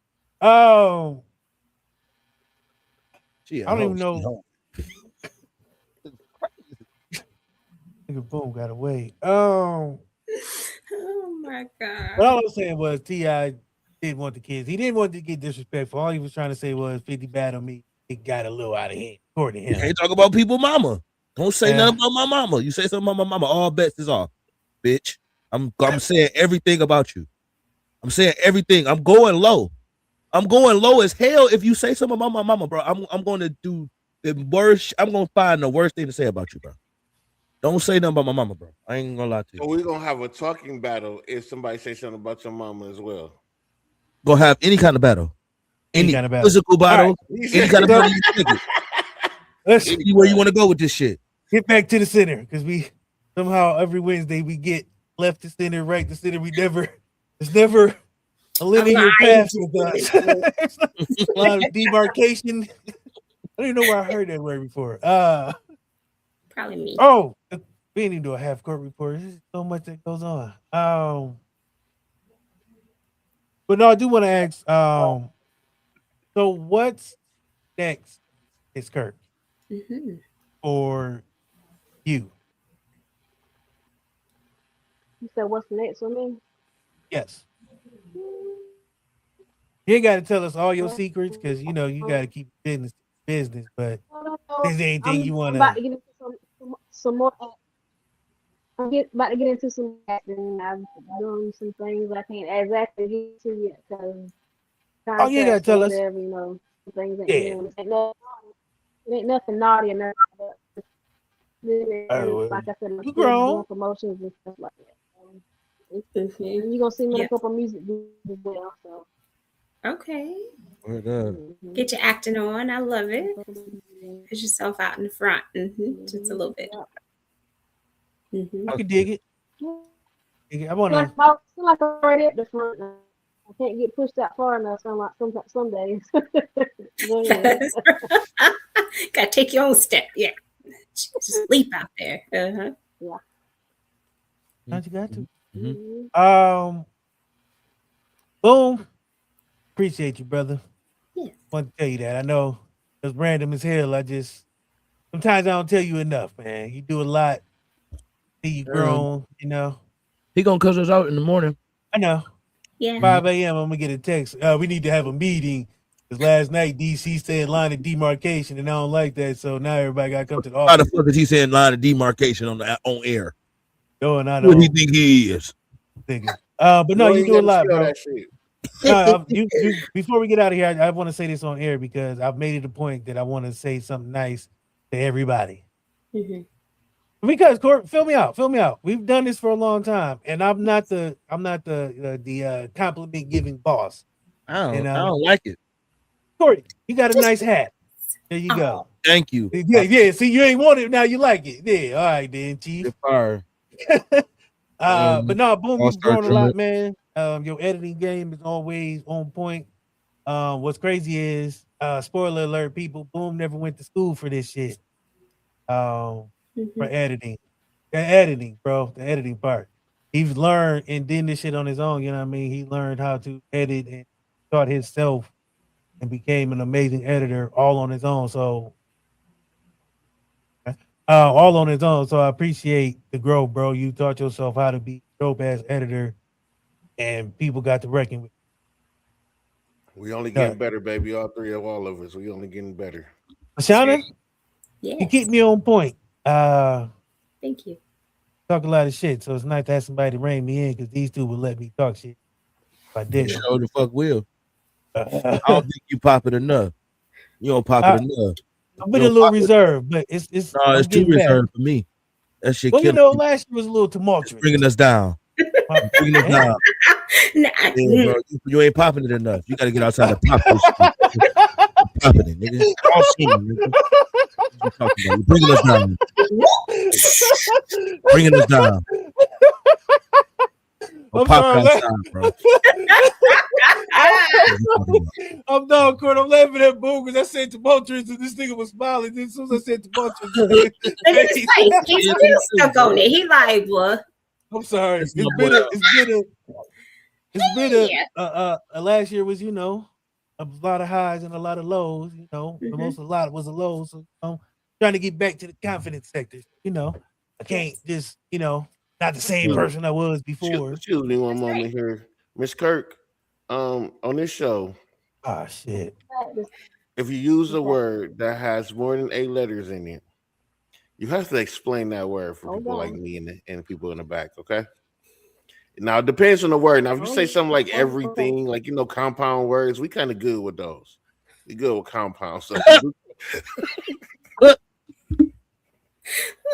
I don't even know. Nigga, Boom got away. Oh my god. What I was saying was T.I. didn't want the kids. He didn't want to get disrespectful. All he was trying to say was 50 bad on me. It got a little out of hand, according to him. You can't talk about people, mama. Don't say nothing about my mama. You say something about my mama, all bets is off, bitch. I'm saying everything about you. I'm saying everything. I'm going low. I'm going low as hell. If you say something about my mama, bro, I'm going to do the worst. I'm going to find the worst thing to say about you, bro. Don't say nothing about my mama, bro. I ain't gonna lie to you. So we're gonna have a talking battle if somebody say something about your mama as well. Gonna have any kind of battle. Any kind of battle. Physical battle. Right. Any kind of battle you think. Let's see where you want to go with this shit. Get back to the center, because we somehow every Wednesday we get left to center, right to center. It's never a linear path with us. A lot of demarcation. I don't even know where I heard that word before. Probably me. Oh, we didn't even do a half court report. There's so much that goes on. But no, I do want to ask. So what's next, is Kirk, for you? You said what's next for me? Yes. You ain't got to tell us all your secrets because you know you got to keep business. But is there anything you want about to get into some more. I'm about to get into some acting. I'm doing some things I can't exactly get to yet because. Oh, you gotta tell us. Whatever, you know, things that ain't nothing naughty or nothing. But like I said, you grown. Doing promotions and stuff like that. You're gonna see me in a couple music videos as well. So. Okay. Get your acting on. I love it. Put yourself out in the front. Just a little bit. I can dig it. I want to. Feel like I'm already at the front now. I can't get pushed that far enough. Some days. Gotta take your own step. Yeah. Just leap out there. Yeah. You got to. Boom. Appreciate you, brother. Yeah. Want to tell you that. I know it's random as hell. Sometimes I don't tell you enough, man. You do a lot. See you grown, you know. He gonna cuss us out in the morning. I know. Yeah. 5 a.m. I'm gonna get a text. We need to have a meeting. Because last night DC said line of demarcation, and I don't like that. So now everybody gotta come to the office. How the fuck is he saying line of demarcation on air? No, and I know. What do you think he is? But no, you do a lot, bro. Before we get out of here, I want to say this on air because I've made it a point that I want to say something nice to everybody. Because Court, fill me out. We've done this for a long time, and I'm not the compliment giving boss. I don't like it. Court, you got a nice hat. There you go. Thank you. Yeah. See, you ain't want it now. You like it. Yeah. All right, then, Chief. Fire. But no, Boom, you've All-Star grown a lot, Tournament. man. Your editing game is always on point. What's crazy is, spoiler alert, people, Boom never went to school for this shit. For editing. The editing, bro. The editing part. He's learned and did this shit on his own. You know what I mean? He learned how to edit and taught himself and became an amazing editor all on his own. So all on his own. So I appreciate the growth, bro. You taught yourself how to be a dope ass editor, and people got to reckon with. We only getting better, baby. All of us. We only getting better. Ashana, yes. You keep me on point. Thank you. Talk a lot of shit, so it's nice to have somebody to rein me in, because these two would let me talk shit. If I didn't. Show the fuck will. I don't think you pop it enough. You don't pop it enough. I've been a little reserved, but it's too reserved for me. That shit. Well, you know, last year was a little tumultuous. It's bringing us down. Bringing us down. Yeah, bro, you ain't popping it enough. You got to get outside and pop this shit. Popping it, nigga. All seen, nigga. You're bringing us down. Bringing us down. I'm pop it sorry, outside, bro. I'm done, Court. I'm laughing at Boom because I said tumultuous and this nigga was smiling. Then as soon as I said tumultuous, he's still stuck on it. He like, what? I'm sorry. It's been a last year was, you know, a lot of highs and a lot of lows, you know. The most a lot was a low. So I'm trying to get back to the confidence sector. You know, I can't just, you know, not the same person I was before. Excuse me one moment here. Miss Kirk, on this show. Ah, shit. If you use a word that has more than 8 letters in it, you have to explain that word for people like me and people in the back, okay? Now, it depends on the word. Now, if you say something like everything, like, you know, compound words, we kind of good with those. We good with compound stuff. Let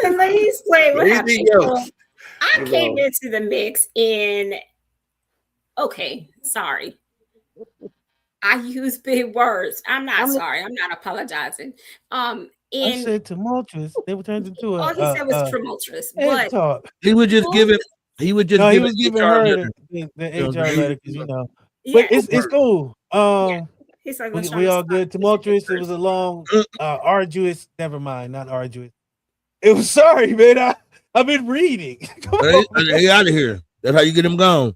me explain what happened. Else. I came into the mix in, okay, sorry. I use big words. I'm not sorry. I'm not apologizing. I said tumultuous. They were turned into a. All he said was tumultuous. But he would just give it. He would just give it giving her the HR letter, because, you know. But it's cool. He's like, we all good. Tumultuous. It was a long, arduous. Never mind, not arduous. It was sorry, man. I've been reading. Hey, out of here. That's how you get him gone.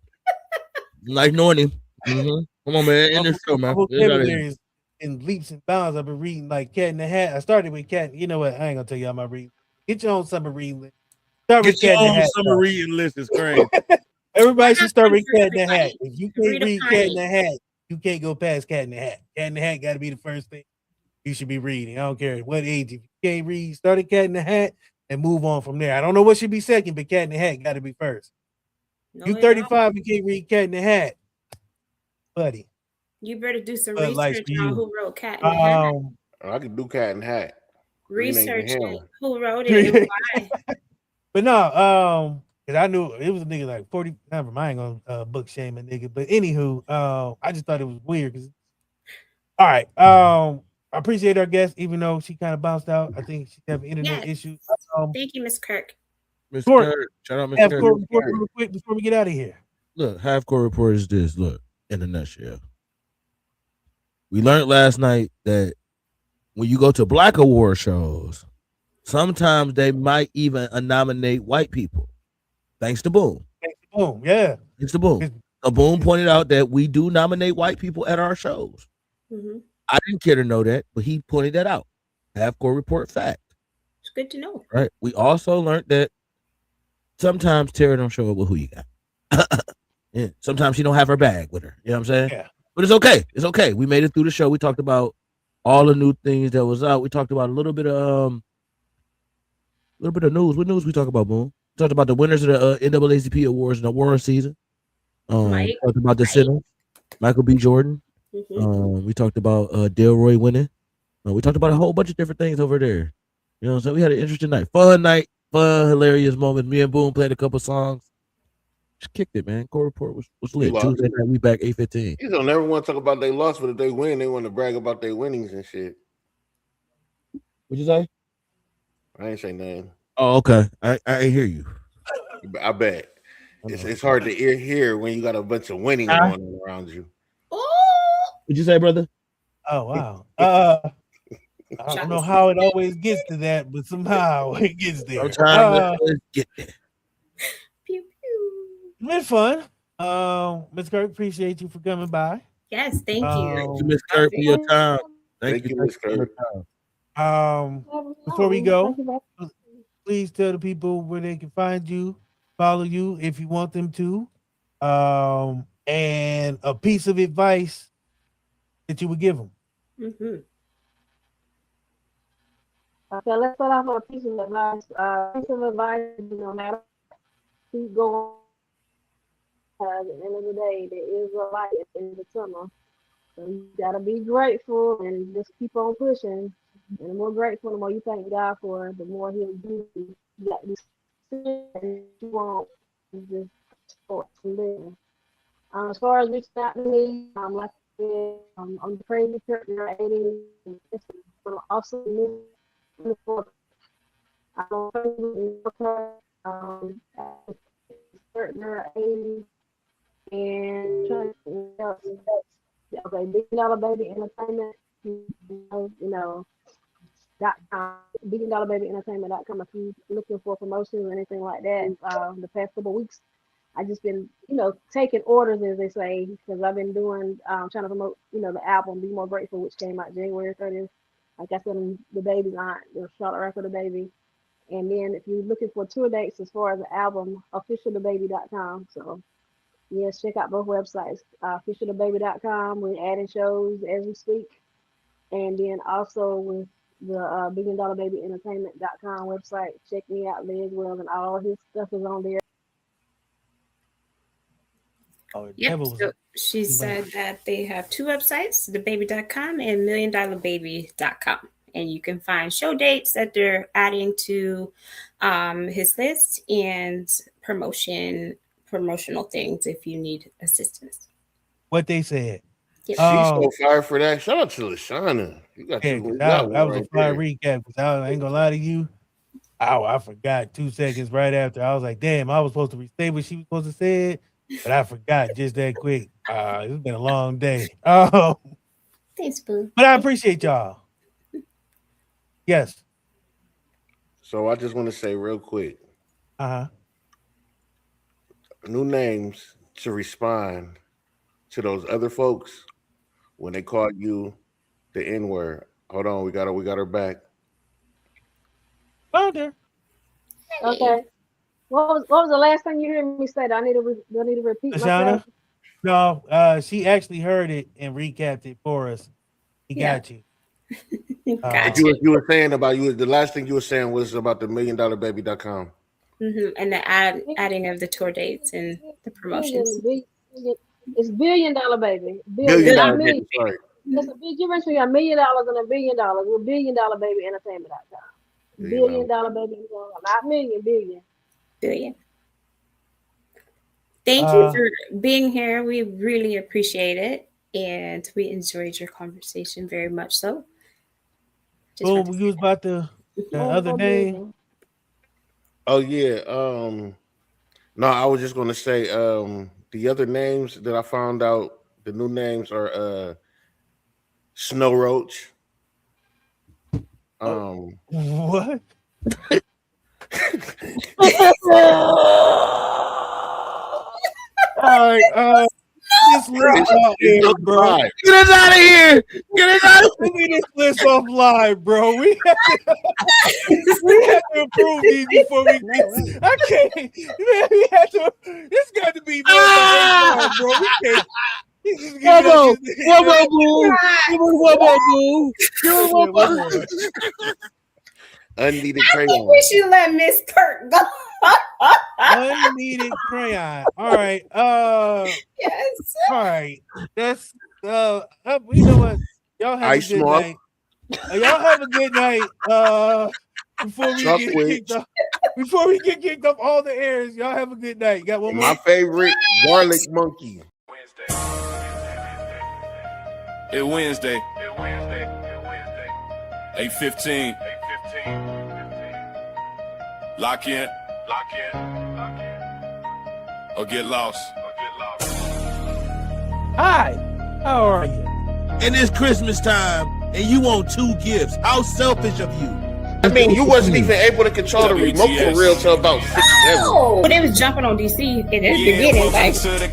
Like knowing him. Come on, man. In this show, man. Vocabulary in leaps and bounds. I've been reading like Cat in the Hat. I started with Cat. You know what? I ain't gonna tell you how my reading. Get your own summer reading list. Start with Cat in the Hat. Summer reading list is crazy. Everybody should start with Cat in the Hat. If you can't read Cat in the Hat, you can't go past Cat in the Hat. Cat in the Hat got to be the first thing you should be reading. I don't care what age. If you can't read, start at Cat in the Hat and move on from there. I don't know what should be second, but Cat in the Hat got to be first. You 35 and can't read Cat in the Hat, buddy. You better do some research on who wrote Cat in the Hat. I could do Cat in the Hat. Research who wrote it and why. But no, because I knew it was a nigga like 40. Never mind, I ain't gonna book shame a nigga. But anywho, I just thought it was weird. All right, I appreciate our guest, even though she kind of bounced out. I think she have internet issues. Thank you, Miss Kirk. Miss Kirk, shout out Miss Kirk. Report real quick before we get out of here. Look, half court report is this. Look, in a nutshell, we learned last night that when you go to Black award shows, sometimes they might even nominate white people. Thanks to Boom. Boom, yeah. Thanks to Boom. Boom pointed out that we do nominate white people at our shows. I didn't care to know that, but he pointed that out. Half court report fact. It's good to know. Right. We also learned that sometimes Tara don't show up with who you got. Yeah. Sometimes she don't have her bag with her. You know what I'm saying? Yeah. But it's okay. It's okay. We made it through the show. We talked about all the new things that was out. We talked about a little bit of news. What news we talk about, Boom? We talked about the winners of the NAACP awards in the award season. We talked about the center, Michael B. Jordan. We talked about Delroy winning. We talked about a whole bunch of different things over there. You know what I'm saying? We had an interesting night, fun night. fun, hilarious moments. Me and Boone played a couple songs. Just kicked it, man. Court Report was lit. lost. Tuesday night, we back 8:15. You don't never want to talk about they loss, but if they win, they want to brag about their winnings and shit. What'd you say? I ain't say nothing. Oh, okay. I hear you. I bet. It's hard to hear when you got a bunch of winning going on around you. What'd you say, brother? Oh wow. I don't know how it always gets to that, but somehow it gets there. Sometimes it get there. Pew pew. It's been fun. Ms. Kirk, appreciate you for coming by. Yes, thank you. Thank you, Miss Kirk, for your time. Thank you, Miss Kirk. Before we go, please tell the people where they can find you, follow you if you want them to, and a piece of advice that you would give them. Mm-hmm. Okay, let's start off with a piece of advice. Piece of advice, no matter keep going. At the end of the day, there is a light at the end of the tunnel. So you gotta be grateful and just keep on pushing. And the more grateful, the more you thank God for, the more He'll do. You got this thing you want to just start to live. As far as reaching out to me, like I said, I'm the crazy character 80. It's also I'm on Facebook partner 80 and trying to okay, $1 Billion Baby Entertainment, .com, $1 billion-baby-entertainment.com if you're looking for promotions or anything like that. The past couple of weeks, I just been, taking orders, as they say, because I've been doing, trying to promote, the album Be More Grateful, which came out January 30th. Like I said, I'm the baby's aunt, the Charlotte Rack for the baby. And then if you're looking for tour dates as far as the album, officialthebaby.com. So yes, check out both websites, officialthebaby.com. We're adding shows as we speak. And then also with the $1 billion-baby-entertainment.com website, check me out there as well. And all his stuff is on there. Yep. So she said that they have two websites, thebaby.com and $1million-baby.com. And you can find show dates that they're adding to his list and promotional things if you need assistance. What they said. She's so fired for that. Shout out to Lashana. You got that was a fire recap. I ain't gonna lie to you. I forgot 2 seconds right after. I was like, damn, I was supposed to say what she was supposed to say, but I forgot just that quick. It's been a long day. Thanks, Boo. But I appreciate y'all. Yes. So I just want to say real quick. New names to respond to those other folks when they called you the N-word. Hold on, we got her back. Found her. Okay. What was the last thing you heard me say? Do I need to repeat myself? No, she actually heard it and recapped it for us. He got you. You were saying about the last thing you were saying was about the $1million-baby.com. Mm-hmm. And the adding of the tour dates and the promotions. It's $1 billion, baby. $1 billion, sorry. It's a big difference between $1 million and $1 billion. We're $1 billion-baby-entertainment.com. $1 billion, baby, not million, billion. Billion. Thank you for being here. We really appreciate it. And we enjoyed your conversation very much so. You was about the other name. Oh yeah. No, I was just gonna say the other names that I found out, the new names are Snow Roach. What? All right, this list off here, bro. Get us out of here. Get us out of here. We need this list off live, bro. We have to approve these before we get. I can't. Man, we have to. This got to be more bro. We can't. One more, boo. Give me one more. Unneeded crayon. We should let Miss Kirk go. Unneeded crayon. All right. Yes. All right. That's you know what? Y'all have a good night. Y'all have a good night. Before we get kicked off. Before we get kicked off all the airs, y'all have a good night. Got one more. My favorite, garlic monkey. It's Wednesday. 8:15. Lock in. Or get lost. Hi, how are you? And it's Christmas time, and you want 2 gifts. How selfish of you. I mean, you wasn't even able to control the remote for real till about 6, 7. But they was jumping on DC in the beginning, like.